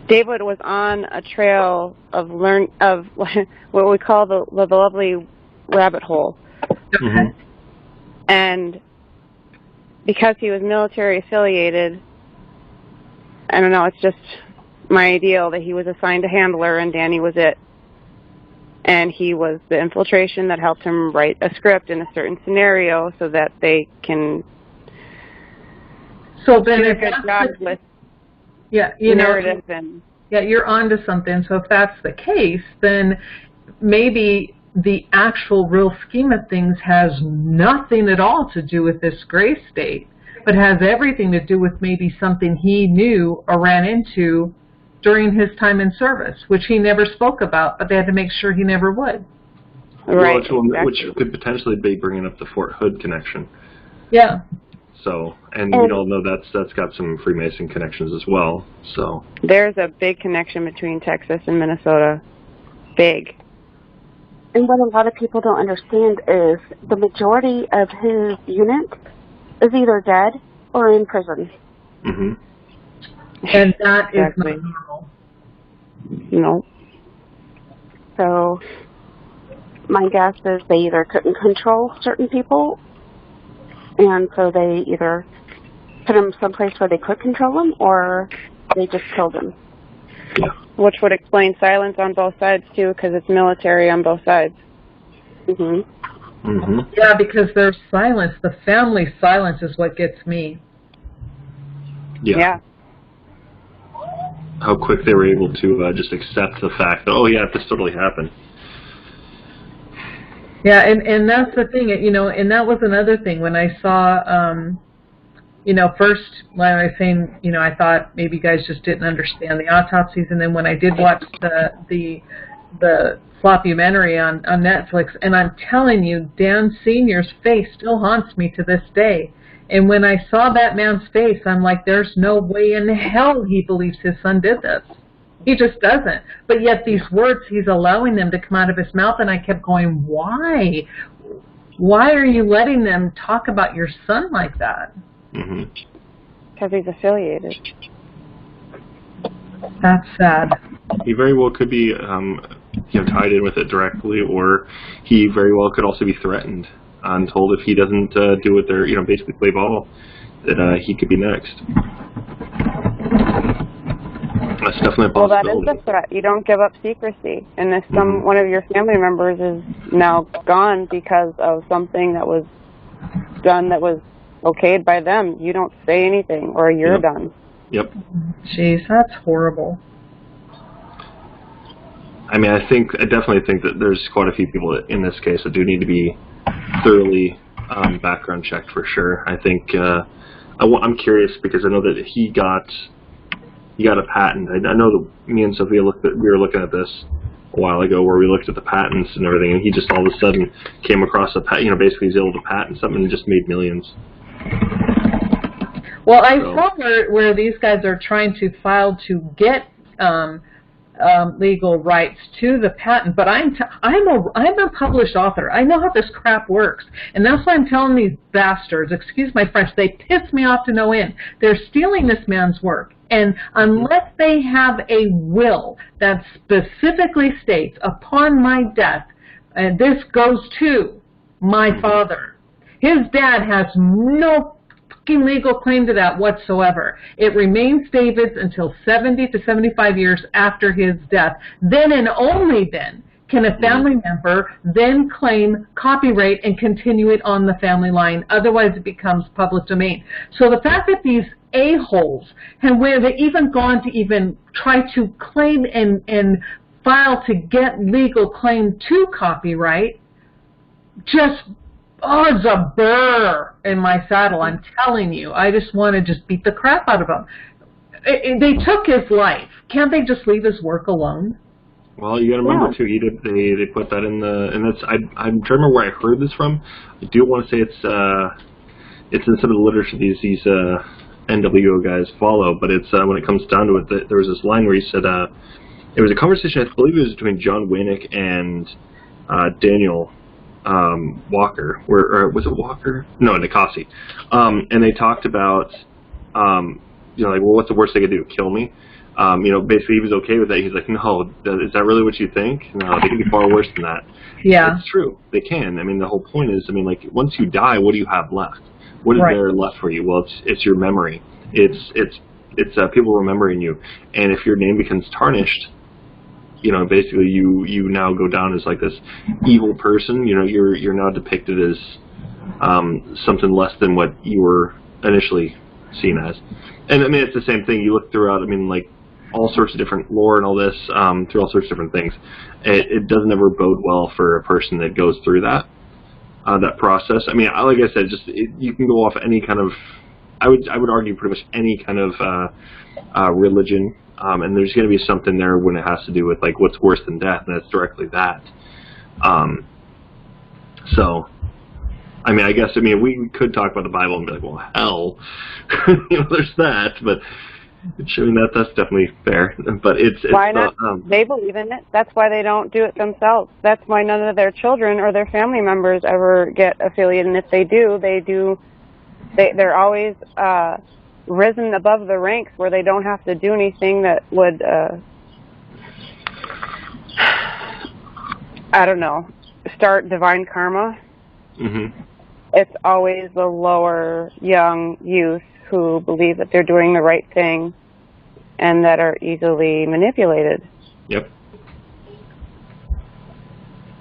David was on a trail of what we call the lovely rabbit hole. Mm-hmm. And because he was military affiliated, I don't know, it's just my ideal that he was assigned a handler and Danny was it. And he was the infiltration that helped him write a script in a certain scenario so that they can do a good job with narrative. Yeah, you're onto something. So if that's the case, then maybe the actual real scheme of things has nothing at all to do with this gray state, but has everything to do with maybe something he knew or ran into during his time in service, which he never spoke about, but they had to make sure he never would. Right. Well, which could potentially be bringing up the Fort Hood connection. Yeah. So, and we all know that's got some Freemason connections as well. So there's a big connection between Texas and Minnesota. Big. And what a lot of people don't understand is the majority of his unit is either dead or in prison. Mm-hmm. And that is not normal. No. So my guess is they either couldn't control certain people, and so they either put them someplace where they could control them, or they just killed them. Yeah. Which would explain silence on both sides, too, because it's military on both sides. Mm-hmm. Mm-hmm. Yeah, because there's silence. The family silence is what gets me. Yeah. How quick they were able to just accept the fact that, oh yeah, this totally happened. Yeah, and that's the thing, and that was another thing when I saw, first when I was saying, I thought maybe you guys just didn't understand the autopsies, and then when I did watch the floppumentary on Netflix, and I'm telling you, Dan Sr.'s face still haunts me to this day. And when I saw that man's face, I'm like, there's no way in hell he believes his son did this. He just doesn't. But yet these words, he's allowing them to come out of his mouth, and I kept going, why? Why are you letting them talk about your son like that? Mm-hmm. Because he's affiliated. That's sad. He very well could be tied in with it directly, or he very well could also be threatened and told if he doesn't do what they're, basically play ball, that he could be next. That's definitely a possibility. Well, that is a threat. You don't give up secrecy. And if one of your family members is now gone because of something that was done that was okayed by them, you don't say anything, or you're done. Yep. Jeez, that's horrible. I mean, I definitely think that there's quite a few people in this case that do need to be thoroughly background checked for sure. I think I'm curious because I know that he got a patent. I know that me and Sophia we were looking at this, a while ago where we looked at the patents and everything, and he just all of a sudden came across basically he's able to patent something and just made millions. Well, I saw where these guys are trying to file to get legal rights to the patent, but I'm a published author. I know how this crap works, and that's why I'm telling these bastards, excuse my French, they piss me off to no end. They're stealing this man's work, and unless they have a will that specifically states, upon my death, and this goes to my father, his dad has no legal claim to that whatsoever. It remains David's until 70 to 75 years after his death. Then and only then can a family member then claim copyright and continue it on the family line. Otherwise it becomes public domain. So the fact that these a-holes, and where they even gone to even try to claim and file to get legal claim to copyright, just it's a burr in my saddle, I'm telling you. I just want to just beat the crap out of him. They took his life. Can't they just leave his work alone? Well, you got to remember too. They put that in the, and that's I'm trying to remember where I heard this from. I do want to say it's in some of the literature these NWO guys follow, but it's when it comes down to it, there was this line where he said it was a conversation, I believe it was between John Waynick and Daniel Walker, or was it Walker? No, Nikasi. And they talked about, like, well, what's the worst they could do? Kill me? Basically he was okay with that. He's like, no, is that really what you think? No, they can be far worse than that. Yeah. It's true. They can. I mean, the whole point is, like, once you die, what do you have left? What is there left for you? Well, it's your memory. It's people remembering you. And if your name becomes tarnished, basically you now go down as like this evil person. You're now depicted as something less than what you were initially seen as. And I mean, it's the same thing. You look throughout, like all sorts of different lore and all this, through all sorts of different things. It doesn't ever bode well for a person that goes through that process. I mean, like I said, you can go off any kind of, I would argue pretty much any kind of religion. And there's going to be something there when it has to do with, like, what's worse than death, and that's directly that. So, I mean, I guess, we could talk about the Bible and be like, well, hell, there's that, but showing that's definitely fair. But it's why not? They believe in it. That's why they don't do it themselves. That's why none of their children or their family members ever get affiliated, and if they do, they're always risen above the ranks where they don't have to do anything that would, start divine karma. Mm-hmm. It's always the lower young youth who believe that they're doing the right thing and that are easily manipulated. Yep.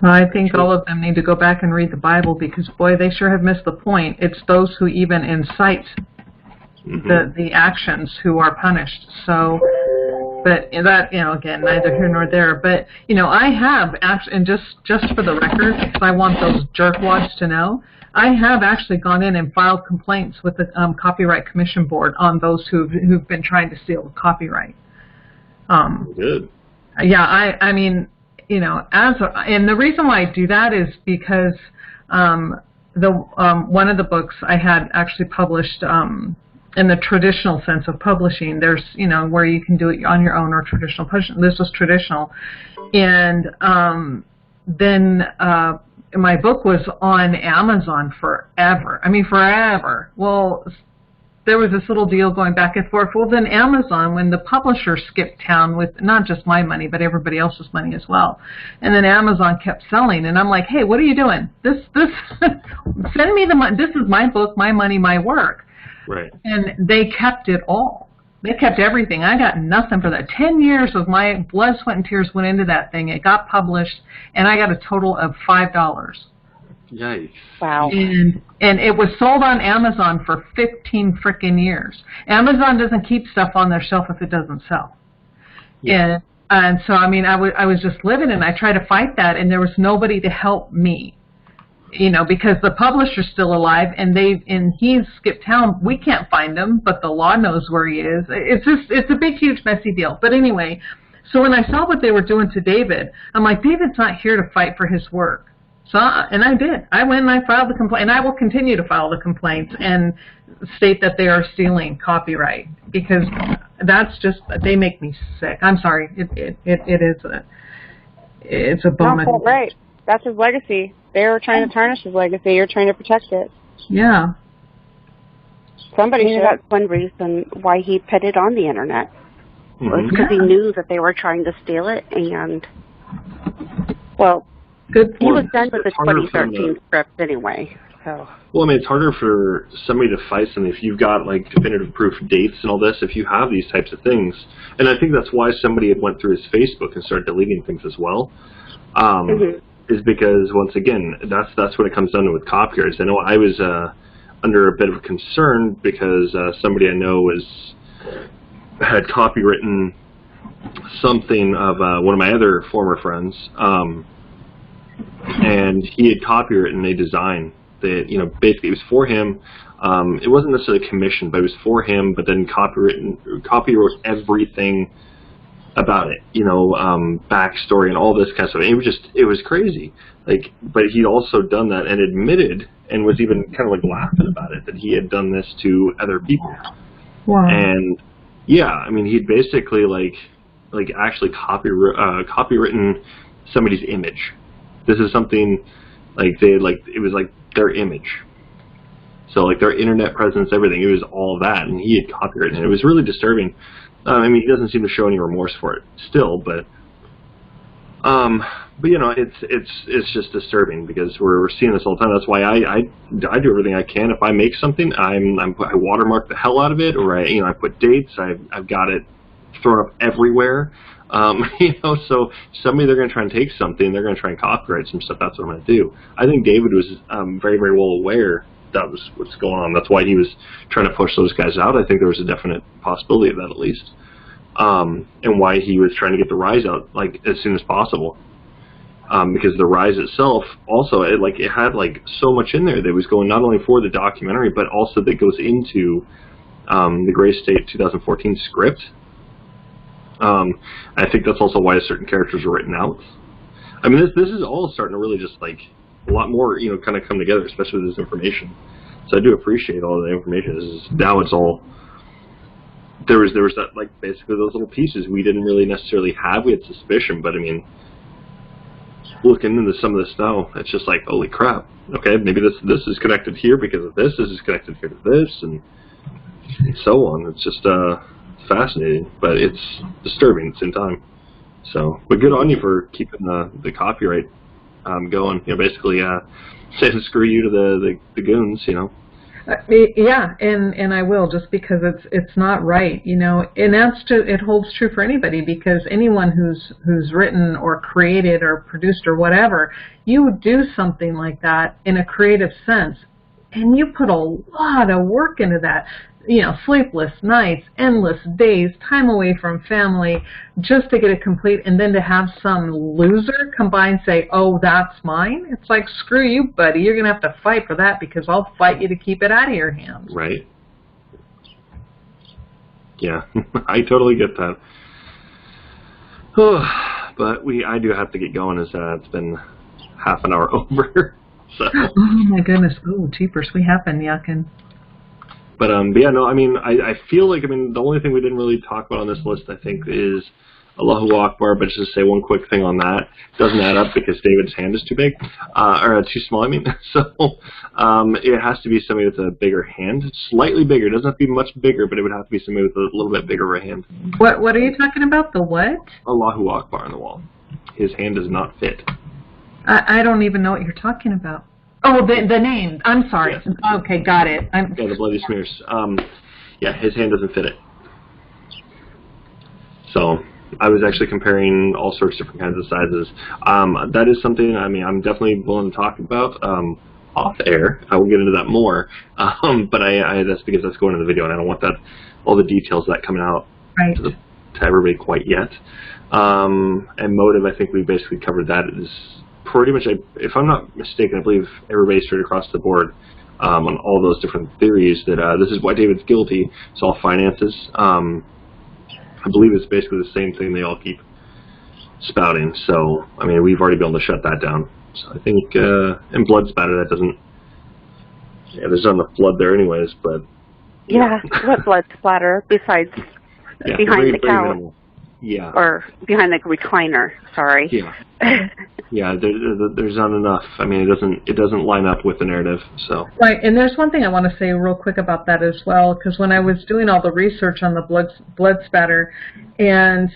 I think all of them need to go back and read the Bible because, boy, they sure have missed the point. It's those who even incite the actions who are punished. So, but that, again, neither here nor there. But, I have actually, and just for the record, because I want those jerkwads to know, I have actually gone in and filed complaints with the Copyright Commission Board on those who've been trying to steal copyright. Good. Yeah, I mean, and the reason why I do that is because one of the books I had actually published in the traditional sense of publishing. There's, where you can do it on your own or traditional publishing. This was traditional. And then my book was on Amazon forever. I mean, forever. Well, there was this little deal going back and forth. Well, then Amazon, when the publisher skipped town with not just my money, but everybody else's money as well. And then Amazon kept selling. And I'm like, hey, what are you doing? This send me the money. This is my book, my money, my work. Right. And they kept it all. They kept everything. I got nothing for that. 10 years of my blood, sweat, and tears went into that thing. It got published, and I got a total of $5. Yikes. Wow. And it was sold on Amazon for 15 frickin' years. Amazon doesn't keep stuff on their shelf if it doesn't sell. Yeah. And so, I mean, I was just living, and I tried to fight that, and there was nobody to help me. Because the publisher's still alive, and he's skipped town. We can't find him, but the law knows where he is. It's a big, huge, messy deal. But anyway, So when I saw what they were doing to David, I'm like, David's not here to fight for his work. So, and I did. I went and I filed the complaint, and I will continue to file the complaints and state that they are stealing copyright, because that's just, they make me sick. I'm sorry. It's a bone. No, right. That's his legacy. They're trying to tarnish his legacy. You're trying to protect it. Yeah. Somebody should. That's one reason why he put it on the internet. Was because he knew that they were trying to steal it, and, well, good he was done with the 2013 script anyway. So. Well, I mean, it's harder for somebody to fight something if you've got, like, definitive proof dates and all this, if you have these types of things. And I think that's why somebody had went through his Facebook and started deleting things as well. Is because, once again, that's what it comes down to with copyrights. I know I was under a bit of a concern because somebody I know had copywritten something of one of my other former friends, and he had copywritten a design that, you know, basically it was for him. It wasn't necessarily commissioned, but it was for him, but then copywrote everything about it, you know, backstory and all this kind of stuff. And it was crazy. Like, but he'd also done that and admitted, and was even kind of like laughing about it, that he had done this to other people. Wow. And yeah, I mean, he'd basically like actually copywritten somebody's image. This is something like it was like their image. So like their internet presence, everything, it was all that, and he had copywritten it. It was really disturbing. I mean, he doesn't seem to show any remorse for it still, but you know, it's just disturbing because we're seeing this all the time. That's why I do everything I can. If I make something, I watermark the hell out of it, or I put dates. I've got it thrown up everywhere. You know, so somebody, they're going to try and take something, they're going to try and copyright some stuff. That's what I'm going to do. I think David was very, very well aware that was what's going on. That's why he was trying to push those guys out. I think there was a definite possibility of that, at least, and why he was trying to get the Rise out like as soon as possible, because the Rise itself also it had like so much in there that was going not only for the documentary but also that goes into the Gray State 2014 script. I think that's also why certain characters were written out. I mean, this is all starting to really just like a lot more, you know, kind of come together, especially with this information. So I do appreciate all the information. Now it's all there was that, like, basically those little pieces we didn't really necessarily have. We had suspicion, but I mean, looking into some of this now, it's just like, holy crap. Okay, maybe this is connected here because of this. This is connected here to this, and so on. It's just fascinating, but it's disturbing at the same time. So, but good on you for keeping the copyright going. You know, basically saying screw you to the goons. You know. Yeah, and I will, just because it's not right, you know, and it holds true for anybody, because anyone who's written or created or produced or whatever, you would do something like that in a creative sense, and you put a lot of work into that. You know, sleepless nights, endless days, time away from family, just to get it complete, and then to have some loser come by and say, oh, that's mine? It's like, screw you, buddy. You're going to have to fight for that, because I'll fight you to keep it out of your hands. Right. Yeah, I totally get that. But I do have to get going, as it's been half an hour over. So. Oh, my goodness. Oh, jeepers. We have been yucking. But yeah, no, I mean, I feel like, I mean, the only thing we didn't really talk about on this list, I think, is Allahu Akbar, but just to say one quick thing on that, it doesn't add up because David's hand is too big, or too small, I mean, so it has to be somebody with a bigger hand, slightly bigger. It doesn't have to be much bigger, but it would have to be somebody with a little bit bigger of a hand. What are you talking about, the what? Allahu Akbar on the wall. His hand does not fit. I don't even know what you're talking about. Oh, the name. I'm sorry. Yes. Okay, got it. Yeah, the bloody smears. Yeah, his hand doesn't fit it. So I was actually comparing all sorts of different kinds of sizes. That is something, I mean, I'm definitely willing to talk about off air. I will get into that more. But that's because that's going in the video, and I don't want all the details of that coming out right. to everybody quite yet. And motive, I think we basically covered that. It is pretty much, if I'm not mistaken, I believe everybody's straight across the board on all those different theories that this is why David's guilty. It's all finances. I believe it's basically the same thing they all keep spouting. So, I mean, we've already been able to shut that down. So I think, and blood spatter, that doesn't, yeah, there's not enough blood there anyways, but. Yeah, what blood splatter besides behind the couch? Minimal. Yeah. Or behind the recliner, sorry. Yeah. Yeah, there's not enough. I mean, it doesn't line up with the narrative. So. Right, and there's one thing I want to say real quick about that as well, because when I was doing all the research on the blood spatter, and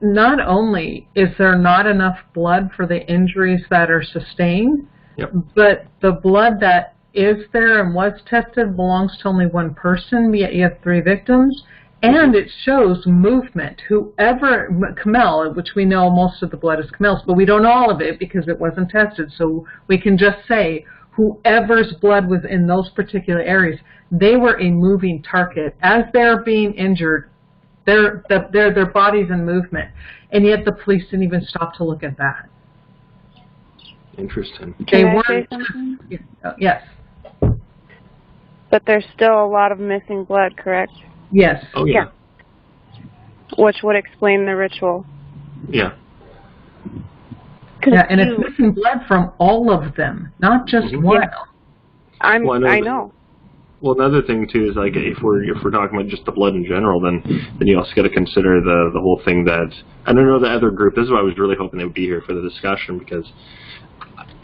not only is there not enough blood for the injuries that are sustained, yep. but the blood that is there and was tested belongs to only one person, yet you have 3 victims. And it shows movement. Whoever, Kamel, which we know most of the blood is Kamel's, but we don't know all of it because it wasn't tested. So we can just say whoever's blood was in those particular areas, they were a moving target. As they're being injured, their body's in movement. And yet the police didn't even stop to look at that. Interesting. They Can I say weren't. something? Yes. But there's still a lot of missing blood, correct? Yes. Oh, yeah. Which would explain the ritual. Yeah. Yeah, and it's missing blood from all of them, not just one. Yeah. I know. Well, another thing too is like if we're talking about just the blood in general, then you also got to consider the whole thing that I don't know the other group. This is why I was really hoping they would be here for the discussion, because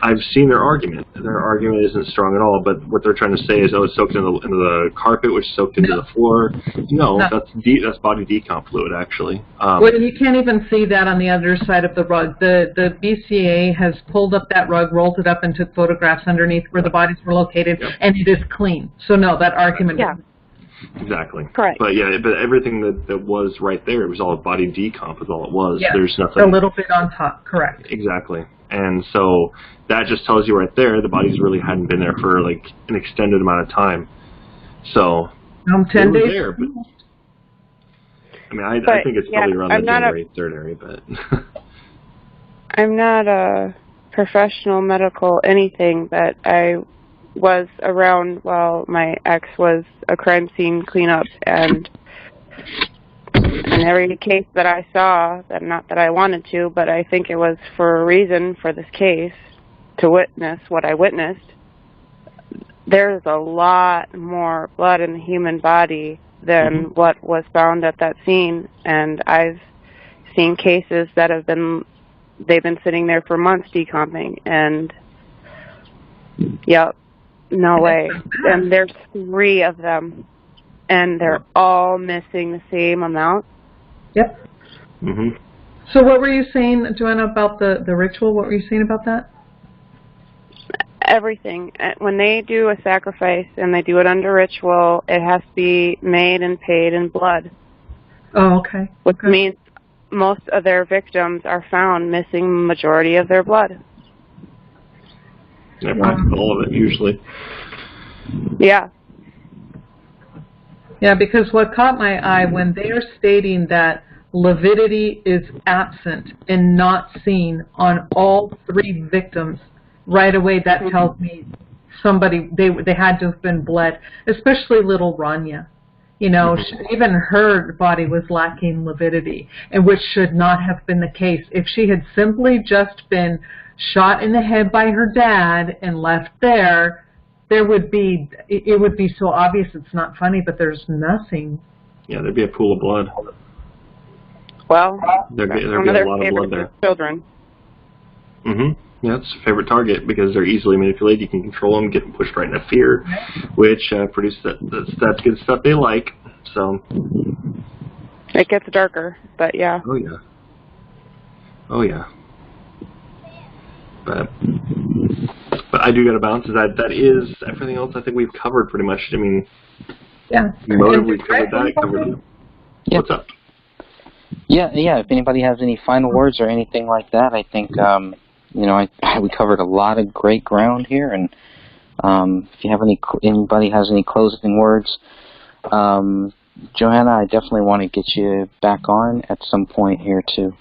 I've seen their argument. Their argument isn't strong at all, but what they're trying to say is, oh, it's soaked into the carpet, which is soaked into the floor. No, that's body decomp fluid, actually. Well, you can't even see that on the other side of the rug. The BCA has pulled up that rug, rolled it up, and took photographs underneath where the bodies were located, and it is clean. So, no, that argument Yeah. Exactly. Correct. But yeah, but everything that was right there, it was all body decomp is all it was. Yeah. There's nothing. A little bit on top, correct. Exactly. And so that just tells you right there the bodies really hadn't been there for like an extended amount of time. So 10 days. There, but, I mean, I think it's probably around the January 3rd area, but I'm not a professional medical anything, but I was around while my ex was a crime scene cleanup, and in every case that I saw, that not that I wanted to, but I think it was for a reason for this case, to witness what I witnessed, there's a lot more blood in the human body than what was found at that scene, and I've seen cases that they've been sitting there for months decomping, and yep, no way. And there's 3 of them, and they're all missing the same amount. Yep. So what were you saying, Joanna, about the ritual? What were you saying about that? Everything. When they do a sacrifice and they do it under ritual, it has to be made and paid in blood. Oh, okay. Which means most of their victims are found missing the majority of their blood. Yeah, all of it, usually. Yeah. Yeah, because what caught my eye when they are stating that lividity is absent and not seen on all 3 victims, right away that tells me they had to have been bled, especially little Rania. You know, even her body was lacking lividity, and which should not have been the case. If she had simply just been shot in the head by her dad and left there, it would be so obvious it's not funny, but there's nothing. Yeah, there'd be a pool of blood. Well, there'd be a lot of blood there. Children. Yeah, it's a favorite target because they're easily manipulated. You can control them, get them pushed right into fear, which produces that's good stuff they like. So it gets darker, but yeah. Oh yeah. Oh yeah. But I do got to balance that is everything else. I think we've covered pretty much. I mean, yeah. Motive, we've covered that. Covered. Yeah. What's up? Yeah. If anybody has any final words or anything like that, I think we covered a lot of great ground here. And if you have anybody has any closing words, Johanna, I definitely want to get you back on at some point here too.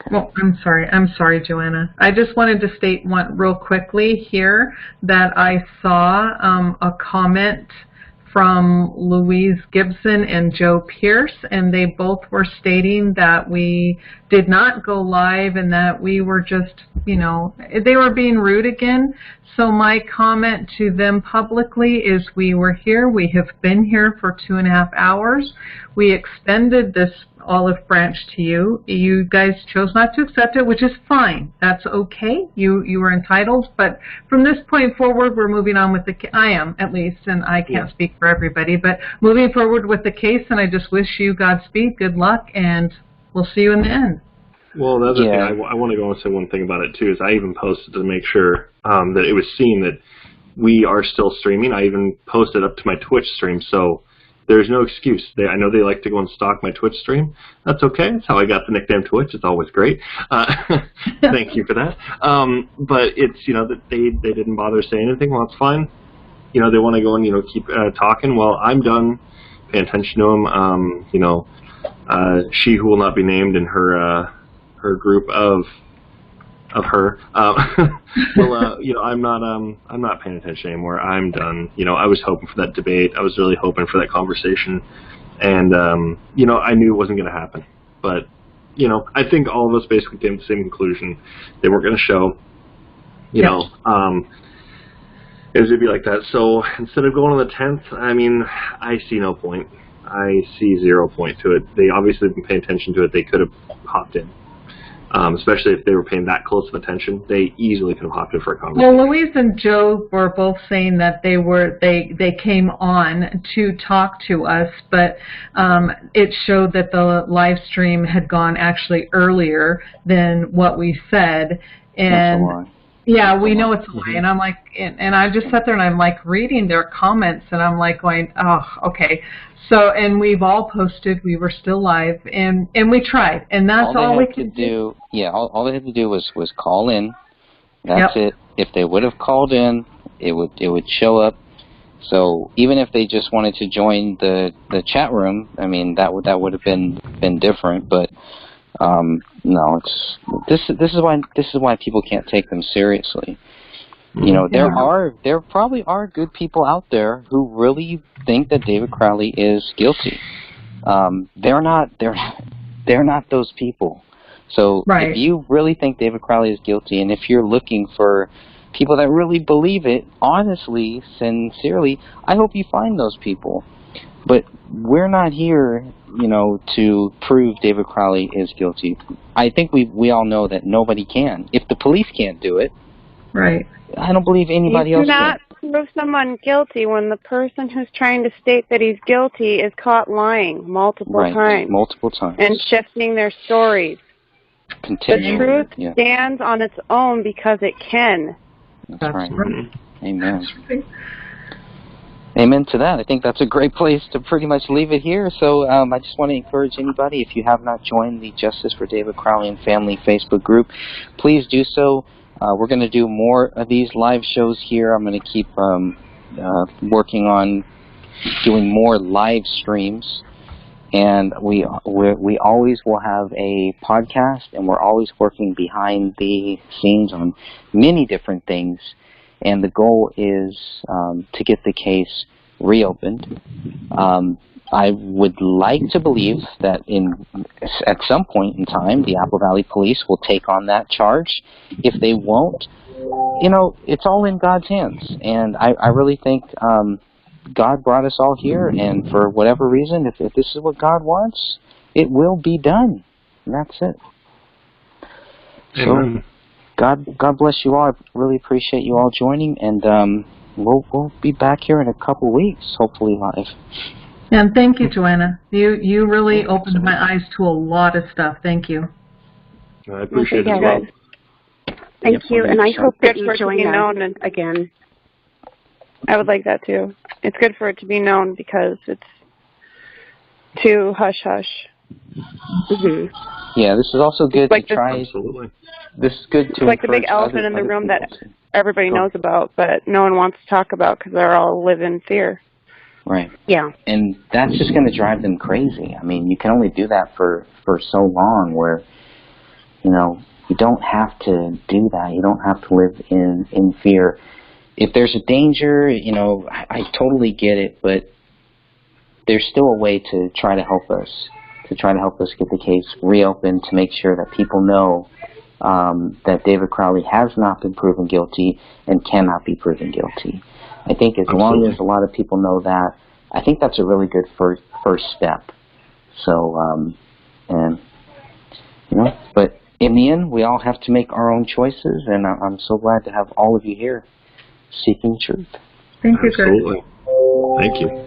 Well, I'm sorry, Joanna. I just wanted to state real quickly here that I saw a comment from Louise Gibson and Joe Pierce, and they both were stating that we did not go live and that we were just, you know, they were being rude again. So my comment to them publicly is we were here. We have been here for 2.5 hours. We extended this olive branch to you. You guys chose not to accept it, which is fine. That's okay. You were entitled. But from this point forward, we're moving on with the I am, at least, and I can't speak for everybody, but moving forward with the case, and I just wish you Godspeed, good luck, and we'll see you in the end. Well, the other thing, I want to go and say one thing about it, too, is I even posted to make sure that it was seen that we are still streaming. I even posted up to my Twitch stream, so there's no excuse. I know they like to go and stalk my Twitch stream. That's okay. That's how I got the nickname Twitch. It's always great. Thank you for that. But it's, you know, that they didn't bother saying anything. Well, it's fine. You know, they want to go and, you know, keep talking. Well, I'm done paying attention to them. You know, she who will not be named in her group of her. Well, you know, I'm not paying attention anymore. I'm done. You know, I was hoping for that debate. I was really hoping for that conversation, and you know, I knew it wasn't going to happen. But you know, I think all of us basically came to the same conclusion. They weren't going to show. You know, it was going to be like that. So instead of going on the 10th, I mean, I see no point. I see 0 point to it. They obviously have been paying attention to it. They could have hopped in. Especially if they were paying that close of attention, they easily could have hopped in for a conversation. Well, Louise and Joe were both saying that they came on to talk to us, but it showed that the live stream had gone actually earlier than what we said, and yeah, we know it's a lie. And I'm like, and I just sat there and I'm like reading their comments, and I'm like going, oh, okay. So, and we've all posted, we were still live, and we tried, and that's all we could do. Yeah, all they had to do was call in. That's it. If they would have called in, it would show up. So even if they just wanted to join the chat room, I mean, that would have been different. But no, this is why people can't take them seriously. You know, there probably are good people out there who really think that David Crowley is guilty. They're not those people. So if you really think David Crowley is guilty, and if you're looking for people that really believe it, honestly, sincerely, I hope you find those people. But we're not here, you know, to prove David Crowley is guilty. I think we all know that nobody can. If the police can't do it, I don't believe anybody else can. You cannot prove someone guilty when the person who's trying to state that he's guilty is caught lying multiple times. Multiple times. And shifting their stories. Continuing. The truth stands on its own because it can. That's right. Amen. Amen to that. I think that's a great place to pretty much leave it here. So I just want to encourage anybody, if you have not joined the Justice for David Crowley and Family Facebook group, please do so. We're going to do more of these live shows here. I'm going to keep working on doing more live streams. And we always will have a podcast, and we're always working behind the scenes on many different things. And the goal is to get the case reopened. I would like to believe that at some point in time, the Apple Valley Police will take on that charge. If they won't, you know, it's all in God's hands. And I really think God brought us all here, and for whatever reason, if this is what God wants, it will be done. And that's it. Amen. So, God bless you all. I really appreciate you all joining, and we'll be back here in a couple weeks, hopefully live. And thank you, Joanna. You really opened my eyes to a lot of stuff. Thank you. I appreciate it as well. Thank you, and I hope that you to join be us known and again. I would like that too. It's good for it to be known because it's too hush-hush. Yeah, this is also good like to try. Absolutely. This is good to It's like the big elephant in the room that everybody knows about, but no one wants to talk about because they're all live in fear. Right. Yeah. And that's just going to drive them crazy. I mean, you can only do that for so long where, you know, you don't have to do that. You don't have to live in fear. If there's a danger, you know, I totally get it, but there's still a way to try to help us, get the case reopened, to make sure that people know that David Crowley has not been proven guilty and cannot be proven guilty. I think as long as a lot of people know that, I think that's a really good first step. So, and you know, but in the end, we all have to make our own choices, and I'm so glad to have all of you here seeking truth. Thank you, Greg. Absolutely. Thank you.